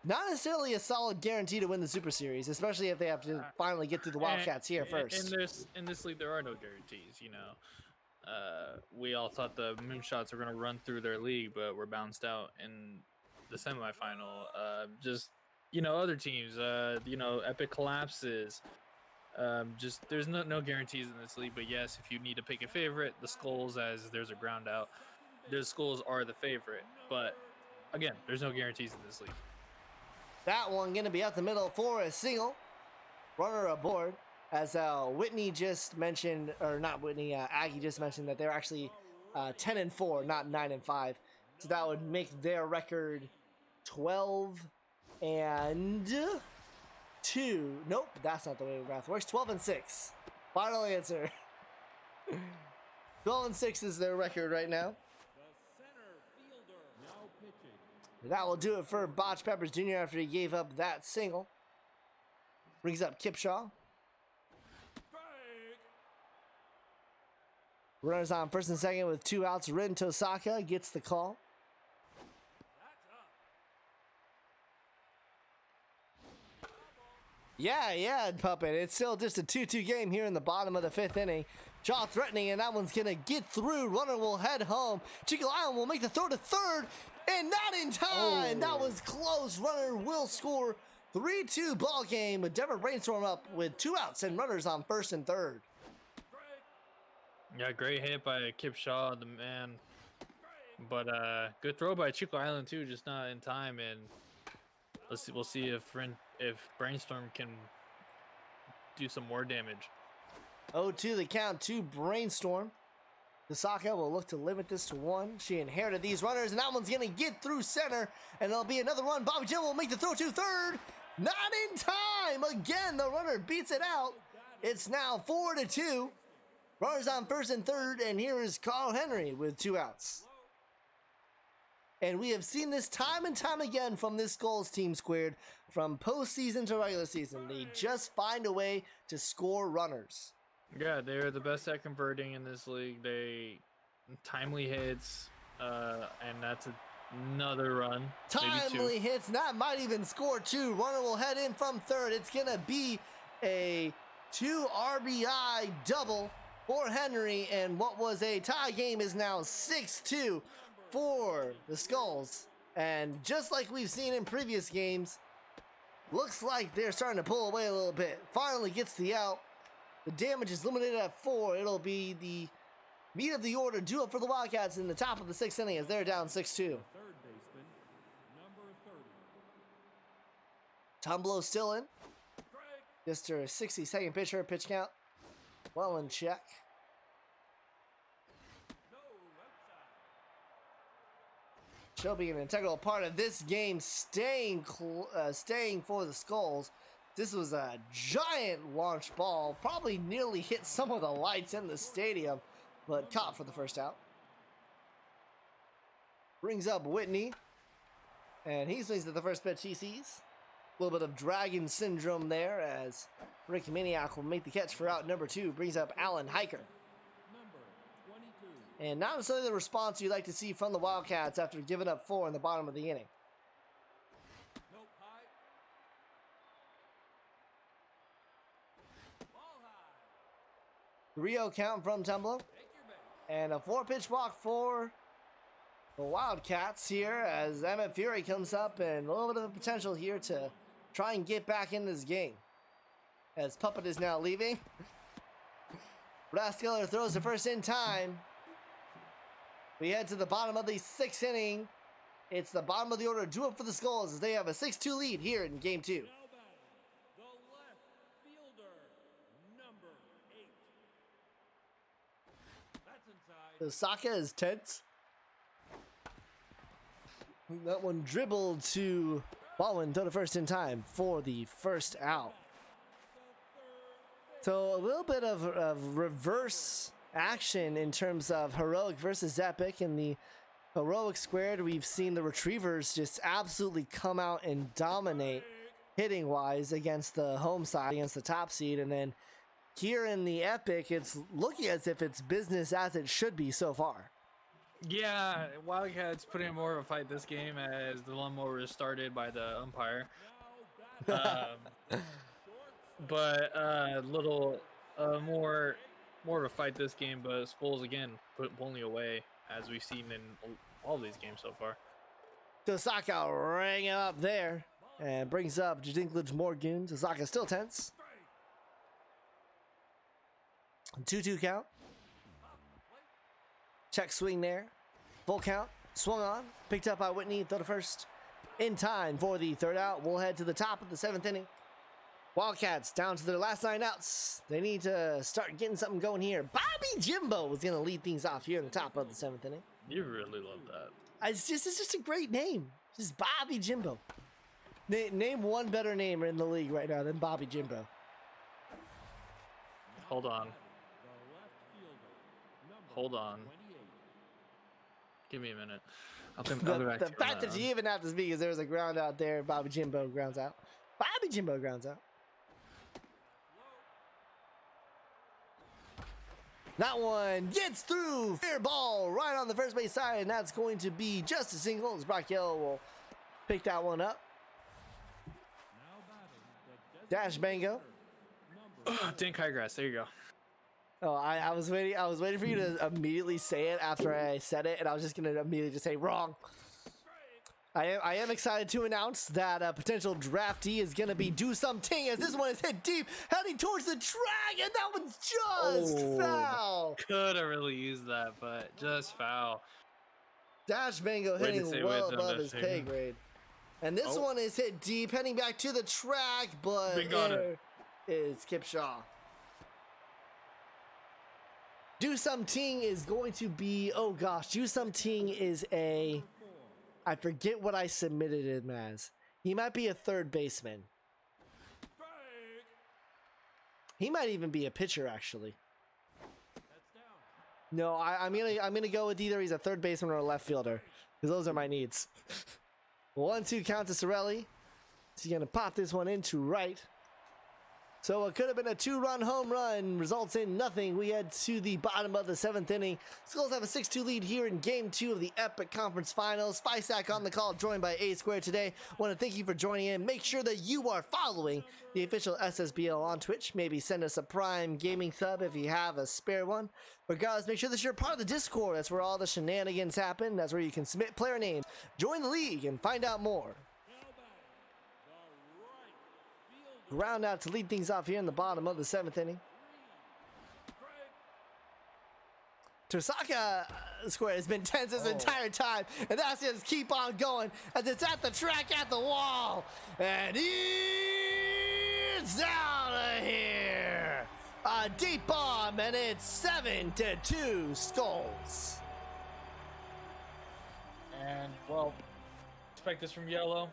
not necessarily a solid guarantee to win the Super Series, especially if they have to finally get through the Wildcats here first. In this league, there are no guarantees. You know, we all thought the Moonshots were going to run through their league, but we're bounced out in the semifinal. Just other teams. Epic collapses. Just there's no guarantees in this league, but yes, if you need to pick a favorite, the Skulls, as there's a ground out, the Skulls are the favorite. But again, there's no guarantees in this league. That one gonna be out the middle for a single. Runner aboard, as Whitney just mentioned, or not Whitney, Aggie just mentioned that they're actually 10-4, not 9-5. So that would make their record 12-2. Nope, that's not the way the math works. 12-6. Final answer. 12-6 is their record right now. That will do it for Botch Peppers Jr. after he gave up that single. Brings up Kipshaw. Runners on first and second with 2 outs. Rin Tosaka gets the call. Yeah, Puppet. It's still just a 2-2 game here in the bottom of the 5th inning. Jaw threatening, and that one's going to get through. Runner will head home. Chico Island will make the throw to third, and not in time. That was close. Runner will score. 3-2 ball game with Denver Brainstorm up with 2 outs and runners on first and third. Yeah, great hit by Kip Shaw, the man. But good throw by Chico Island too, just not in time. And we'll see if Brainstorm can do some more damage. 0-2 the count to Brainstorm. Tosaka will look to limit this to 1. She inherited these runners, and that one's going to get through center, and there'll be another run. Bobby Jim will make the throw to third. Not in time. Again, the runner beats it out. It's now 4-2. Runners on first and third, and here is Carl Henry with 2 outs. And we have seen this time and time again from this Skulls team, Squared. From postseason to regular season, they just find a way to score runners. Yeah, they're the best at converting in this league. They timely hits, and that's another run. Timely hits, that might even score 2. Runner will head in from third. It's gonna be a 2 RBI double for Henry, and what was a tie game is now 6-2 for the Skulls. And just like we've seen in previous games, looks like they're starting to pull away a little bit. Finally gets the out. The damage is limited at 4. It'll be the meat of the order duel for the Wildcats in the top of the 6th inning as they're down 6-2. Third baseman, number 30. Tumblo still in. Just her 62nd pitcher, pitch count well in check. She'll be an integral part of this game, staying for the Skulls. This was a giant launch ball, probably nearly hit some of the lights in the stadium, but caught for the first out. Brings up Whitney, and he swings at the first pitch he sees. A little bit of dragon syndrome there as Ricky Maniac will make the catch for out number 2. Brings up Alan Hiker. Number 22. And not necessarily the response you'd like to see from the Wildcats after giving up 4 in the bottom of the inning. Nope, high. Ball high. 3-0 count from Tumblo. Take your base. And a 4-pitch walk for the Wildcats here as Emmett Fury comes up, and a little bit of potential here to try and get back in this game. As Puppet is now leaving. Raskiller throws the first in time. We head to the bottom of the 6th inning. It's the bottom of the order due up for the Skulls as they have a 6-2 lead here in game 2. Now batting, the left fielder, number 8. That's inside. Osaka is tense. That one dribbled to Baldwin, throw the first in time for the first out. So a little bit of reverse action in terms of heroic versus epic. In the heroic squared, we've seen the retrievers just absolutely come out and dominate hitting wise against the home side, against the top seed. And then here in the epic, it's looking as if it's business as it should be so far. Yeah, Wildcats putting more of a fight this game as the lawnmower is started by the umpire. But little more of a fight this game, but Skulls again pulling away as we've seen in all these games so far. Osaka rang him up there and brings up Dinklage Morgan. Osaka still tense. 2-2 count. Check swing there. Full count. Swung on. Picked up by Whitney. Throw to first. In time for the third out. We'll head to the top of the 7th inning. Wildcats down to their last 9 outs. They need to start getting something going here. Bobby Jimbo is going to lead things off here in the top of the 7th inning. You really love that. It's just a great name. Just Bobby Jimbo. Name one better name in the league right now than Bobby Jimbo. Hold on. The left fielder, number Hold on. 28. Give me a minute. I'll be back The to you fact on that one. you even have to speak is there's a ground out there. Bobby Jimbo grounds out. Bobby Jimbo grounds out. That one gets through. Fair ball right on the first base side, and that's going to be just a single as Brock Yellow will pick that one up. Now batting, the Dash Bango. number Dink Highgrass. There you go. Oh, I was waiting for you to immediately say it after I said it, and I was just gonna immediately just say wrong. I am excited to announce that a potential draftee is gonna be Do Something as this one is hit deep, heading towards the track, and that one's just foul. Could have really used that, but just foul. Dash Bango Way to hitting say well way to above his understand. pay grade. And this Oh. one is hit deep, heading back to the track, but Big on there is Kip Shaw. Do Something is going to be, oh gosh, Do Something is a, I forget what I submitted him as. He might be a third baseman. He might even be a pitcher, actually. That's down. No, I'm gonna go with either he's a third baseman or a left fielder, because those are my needs. 1-2 count to Sorelli. He's gonna pop this one into right. So it could have been a 2-run home run, results in nothing. We head to the bottom of the 7th inning. Skulls have a 6-2 lead here in Game 2 of the Epic Conference Finals. Fisac on the call, joined by A Square today. Want to thank you for joining in. Make sure that you are following the official SSBL on Twitch. Maybe send us a Prime Gaming sub if you have a spare one. Regardless, make sure that you're part of the Discord. That's where all the shenanigans happen. That's where you can submit player names, join the league, and find out more. Ground out to lead things off here in the bottom of the 7th inning. Tosaka Square has been tense this entire time, and that's just keep on going as it's at the track, at the wall, and it's out of here. A deep bomb, and it's 7-2 Skulls. And, well, expect this from Yellow.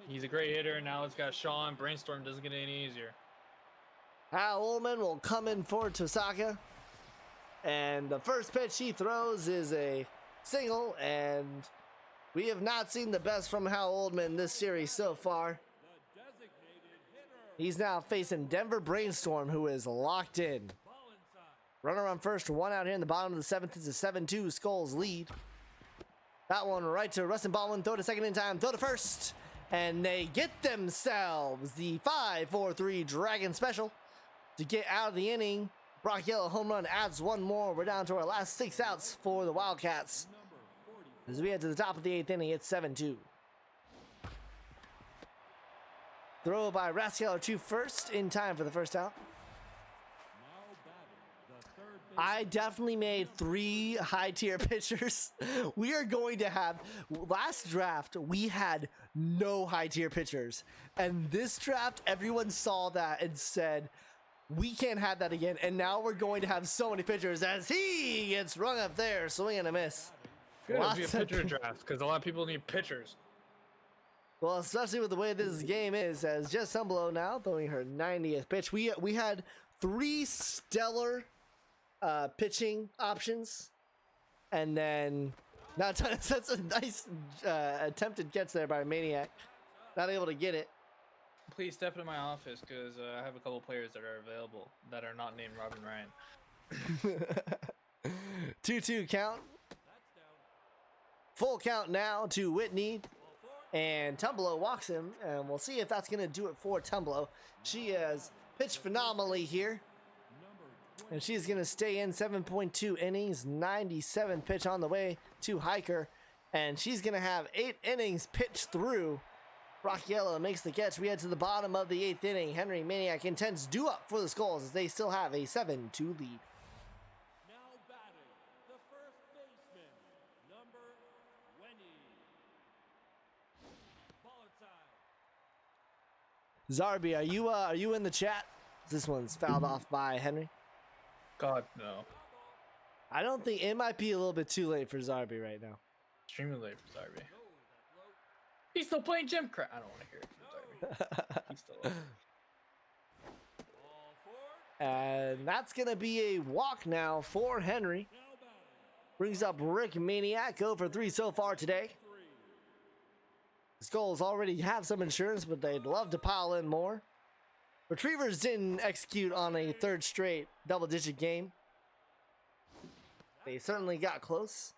He's a great hitter. Now it's got Sean. Brainstorm doesn't get any easier. Hal Ullman will come in for Tosaka. And the first pitch he throws is a single, and we have not seen the best from Hal Ullman this series so far. He's now facing Denver Brainstorm, who is locked in. Runner on first, one out here in the bottom of the seventh. It's a 7-2 Skulls lead. That one right to Rustin Baldwin. Throw to second in time. Throw to first. And they get themselves the 5-4-3 Dragon Special to get out of the inning. Brock Yellow home run adds one more. We're down to our last 6 outs for the Wildcats. As we head to the top of the 8th inning, it's 7-2. Throw by Rascaller to first in time for the first out. I definitely made 3 high-tier pitchers. We are going to have... Last draft, we had no high-tier pitchers. And this draft, everyone saw that and said, we can't have that again. And now we're going to have so many pitchers as he gets rung up there, swing and a miss. Good, it'll be a pitcher draft, because a lot of people need pitchers. Well, especially with the way this game is, as Jess Humblo now throwing her 90th pitch. We had 3 stellar pitching options, and then that's a nice attempted catch there by Maniac. Not able to get it. Please step into my office, because I have a couple players that are available that are not named Robin Ryan. 2-2 count. Full count now to Whitney. And Tumblo walks him, and we'll see if that's going to do it for Tumblo. She has pitched phenomenally here. And she's going to stay in 7.2 innings, 97 pitch on the way to Hiker. And she's going to have 8 innings pitched through. Brock Yellow makes the catch. We head to the bottom of the 8th inning. Henry Maniac intends due up for the Skulls as they still have a 7-2 lead. Now batting, the first baseman, number 20. Ball inside. Zarby, are you in the chat? This one's fouled off by Henry. God, no. I don't think it might be a little bit too late for Zarby right now. Extremely late for Zarby. He's still playing Gym Crack. I don't want to hear it from Zarby. He's still up. And that's going to be a walk now for Henry. Brings up Rick Maniac, 0 for 3 so far today. The Skulls already have some insurance, but they'd love to pile in more. Retrievers didn't execute on a 3rd straight double-digit game. They certainly got close.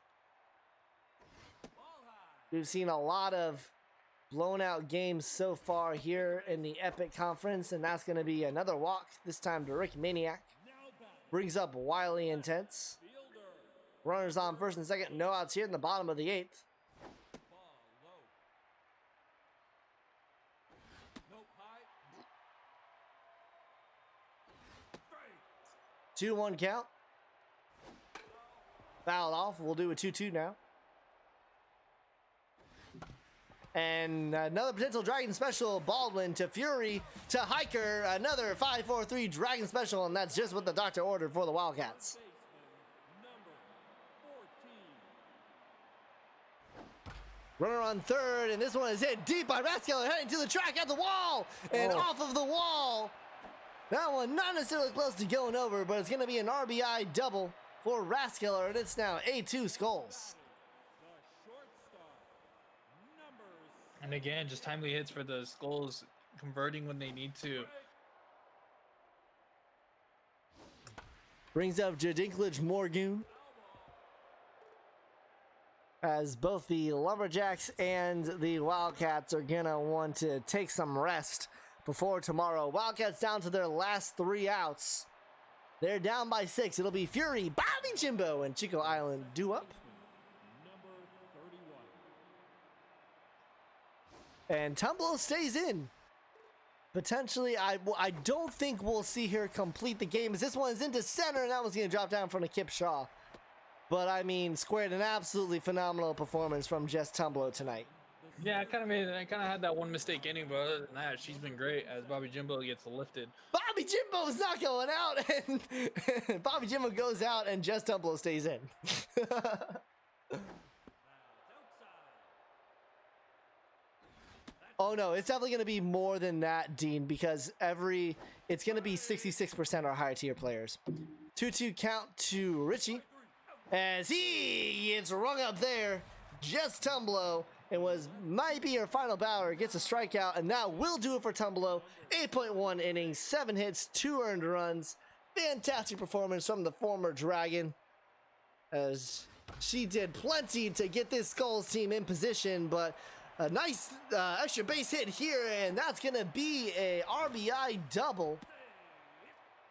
We've seen a lot of blown-out games so far here in the Epic Conference, and that's going to be another walk, this time to Rick Maniac. Brings up Wiley Intense. Runners on first and second, no outs here in the bottom of the 8th. 2-1 count. Fouled off. We'll do a 2-2 now. And another potential Dragon Special. Baldwin to Fury to Hiker. Another 5-4-3 Dragon Special, and that's just what the doctor ordered for the Wildcats. Runner on 3rd, and this one is hit deep by Rascaller, heading to the track at the wall, and off of the wall. That one not necessarily close to going over, but it's going to be an RBI double for Rascaller, and it's now 8-2 Skulls. And again, just timely hits for the Skulls, converting when they need to. Brings up Jadinklage Morgoon, as both the Lumberjacks and the Wildcats are going to want to take some rest before tomorrow. Wildcats down to their last 3 outs. They're down by 6. It'll be Fury, Bobby Jimbo, and Chico Island due up. And Tumblo stays in. Potentially, I don't think we'll see her complete the game, as this one is into center, and that one's going to drop down in front of Kip Shaw. But, I mean, squared an absolutely phenomenal performance from Jess Tumblo tonight. Yeah, I kind of had that one mistake inning, but other than that, she's been great as Bobby Jimbo gets lifted. Bobby Jimbo's not going out, and Bobby Jimbo goes out, and Jess Tumblo stays in. Oh no, it's definitely going to be more than that, Dean, because it's going to be 66% our higher tier players. 2-2 count to Richie as he gets rung up there. Just Tumblo, and might be our final batter, gets a strikeout, and that will do it for Tumblo. 8.1 innings, 7 hits, 2 earned runs. Fantastic performance from the former Dragon, as she did plenty to get this Skulls team in position, but a nice extra base hit here, and that's going to be a RBI double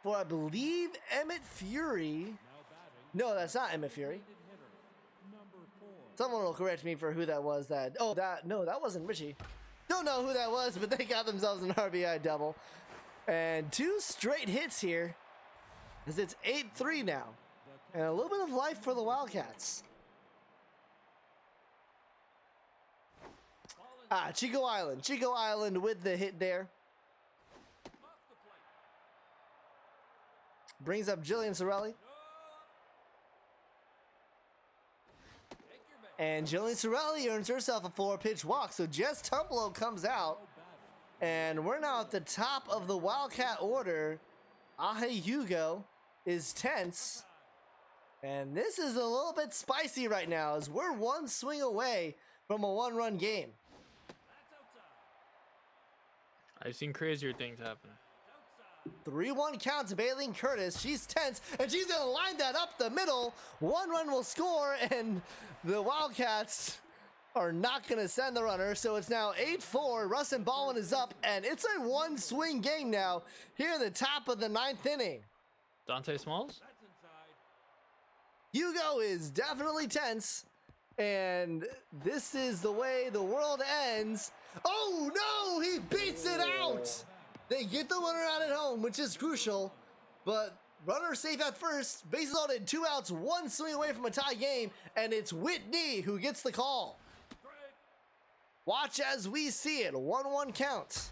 for, I believe, Emmett Fury. No, that's not Emmett Fury. Someone will correct me for who that was. That wasn't Richie. Don't know who that was, but they got themselves an RBI double. And 2 straight hits here, as it's 8-3 now. And a little bit of life for the Wildcats. Chico Island. Chico Island with the hit there. Brings up Jillian Sorelli. And Jillian Sorelli earns herself a 4-pitch walk. So Jess Tumblo comes out. And we're now at the top of the Wildcat order. Ahe Hugo is tense. And this is a little bit spicy right now, as we're 1 swing away from a 1-run game. I've seen crazier things happen. 3-1 count to Bailey Curtis. She's tense, and she's going to line that up the middle. 1 run will score, and the Wildcats are not going to send the runner. So it's now 8-4. Rustin Baldwin is up, and it's a 1-swing game now here in the top of the 9th inning. Dante Smalls? Hugo is definitely tense, and this is the way the world ends. Oh no, he beats it out. They get the runner out at home, which is crucial, but runner safe at first, bases loaded, 2 outs, 1 swing away from a tie game, and it's Whitney who gets the call. Watch as we see it, 1-1 count.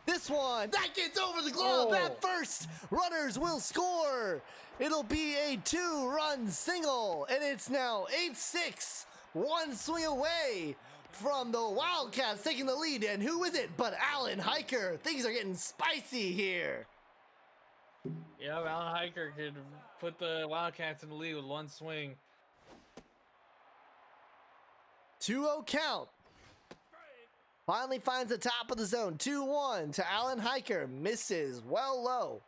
This one, that gets over the glove at first. Runners will score. It'll be a 2-run single, and it's now 8-6. 1 swing away from the Wildcats taking the lead, and who is it but Alan Hiker? Things are getting spicy here. Yeah, Alan Hiker could put the Wildcats in the lead with 1 swing. 2-0 count. Finally finds the top of the zone. 2-1 to Alan Hiker. Misses well low.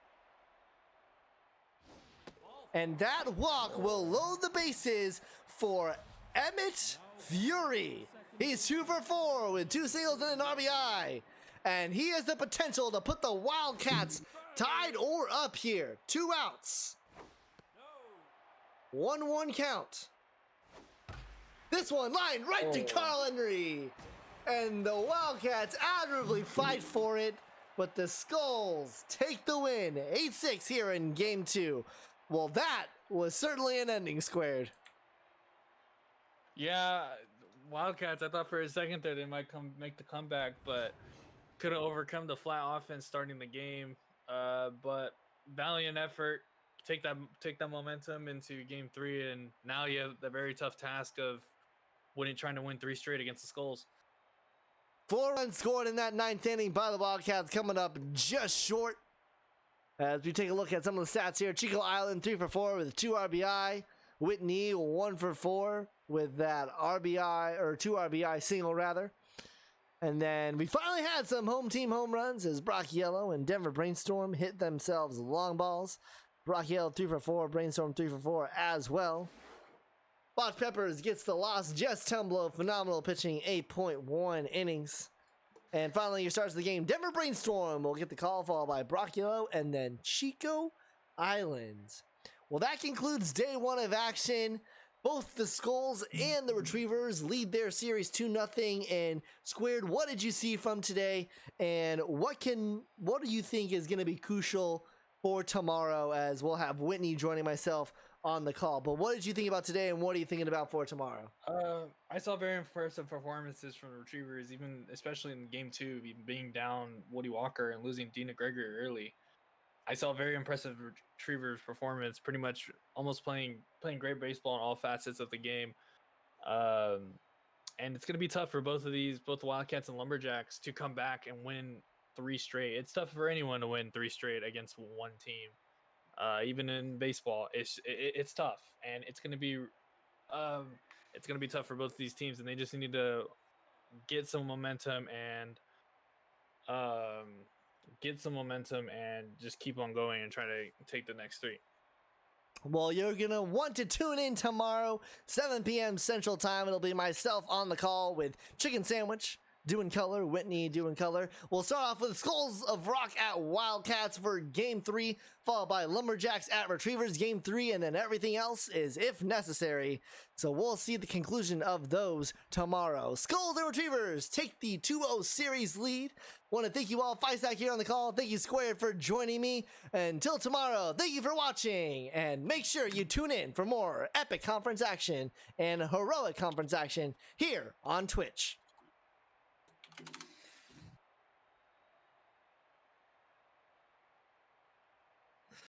And that walk will load the bases for Emmett Fury. He's 2 for 4 with 2 singles and an RBI. And he has the potential to put the Wildcats tied or up here. 2 outs. 1-1 count. This one lined right to Carl Henry. And the Wildcats admirably fight for it. But the Skulls take the win. 8-6 here in game 2. Well, that was certainly an ending squared. Yeah, Wildcats, I thought for a second there they might make the comeback, but couldn't overcome the flat offense starting the game. But valiant effort, take that momentum into game 3, and now you have the very tough task of trying to win 3 straight against the Skulls. 4 runs scored in that 9th inning by the Wildcats, coming up just short. As we take a look at some of the stats here, Chico Island 3 for 4 with 2 RBI. Whitney 1 for 4 with that RBI, or 2 RBI single rather. And then we finally had some home team home runs as Brock Yellow and Denver Brainstorm hit themselves long balls. Brock Yellow 3 for 4, Brainstorm 3 for 4 as well. Botch Peppers gets the loss. Jess Tumblo, phenomenal pitching, 8.1 innings. And finally, your starts of the game, Denver Brainstorm will get the call, followed by Brock Yellow and then Chico Island. Well, that concludes day 1 of action. Both the Skulls and the Retrievers lead their series 2-0. And Squared, what did you see from today? And what do you think is going to be crucial for tomorrow, as we'll have Whitney joining myself on the call? But what did you think about today, and what are you thinking about for tomorrow? I saw very impressive performances from the Retrievers, especially in game 2, being down Woody Walker and losing Dina Gregory early. I saw very impressive Retrievers performance, pretty much almost playing great baseball in all facets of the game. And it's going to be tough for both the Wildcats and Lumberjacks to come back and win 3 straight. It's tough for anyone to win 3 straight against one team. Even in baseball, it's tough, and it's going to be tough for both these teams, and they just need to get some momentum and just keep on going and try to take the next 3. Well, you're going to want to tune in tomorrow, 7 p.m. Central Time. It'll be myself on the call with Chicken Sandwich, doing color, Whitney doing color. We'll start off with Skulls of Rock at Wildcats for Game 3, followed by Lumberjacks at Retrievers Game 3, and then everything else is if necessary. So we'll see the conclusion of those tomorrow. Skulls and Retrievers take the 2-0 series lead. Want to thank you all, Fisac here on the call. Thank you, Squared, for joining me. Until tomorrow, thank you for watching, and make sure you tune in for more epic conference action and heroic conference action here on Twitch.